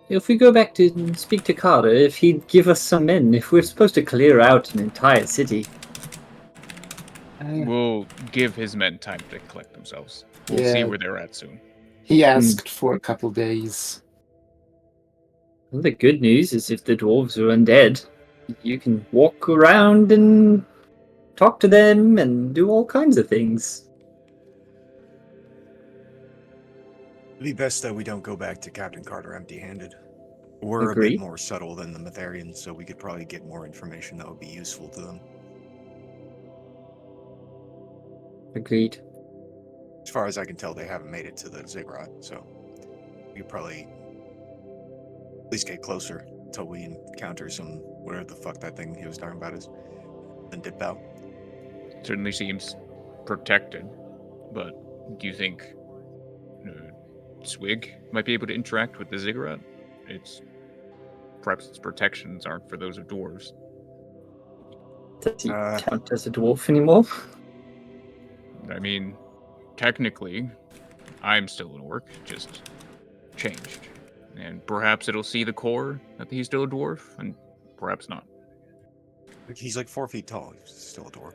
if we go back to speak to Carter, if he'd give us some men, if we're supposed to clear out an entire city. We'll give his men time to collect themselves. We'll see where they're at soon. He asked for a couple days. Well, the good news is if the dwarves are undead, you can walk around and talk to them and do all kinds of things. It'd be best that we don't go back to Captain Carter empty-handed. We're a Agreed. bit more subtle than the Metherians, so we could probably get more information that would be useful to them. Agreed. As far as I can tell, they haven't made it to the ziggurat, so we could probably at least get closer until we encounter some, whatever the fuck that thing he was talking about is, then dip out. Certainly seems protected, but do you think Swigg might be able to interact with the ziggurat? Perhaps its protections aren't for those of dwarves. Does he count as a dwarf anymore? I mean, technically, I'm still an orc, just changed. And perhaps it'll see the core that he's still a dwarf, and perhaps not. He's like 4 feet tall. He's still a dwarf.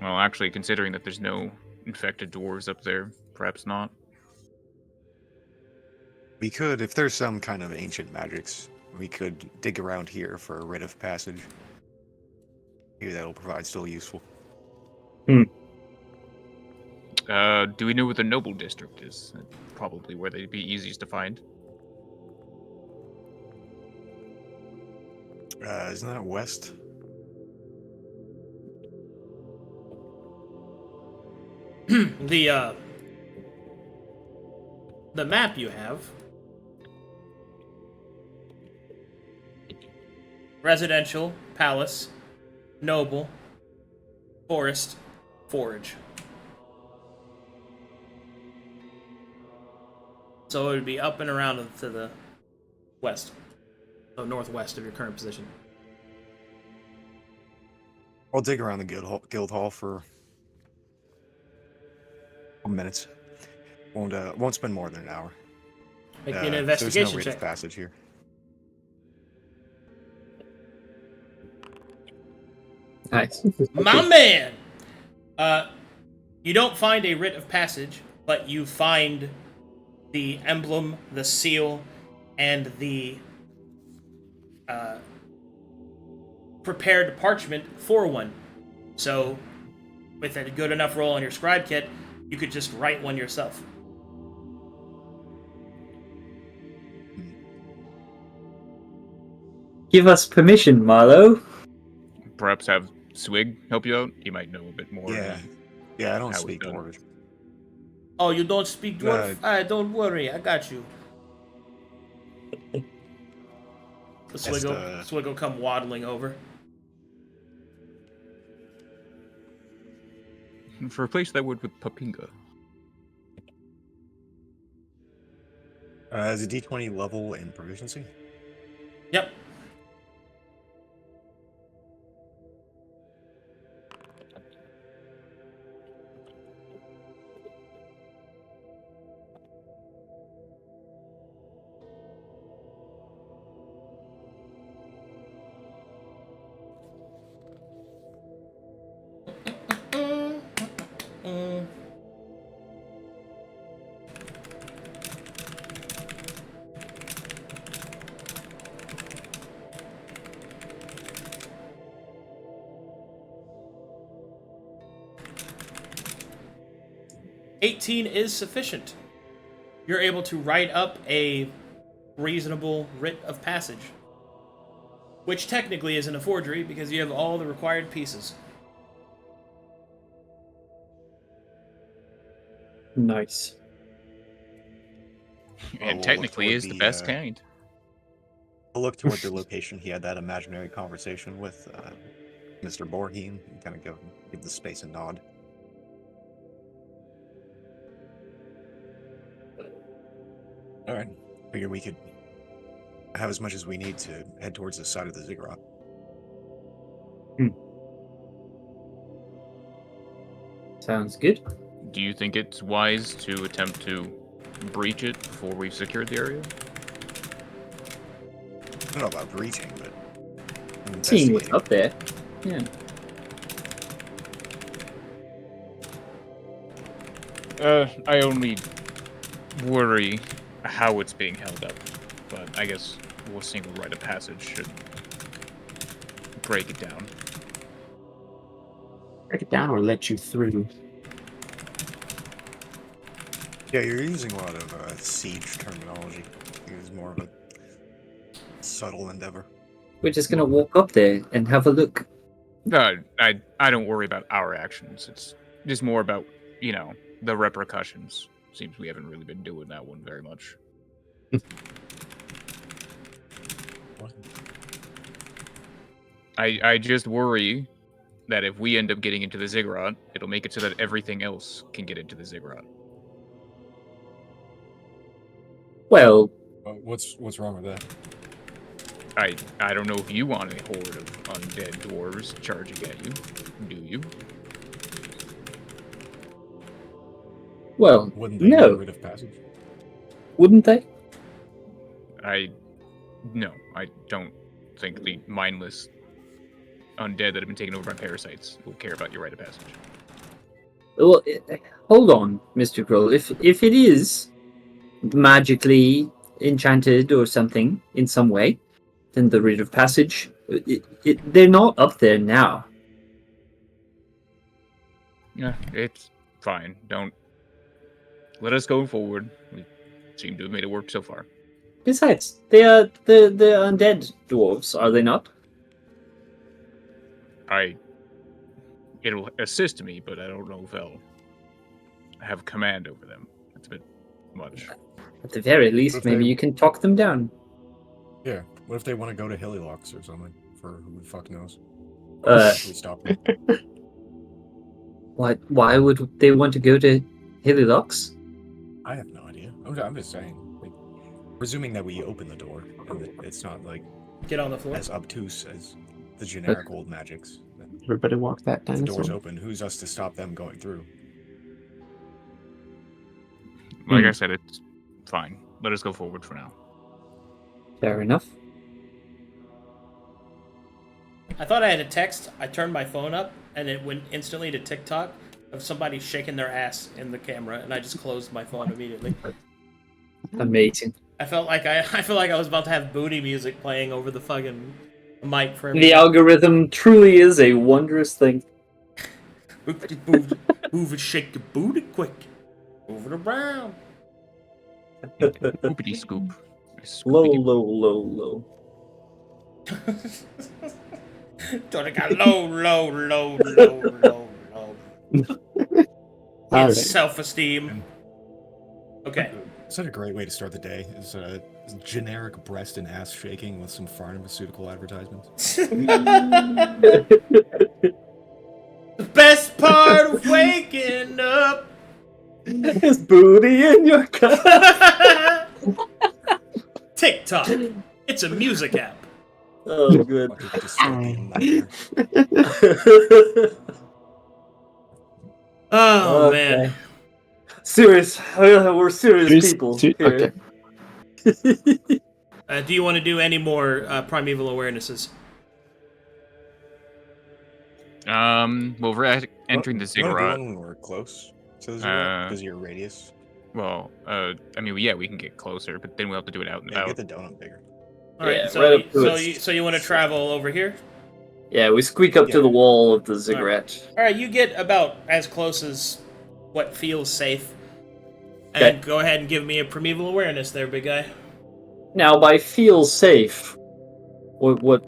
Well, actually, considering that there's no infected dwarves up there, perhaps not. We could, if there's some kind of ancient magics, we could dig around here for a rite of passage. Maybe that'll provide still useful. Do we know where the noble district is? Probably where they'd be easiest to find. Isn't that west? The map you have. Residential, palace, noble, forest, forge. So it would be up and around to the west. So northwest of your current position. I'll dig around the guild hall for minutes. Won't spend more than an hour. Make me an There's investigation no rite of check. passage here. Nice. My man! You don't find a writ of passage, but you find the emblem, the seal, and the prepared parchment for one. So, with a good enough roll on your scribe kit, you could just write one yourself. Give us permission, Marlowe. Perhaps have Swigg help you out? He might know a bit more. Yeah. than Yeah, I don't how speak it's done. Dwarvish. Oh, you don't speak dwarf? Don't worry, I got you. The Swigg will come waddling over. Replace that word with Papinga. Is a D20 level and proficiency? Yep. $18 is sufficient. You're able to write up a reasonable writ of passage, which technically isn't a forgery because you have all the required pieces. Nice. And we'll technically look is the toward best kind. I'll look toward the location he had that imaginary conversation with Mr. Borheen and kind of give the space a nod. All right. Figure we could have as much as we need to head towards the side of the ziggurat. Sounds good. Do you think it's wise to attempt to breach it before we've secured the area? I don't know about breaching, but Seeing what's investigating. up there. Yeah. I only worry how it's being held up, but I guess a single rite of passage should break it down. Break it down or let you through. Yeah, you're using a lot of siege terminology. It was more of a subtle endeavor. We're just gonna walk up there and have a look. I don't worry about our actions. It's just more about, the repercussions. Seems we haven't really been doing that one very much. I just worry that if we end up getting into the ziggurat, it'll make it so that everything else can get into the ziggurat. Well, What's wrong with that? I don't know if you want a horde of undead dwarves charging at you. Do you? well, Wouldn't they no, get rid of passage? wouldn't they? No, I don't think the mindless undead that have been taken over by parasites will care about your rite of passage. Well, hold on, Mr. Gruul. If it is magically enchanted or something in some way, then the rite of passage, they're not up there now. Yeah, it's fine. Don't let us go forward. We seem to have made it work so far. Besides, they are the undead dwarves, are they not? It'll assist me, but I don't know if I'll have command over them. It's a bit much. At the very least, If maybe they- you can talk them down. Yeah. What if they want to go to Hillylocks or something? For who the fuck knows? Uh, We stop them. Why would they want to go to Hillylocks? I have no idea. I'm just saying. Like, presuming that we open the door and that it's not like Get on the floor. as obtuse as the generic old magics. Everybody walk that If the door's dinosaur. open, who's us to stop them going through? Like I said, it's fine. Let us go forward for now. Fair enough. I thought I had a text. I turned my phone up, and it went instantly to TikTok of somebody shaking their ass in the camera, and I just closed my phone immediately. Amazing. I felt like I was about to have booty music playing over the fucking mic for The algorithm truly is a wondrous thing. Move it, shake your booty quick. Move it around. Scoopity scoop. Low, low, low, low. Tony got low, low, low, low, low, low. All right. Self-esteem. Okay. Such a great way to start the day. Is generic breast and ass shaking with some pharmaceutical advertisements. The best part of waking up. His booty in your cup. TikTok. It's a music app. Oh, good. Fucking dystopian nightmare. Oh, Okay. man. Serious. We're serious people here. Okay. Do you want to do any more primeval awarenesses? Well, we're entering the You wanna do ziggurat. one when we're close to the ziggurat because of your radius? Well, I mean, yeah, we can get closer, but then we'll have to do it out and Yeah, about. get the donut bigger. All right, Yeah, so, right up to so, it. you, so you want to travel over here? Yeah, we squeak up to the wall of the ziggurat. All right, you get about as close as what feels safe. And Okay. go ahead and give me a primeval awareness there, big guy. Now, by feels safe, what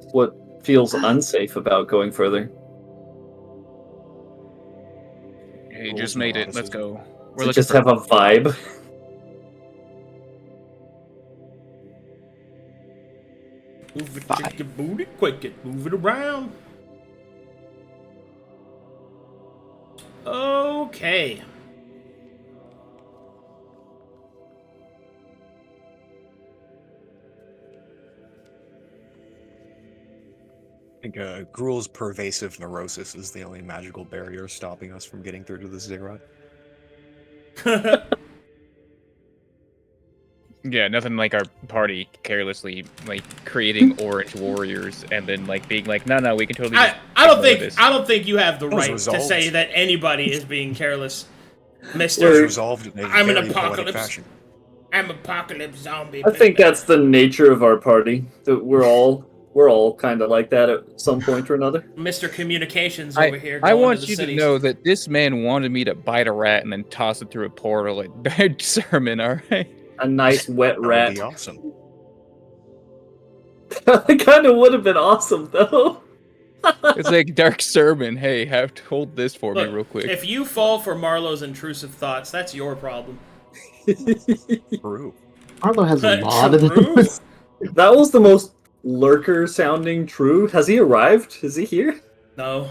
feels unsafe about going further? Hey, Rules just and made it. Let's eroticism. go. We're Does it looking just for. have a vibe? Move it, shake your booty, quick it, move it around. Okay. I think Gruul's pervasive neurosis is the only magical barrier stopping us from getting through to the ziggurat. Yeah, nothing like our party carelessly like creating orange warriors and then like being like, no, we can totally. I just don't ignore think this. I don't think you have the That was right to resolved. say that anybody is being careless, It was Mister. resolved in a I'm an very poetic apocalypse. fashion. I'm apocalypse zombie. I think that's the nature of our party. That we're all kind of like that at some point or another. Mr. Communications over here. I going want to the you cities. to know that this man wanted me to bite a rat and then toss it through a portal at Bad Sermon, alright? A nice wet That would rat. be awesome. It kind of would have been awesome, though. It's like Dark Sermon. Hey, have to hold this for Look, me real quick. if you fall for Marlowe's intrusive thoughts, that's your problem. True. Marlowe has a lot of True. those. That was the most lurker sounding true. Has he arrived? Is he here? No.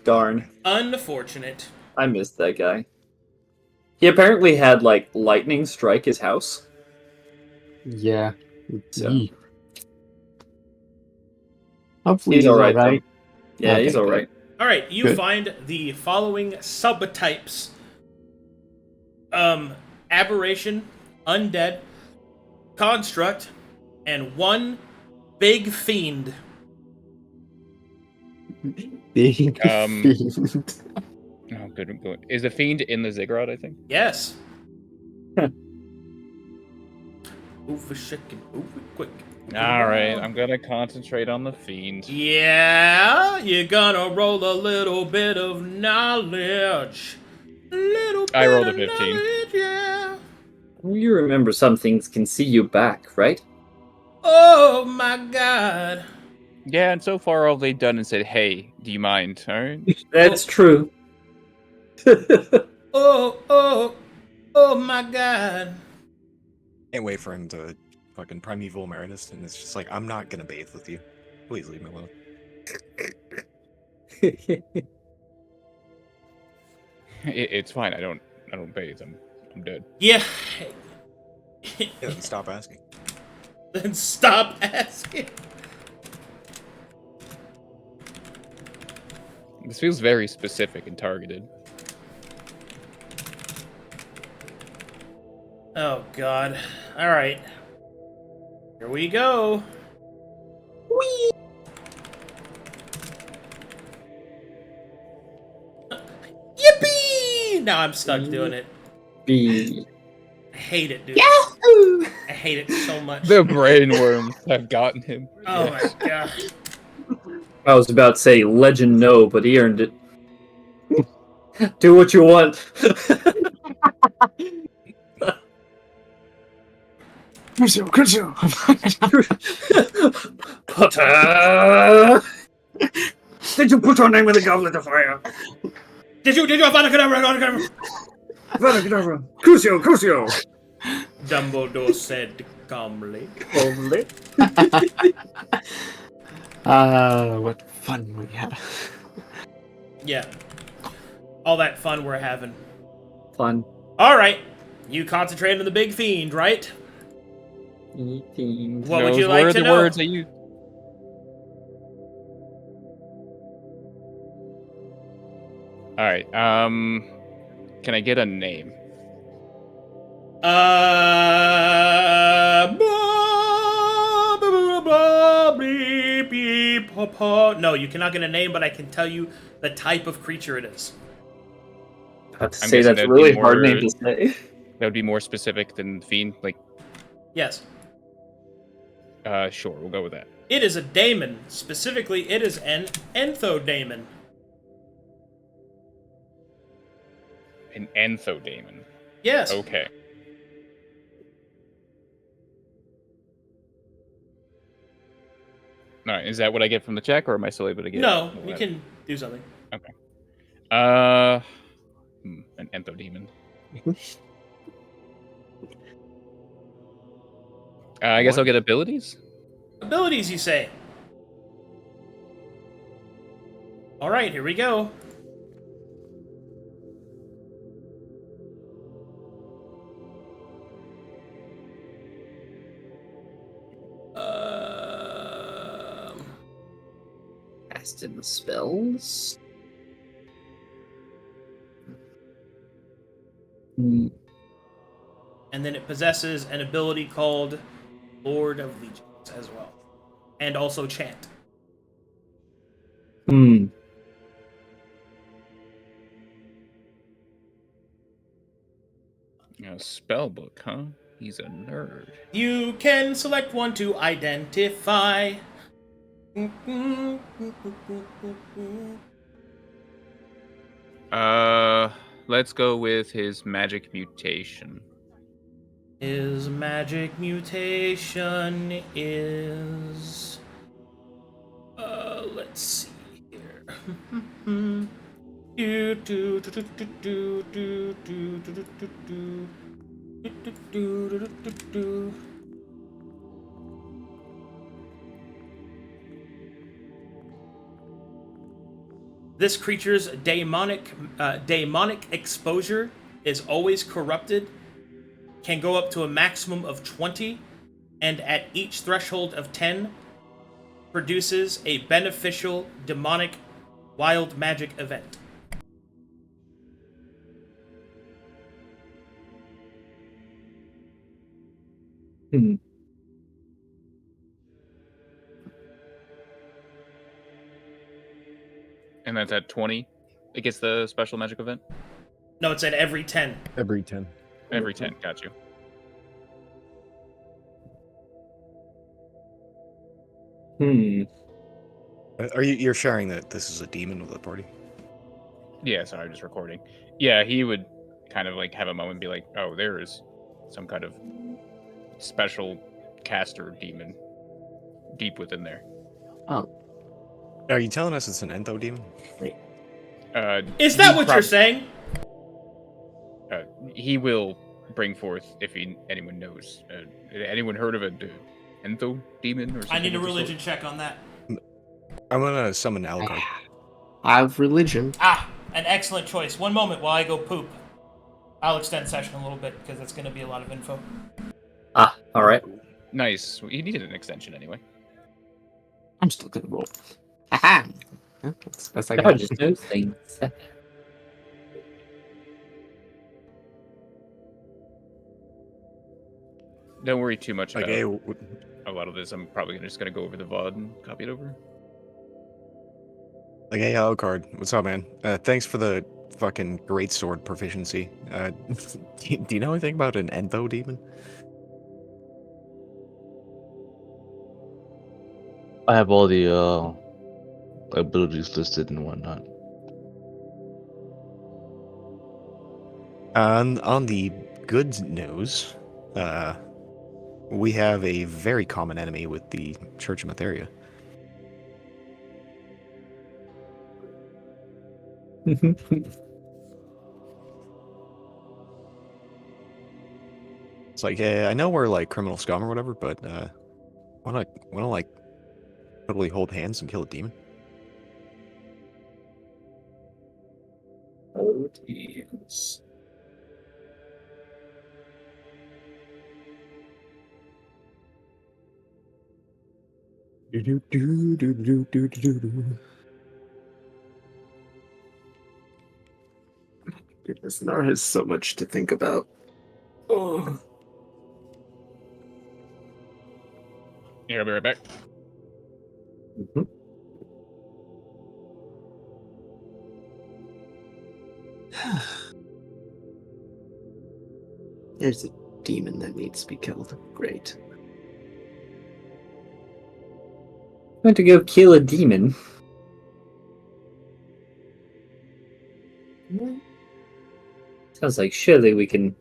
Darn. Unfortunate. I missed that guy. He apparently had, like, lightning strike his house. Yeah. So. Yee. Hopefully He's alright, though. alright. Yeah, Okay, he's good. alright. All right, you Good. find the following subtypes: aberration, undead, construct, and one big fiend. Big Um, fiend. Oh, good. Is the fiend in the ziggurat? I think. Yes. Move it, shake it, move it quick. All right, I'm gonna concentrate on the fiend. Yeah, you're gonna roll a little bit of knowledge. I rolled a bit of 15. knowledge, yeah. You remember some things can see you back, right? Oh my god. Yeah, and so far all they've done is said, "Hey, do you mind?" All right. That's true. Oh my god. Can't wait for him to fucking primeval Marinus, and it's just like, I'm not gonna bathe with you. Please leave me alone. It's fine. I don't bathe. I'm dead. Yeah. Yeah, then stop asking. Then stop asking. This feels very specific and targeted. Oh god. Alright. Here we go. Whee! Yippee! Now I'm stuck doing it. B. I hate it, dude. Yahoo! I hate it so much. The brainworms have gotten him. Oh Yes. my god. I was about to say legend no, but he earned it. Do what you want. Curio. Potter! Did you put your name in the goblet of fire? Did you find a cadabra? Crucio, Crucio! Dumbledore said calmly. What fun we have. Yeah. All that fun we're having. Fun. Alright. You concentrate on the big fiend, right? Fiend. What would you Those like were to the know? words I used. All right. Can I get a name? No, you cannot get a name, but I can tell you the type of creature it is. I have to I'm say guessing that's a that'd be really hard more- name to say. That would be more specific than fiend. Like, Yes. sure, we'll go with that. It is a daemon. Specifically, it is an enthodaemon. An enthodaemon. Yes. Okay. All right. Is that what I get from the check, or am I still able to get? No, you can do something. An enthodaemon. I guess I'll get abilities. Abilities, you say? Alright, here we go. Casting the spells. And then it possesses an ability called Lord of Legions as well. And also Chant. A spell book, huh? He's a nerd. You can select one to identify. Let's go with his magic mutation. His magic mutation is... let's see here. This creature's daemonic exposure is always corrupted, can go up to a maximum of 20, and at each threshold of 10, produces a beneficial demonic wild magic event. And that's at 20. It gets the special magic event? No, it's at every 10. Every 10. Every 10, got you. You're sharing that this is a demon with the party? Yeah, sorry, I'm just recording. Yeah, he would kind of like have a moment and be like, oh, there is some kind of special caster demon deep within there. Oh, Are you telling us it's an entho demon? Is that what you're saying? He will bring forth, if anyone knows. Anyone heard of an entho demon or something? I need a of the religion sort? check on that. I'm gonna summon Alucard. I have religion. An excellent choice. One moment while I go poop. I'll extend session a little bit because that's going to be a lot of info. Alright. Nice. He needed an extension anyway. I'm still gonna roll. Haha! Yeah, that's the best I I got. just know things. Don't worry too much about Okay, a lot of this. I'm probably just going to go over the VOD and copy it over. hey, Alucard, what's up, man? Thanks for the fucking great sword proficiency. Do you know anything about an entho demon? I have all the abilities listed and whatnot. On the good news, we have a very common enemy with the Church of Matheria. It's like, yeah, I know we're like criminal scum or whatever, but wanna like totally hold hands and kill a demon? Oh, yes. Goodness, Knarh has so much to think about. Oh. Yeah, I'll be right back. Mhm. There's a demon that needs to be killed. Great. Going to go kill a demon. Sounds like surely we can.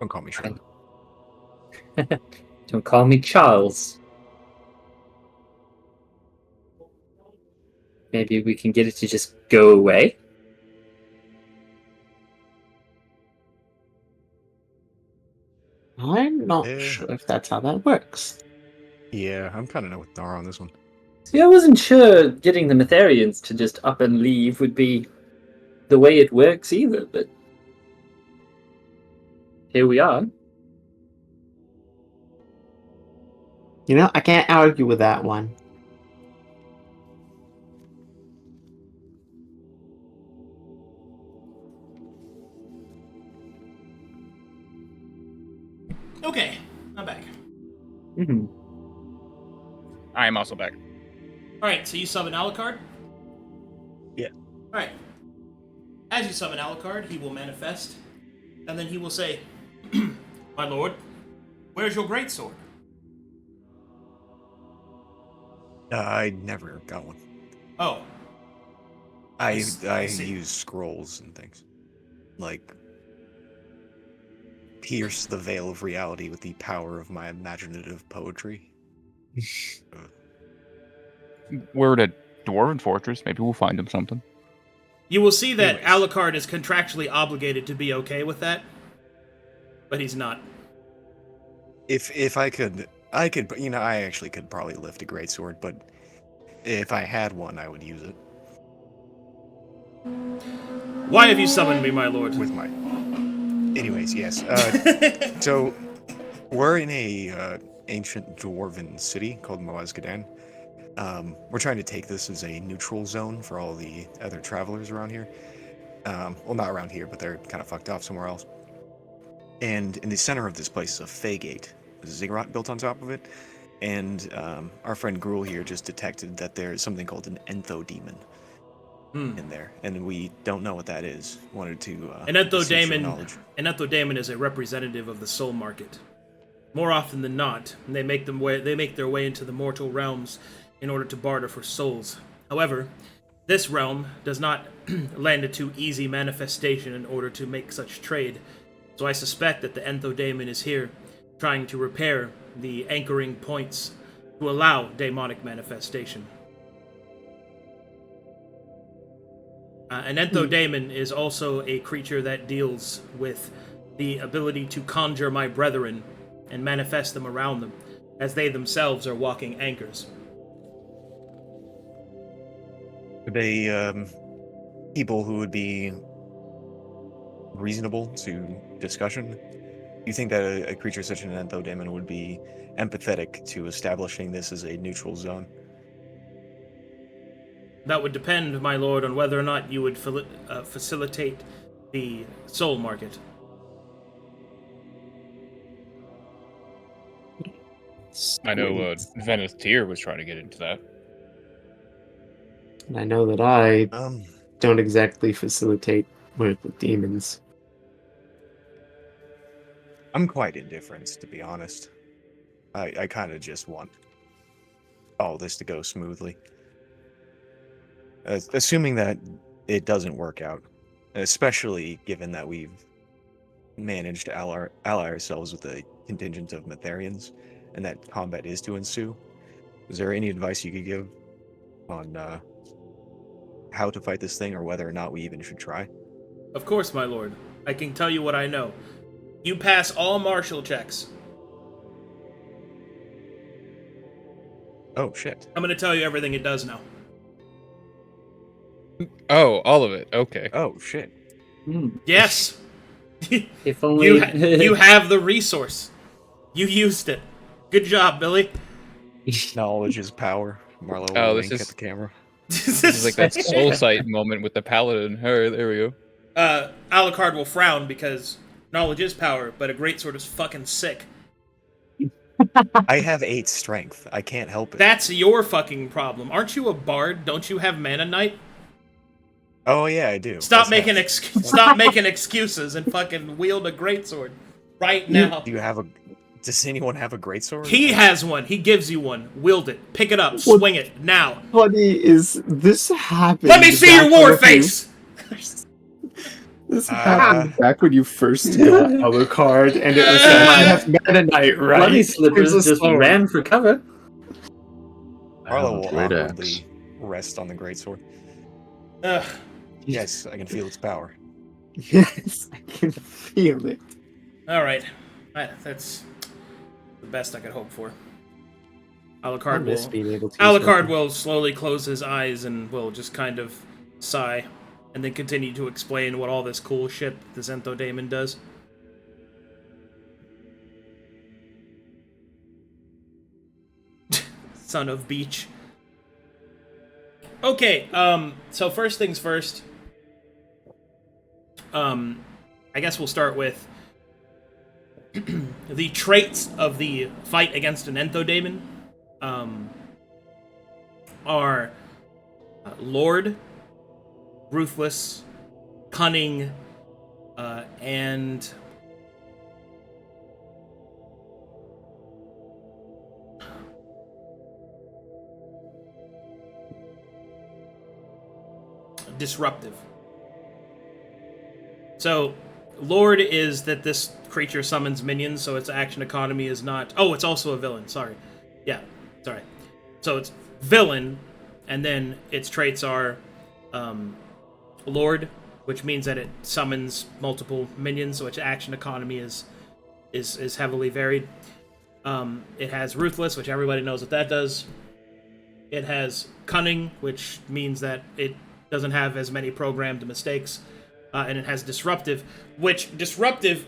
Don't call me Sean. Don't call me Charles. Maybe we can get it to just go away. I'm not Yeah. sure if that's how that works. Yeah, I'm kind of with Nara on this one. See, I wasn't sure getting the Metharians to just up and leave would be the way it works either, but here we are. You know, I can't argue with that one. Okay, I'm back. Mm-hmm. I am also back. Alright, so you summon Alucard? Yeah. Alright. As you summon Alucard, he will manifest, and then he will say, My lord, where's your greatsword? I never got one. Oh, I I see. use scrolls and things. Like, pierce the veil of reality with the power of my imaginative poetry. We're at a dwarven fortress. Maybe we'll find him something. you will see that Anyways. Alucard is contractually obligated to be okay with that, but he's not. If I could, you know, I actually could probably lift a greatsword, but if I had one, I would use it Why have you summoned me, my lord? with my. Anyways, yes. So we're in a ancient dwarven city called Moazgadan. We're trying to take this as a neutral zone for all the other travelers around here. Well, not around here, but they're kind of fucked off somewhere else. And in the center of this place is a Fey gate. There's a ziggurat built on top of it. And our friend Gruul here just detected that there's something called an enthodemon in there. And we don't know what that is. Wanted to An beseech your knowledge. enthodemon is a representative of the soul market. More often than not, they make their way into the mortal realms in order to barter for souls. However, this realm does not lend a too easy manifestation in order to make such trade. So I suspect that the enthodemon is here, trying to repair the anchoring points to allow demonic manifestation. An enthodemon is also a creature that deals with the ability to conjure my brethren and manifest them around them, as they themselves are walking anchors. Are they people who would be reasonable to discussion? Do you think that a creature such as an enthodemon would be empathetic to establishing this as a neutral zone? That would depend, my lord, on whether or not you would facilitate the soul market. I know Venice Tier was trying to get into that. And I know that I Um, don't exactly facilitate work with demons. I'm quite indifferent, to be honest. I kind of just want all this to go smoothly. Assuming that it doesn't work out, especially given that we've managed to ally ourselves with a contingent of Metharians, and that combat is to ensue. Is there any advice you could give on how to fight this thing, or whether or not we even should try? Of course, my lord. I can tell you what I know. You pass all martial checks. Oh shit. I'm gonna tell you everything it does now. Oh, all of it. Okay. Oh shit. Yes. If only You have the resource. You used it. Good job, Billy. Knowledge is power. Marlowe will Oh, this wink is- at the camera. This is like that soul sight moment with the paladin. Hey, there we go. Alucard will frown because knowledge is power, but a greatsword is fucking sick. I have 8 strength. I can't help it. That's your fucking problem. Aren't you a bard? Don't you have Mana Knight? Oh yeah, I do. Stop That's making half. stop making excuses and fucking wield a greatsword right now. Do you have a? Does anyone have a greatsword? He has one. He gives you one. Wield it. Pick it up. Swing it now. Funny is this happened. Let me see your back war when face. This happened back when you first got Alucard, and it was like, I have Meta Knight, right? Bloody Slippers Here's a just sword. ran for cover. Marlowe will Great axe. awkwardly rest on the greatsword. Ugh. Yes, I can feel its power. Yes, I can feel it. All right. That's the best I could hope for. Alucard miss will. being able to use Alucard weapons. will slowly close his eyes and will just kind of sigh, and then continue to explain what all this cool shit the Zentho Daemon does. Son of Beach. Okay, so first things first. I guess we'll start with the traits of the fight against an Enthodaemon. Are Lord, Ruthless, Cunning, and Disruptive. So, Lord is that this creature summons minions, so its action economy is not... Oh, it's also a villain, sorry. Yeah, sorry. So it's villain, and then its traits are Lord, which means that it summons multiple minions, so its action economy is heavily varied. It has Ruthless, which everybody knows what that does. It has Cunning, which means that it doesn't have as many programmed mistakes. And it has Disruptive, which Disruptive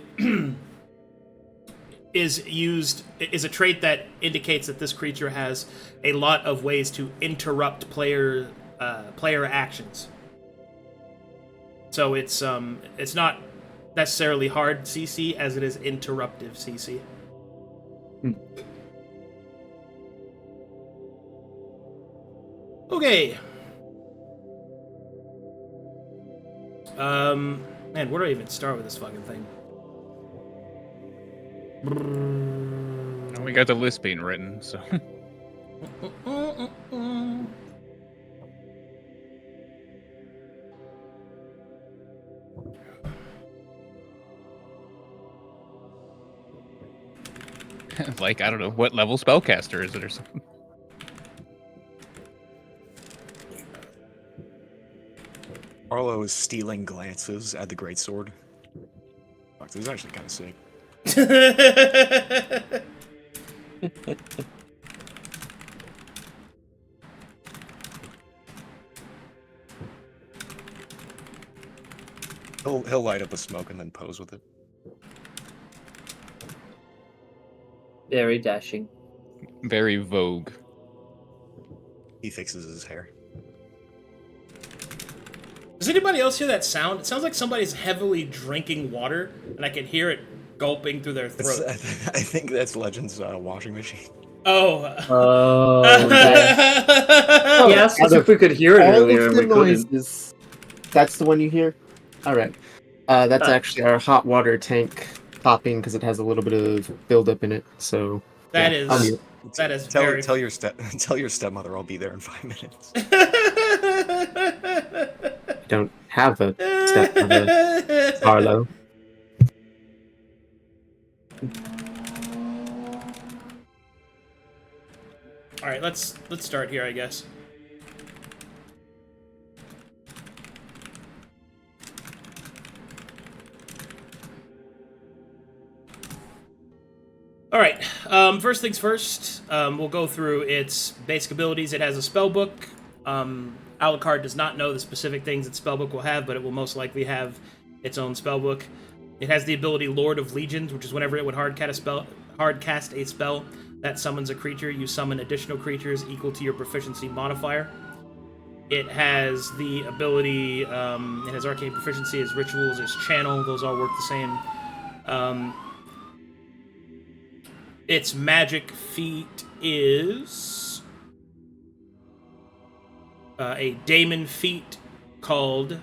is a trait that indicates that this creature has a lot of ways to interrupt player actions. So it's not necessarily hard CC as it is interruptive CC. Okay. Man, where do I even start with this fucking thing? We got the list being written, so. Like, I don't know, what level spellcaster is it or something? Marlowe is stealing glances at the greatsword. Fuck, this is actually kind of sick. He'll light up a smoke and then pose with it. Very dashing. Very vogue. He fixes his hair. Does anybody else hear that sound? It sounds like somebody's heavily drinking water, and I can hear it gulping through their throat. I think that's Legend's washing machine. Oh. Oh, yes, if we could hear it All earlier, of and the we couldn't. noises. That's the one you hear? Alright. That's actually our hot water tank popping because it has a little bit of buildup in it. So That yeah, is I'll mute. Tell your stepmother I'll be there in 5 minutes. I don't have a stepmother, Marlowe. All right, let's start here, I guess. All right. First things first. We'll go through its basic abilities. It has a spell book. Alucard does not know the specific things its spellbook will have, but it will most likely have its own spellbook. It has the ability Lord of Legions, which is whenever it would hard cast a spell that summons a creature, you summon additional creatures equal to your proficiency modifier. It has the ability, it has arcane proficiency, as rituals, as channel, those all work the same. Its magic feat is a daemon feat called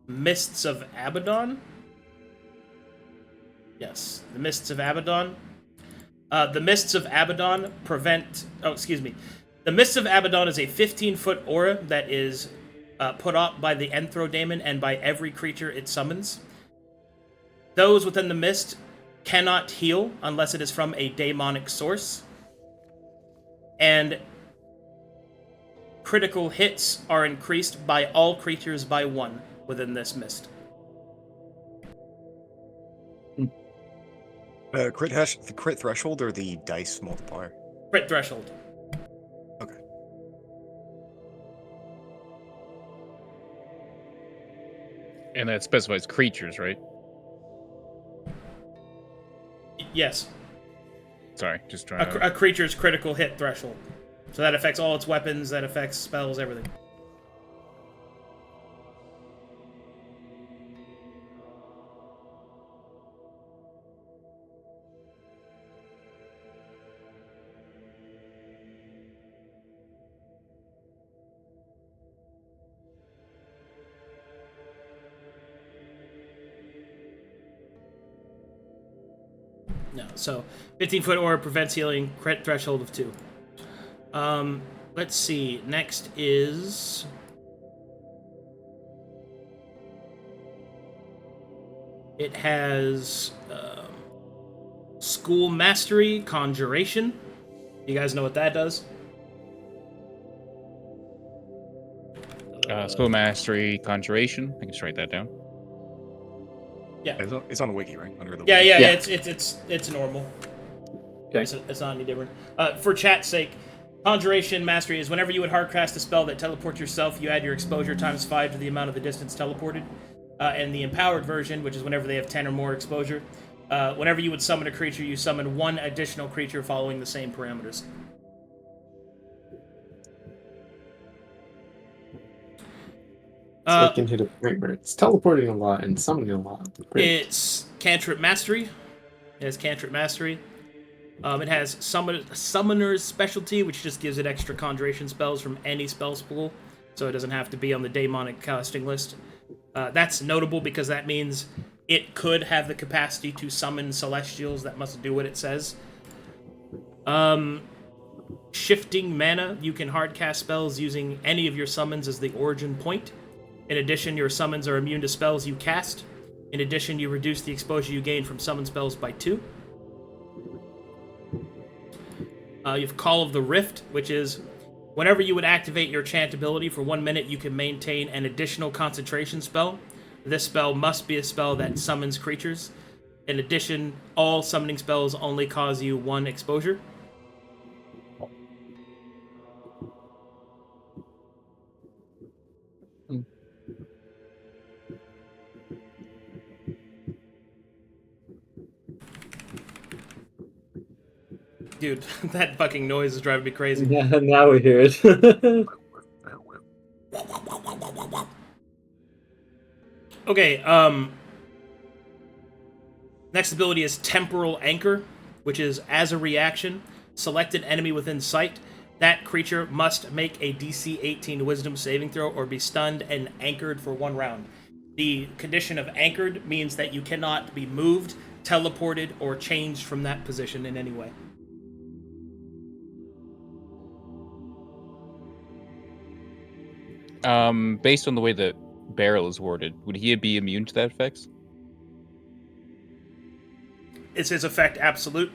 Mists of Abaddon. Yes, the Mists of Abaddon. The Mists of Abaddon prevent... Oh, excuse me. The Mists of Abaddon is a 15-foot aura that is put up by the Enthrodaemon and by every creature it summons. Those within the mist cannot heal unless it is from a daemonic source. And critical hits are increased by all creatures by 1 within this mist. The crit threshold or the dice multiplier? Crit threshold. Okay. And that specifies creatures, right? Yes. Sorry, just trying to... A creature's critical hit threshold. So that affects all its weapons, that affects spells, everything. No, so 15-foot aura prevents healing, crit threshold of 2. Let's see. Next is it has School Mastery, Conjuration. You guys know what that does? School Mastery, Conjuration. I can just write that down. Yeah. It's on the wiki, right? Under the Yeah, wiki. yeah. It's normal. Okay. It's not any different. For chat's sake, Conjuration Mastery is whenever you would hardcast a spell that teleports yourself, you add your exposure times 5 to the amount of the distance teleported. And the empowered version, which is whenever they have 10 or more exposure, whenever you would summon a creature, you summon 1 additional creature following the same parameters. So it can hit a point where it's teleporting a lot and summoning a lot. Great. It's Cantrip Mastery. It has Cantrip Mastery. It has Summoner's Specialty, which just gives it extra Conjuration spells from any spells pool, so it doesn't have to be on the Daemonic casting list. That's notable because that means it could have the capacity to summon Celestials that must do what it says. Shifting Mana. You can hardcast spells using any of your summons as the origin point. In addition, your summons are immune to spells you cast. In addition, you reduce the exposure you gain from summon spells by 2. You have Call of the Rift, which is whenever you would activate your chant ability for 1 minute, you can maintain an additional concentration spell. This spell must be a spell that summons creatures. In addition, all summoning spells only cause you 1 exposure. Dude, that fucking noise is driving me crazy. Yeah, now we hear it. Okay, next ability is Temporal Anchor, which is, as a reaction, select an enemy within sight. That creature must make a DC 18 Wisdom saving throw or be stunned and anchored for 1 round. The condition of anchored means that you cannot be moved, teleported, or changed from that position in any way. Based on the way the barrel is worded, would he be immune to that effect? Is his effect absolute?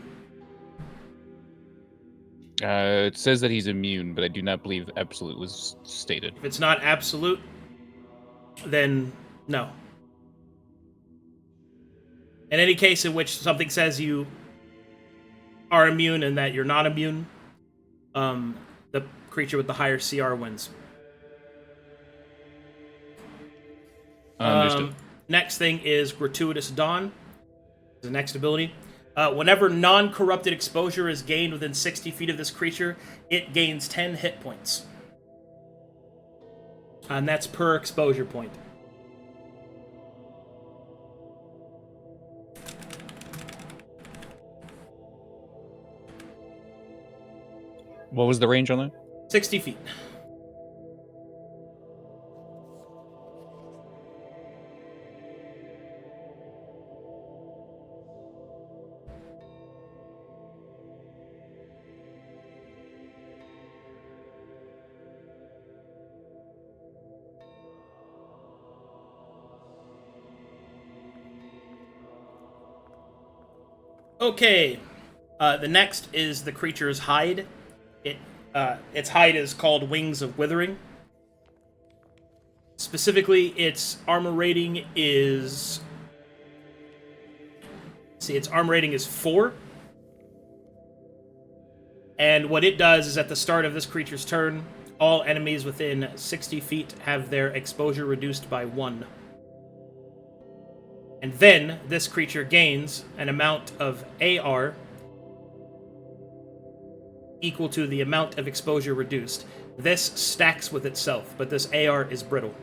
It says that he's immune, but I do not believe absolute was stated. If it's not absolute, then no. In any case in which something says you are immune and that you're not immune, the creature with the higher CR wins. Understood. Next thing is Gratuitous Dawn. The next ability. Whenever non-corrupted exposure is gained within 60 feet of this creature, it gains 10 hit points. And that's per exposure point. What was the range on that? 60 feet. Okay. The next is the creature's hide. Its hide is called Wings of Withering. Specifically, its armor rating is... its armor rating is 4. And what it does is at the start of this creature's turn, all enemies within 60 feet have their exposure reduced by 1. And then this creature gains an amount of AR equal to the amount of exposure reduced. This stacks with itself, but this AR is brittle.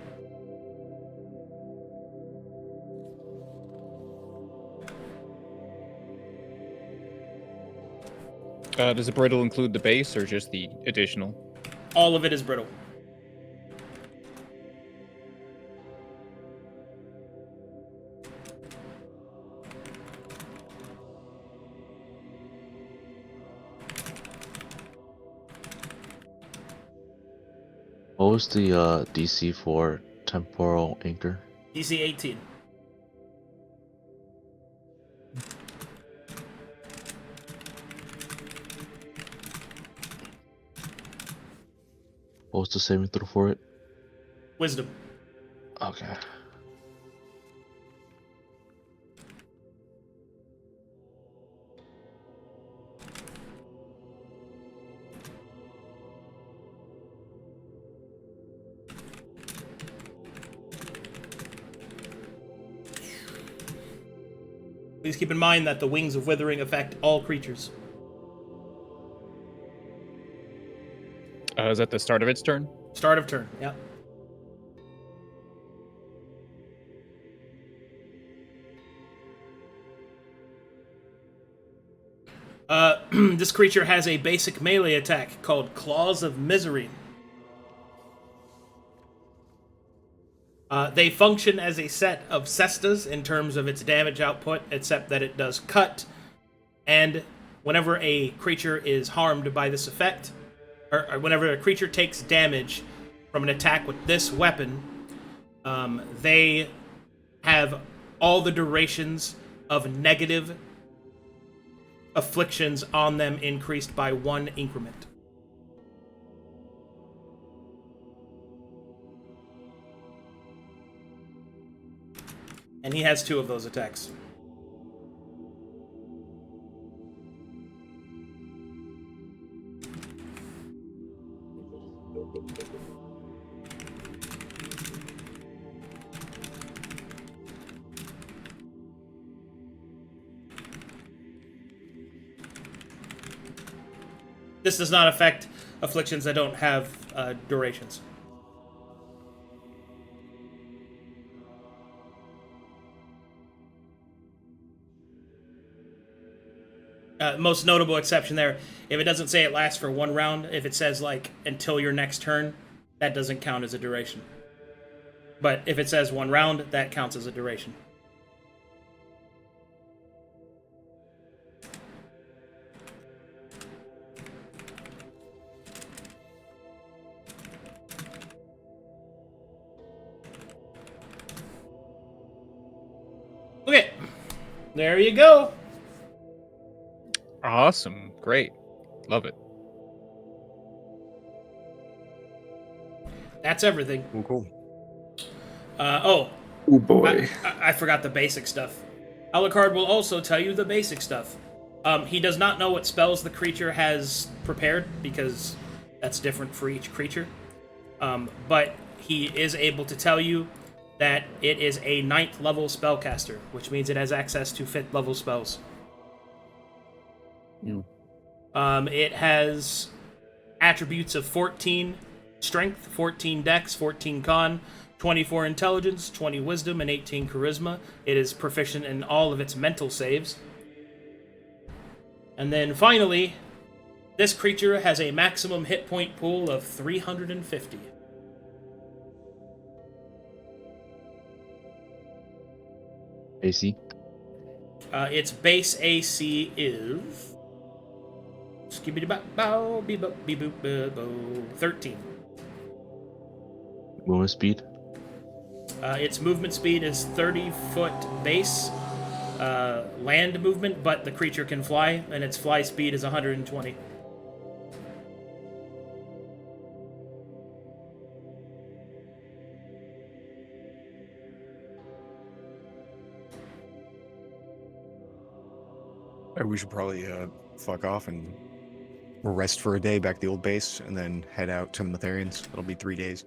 Does the brittle include the base or just the additional? All of it is brittle. What was the DC for Temporal Anchor? DC 18. What was the saving throw for it? Wisdom. Okay. Please keep in mind that the Wings of Withering affect all creatures. Is that the start of its turn? Start of turn, yeah. This creature has a basic melee attack called Claws of Misery. They function as a set of cestas in terms of its damage output, except that it does cut, and whenever a creature is harmed by this effect, or whenever a creature takes damage from an attack with this weapon, they have all the durations of negative afflictions on them increased by 1 increment. And he has 2 of those attacks. This does not affect afflictions that don't have durations. Most notable exception there, if it doesn't say it lasts for 1 round, if it says, like, until your next turn, that doesn't count as a duration. But if it says 1 round, that counts as a duration. Okay, there you go. Awesome. Great. Love it. That's everything. Cool. Oh boy. I forgot the basic stuff. Alucard will also tell you the basic stuff. He does not know what spells the creature has prepared, because that's different for each creature. But he is able to tell you that it is a 9th level spellcaster, which means it has access to 5th level spells. It has attributes of 14 strength, 14 dex, 14 con, 24 intelligence, 20 wisdom, and 18 charisma. It is proficient in all of its mental saves. And then finally, this creature has a maximum hit point pool of 350. AC. Its base AC is 13. Movement speed. Its movement speed is 30-foot base land movement, but the creature can fly, and its fly speed is 120. We should probably fuck off and rest for a day back at the old base, and then head out to Metharians. It'll be 3 days.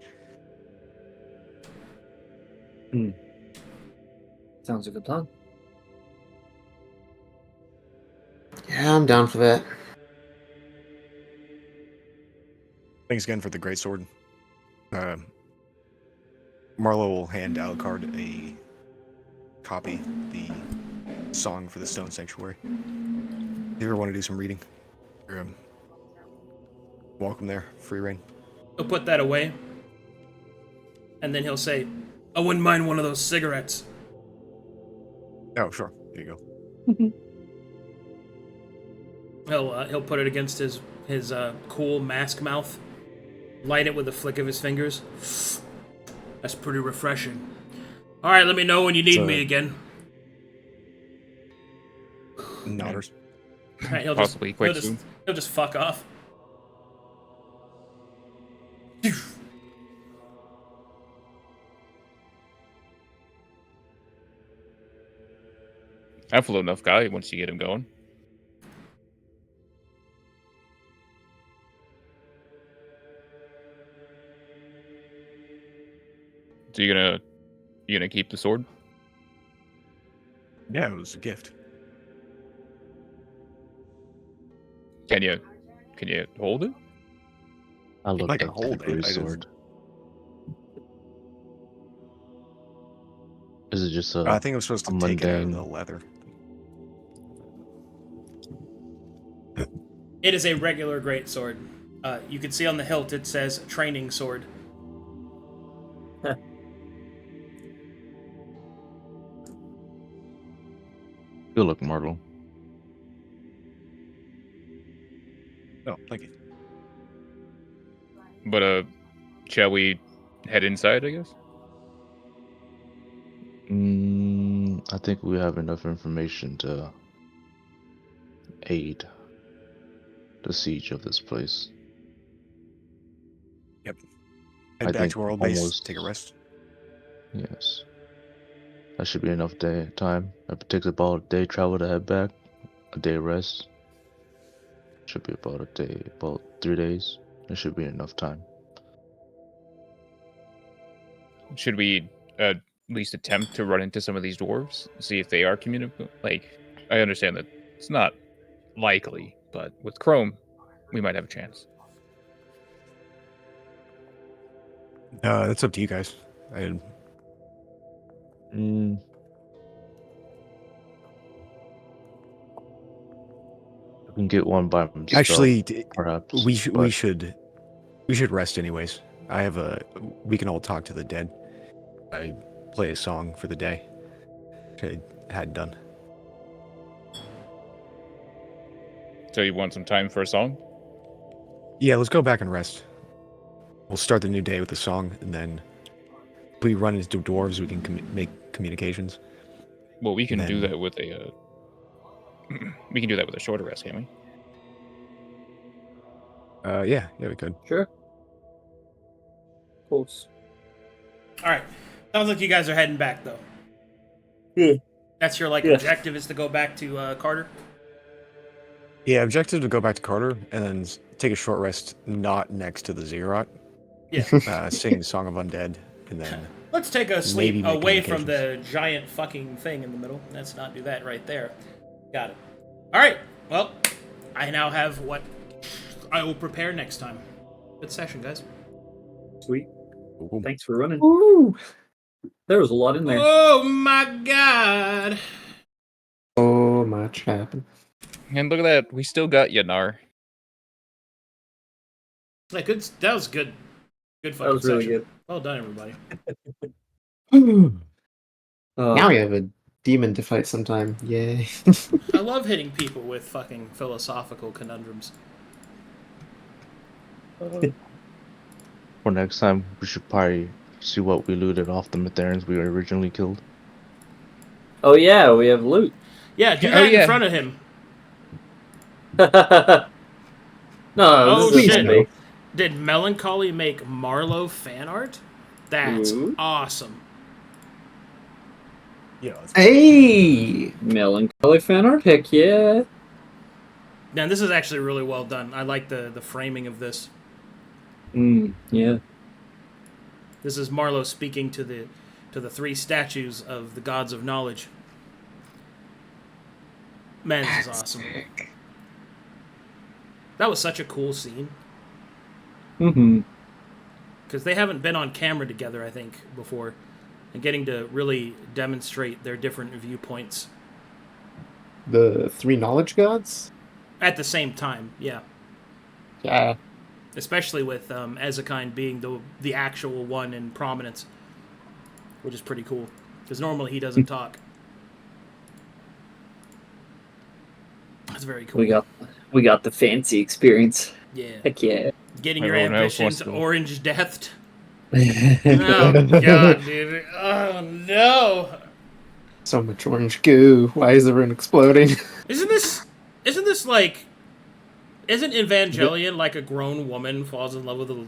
Sounds a good plan. Yeah, I'm down for that. Thanks again for the great sword. Marlowe will hand Alucard a copy, the song for the Stone Sanctuary. If you ever want to do some reading, you're welcome there. Free reign. He'll put that away, and then he'll say, I wouldn't mind one of those cigarettes. Oh, sure. There you He'll go. he'll put it against his cool mask mouth, light it with a flick of his fingers. That's pretty refreshing. All right, let me know when you need me again. Nodders. All right, he'll Possibly quite soon. He'll just fuck off. Affluent enough guy once you get him going. So you gonna keep the sword? Yeah, it was a gift. Can you hold it? I looked I can up hold the it, I blue just- sword. Is it just I think I'm supposed to take it out of mundane- the leather. It is a regular greatsword. You can see on the hilt it says training sword. Good look, Marlowe. Oh, thank you. But shall we head inside, I guess? I think we have enough information to aid the siege of this place. Yep. I Head back think to our old base, almost- take a rest. Yes. That should be enough time. It takes about a day travel to head back, a day rest. Should be about 3 days. It should be enough time. Should we at least attempt to run into some of these dwarves, see if they are communicable? Like, I understand that it's not likely, but with Chrome, we might have a chance. That's up to you guys. Mm. I can get one by himself. Actually, perhaps we but should rest anyways. We can all talk to the dead. I play a song for the day, which I had done. So you want some time for a song? Yeah, let's go back and rest. We'll start the new day with a song, and then if we run into dwarves, we can make communications. Well, we can do Then- that with a. We can do that with a shorter rest, can't we? Yeah, we could. Sure. Of course. All right. Sounds like you guys are heading back, though. Yeah. That's your Yeah. objective is to go back to Carter. Yeah, objective to go back to Carter and then take a short rest, not next to the Ziggurat. Yeah. Sing the Song of Undead, and then Let's take a sleep maybe make away from communications. the giant fucking thing in the middle. Let's not do that right there. Got it. All right. Well, I now have what I will prepare next time. Good session, guys. Sweet. Ooh. Thanks for running. Ooh. There was a lot in there. Oh my god. So much happened. And look at that, we still got you, Knarh. Yeah, good. That was good. Good fucking That was really session. good. Well done, everybody. Now we have a demon to fight sometime. Yay. I love hitting people with fucking philosophical conundrums. For next time, we should probably see what we looted off the Metharans we originally killed. Oh yeah, we have loot. Yeah, do Oh, that yeah. in front of him. No, this is shit. fake. Did Melancholy make Marlowe fan art? That's Ooh. awesome. Yeah, let's Hey! Melancholy fan art. Heck yeah. Man, this is actually really well done. I like the framing of this. Yeah. This is Marlowe speaking to the three statues of the gods of knowledge. Man, this is awesome. That was such a cool scene. Because they haven't been on camera together, I think, before. And getting to really demonstrate their different viewpoints. The three knowledge gods? At the same time, yeah. Yeah. Especially with Ezekine being the actual one in prominence. Which is pretty cool. Because normally he doesn't talk. That's very cool. We got the fancy experience. Yeah. Heck yeah. Getting your Everyone else ambitions wants to- orange deathed. Oh god, dude. Oh no. So much orange goo. Why is everyone exploding? Isn't this like isn't Evangelion like a grown woman falls in love with a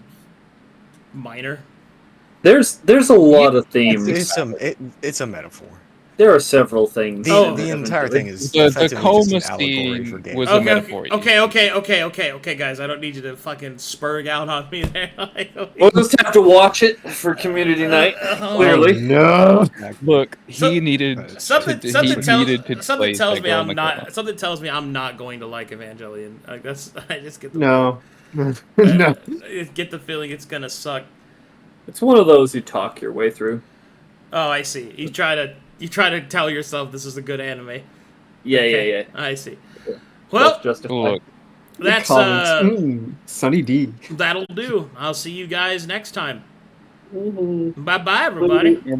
minor? There's a lot of themes. it's a metaphor. There are several things. The entire thing is The effectively coma just an allegory for scene gay. was a Okay, metaphor. okay, guys. I don't need you to fucking spurg out on me there. We'll just have to watch it for community night. Clearly. No. Look, So- he needed Something to tells displace me that I'm girl not. Nicole. Something tells me I'm not going to like Evangelion. Like that's I just get the No. No. get the feeling it's gonna suck. It's one of those you talk your way through. Oh, I see. You try to tell yourself this is a good anime. Yeah. I see. Well, That's justified. Look, that's Sunny D. that'll do. I'll see you guys next time. Bye bye, everybody. bye.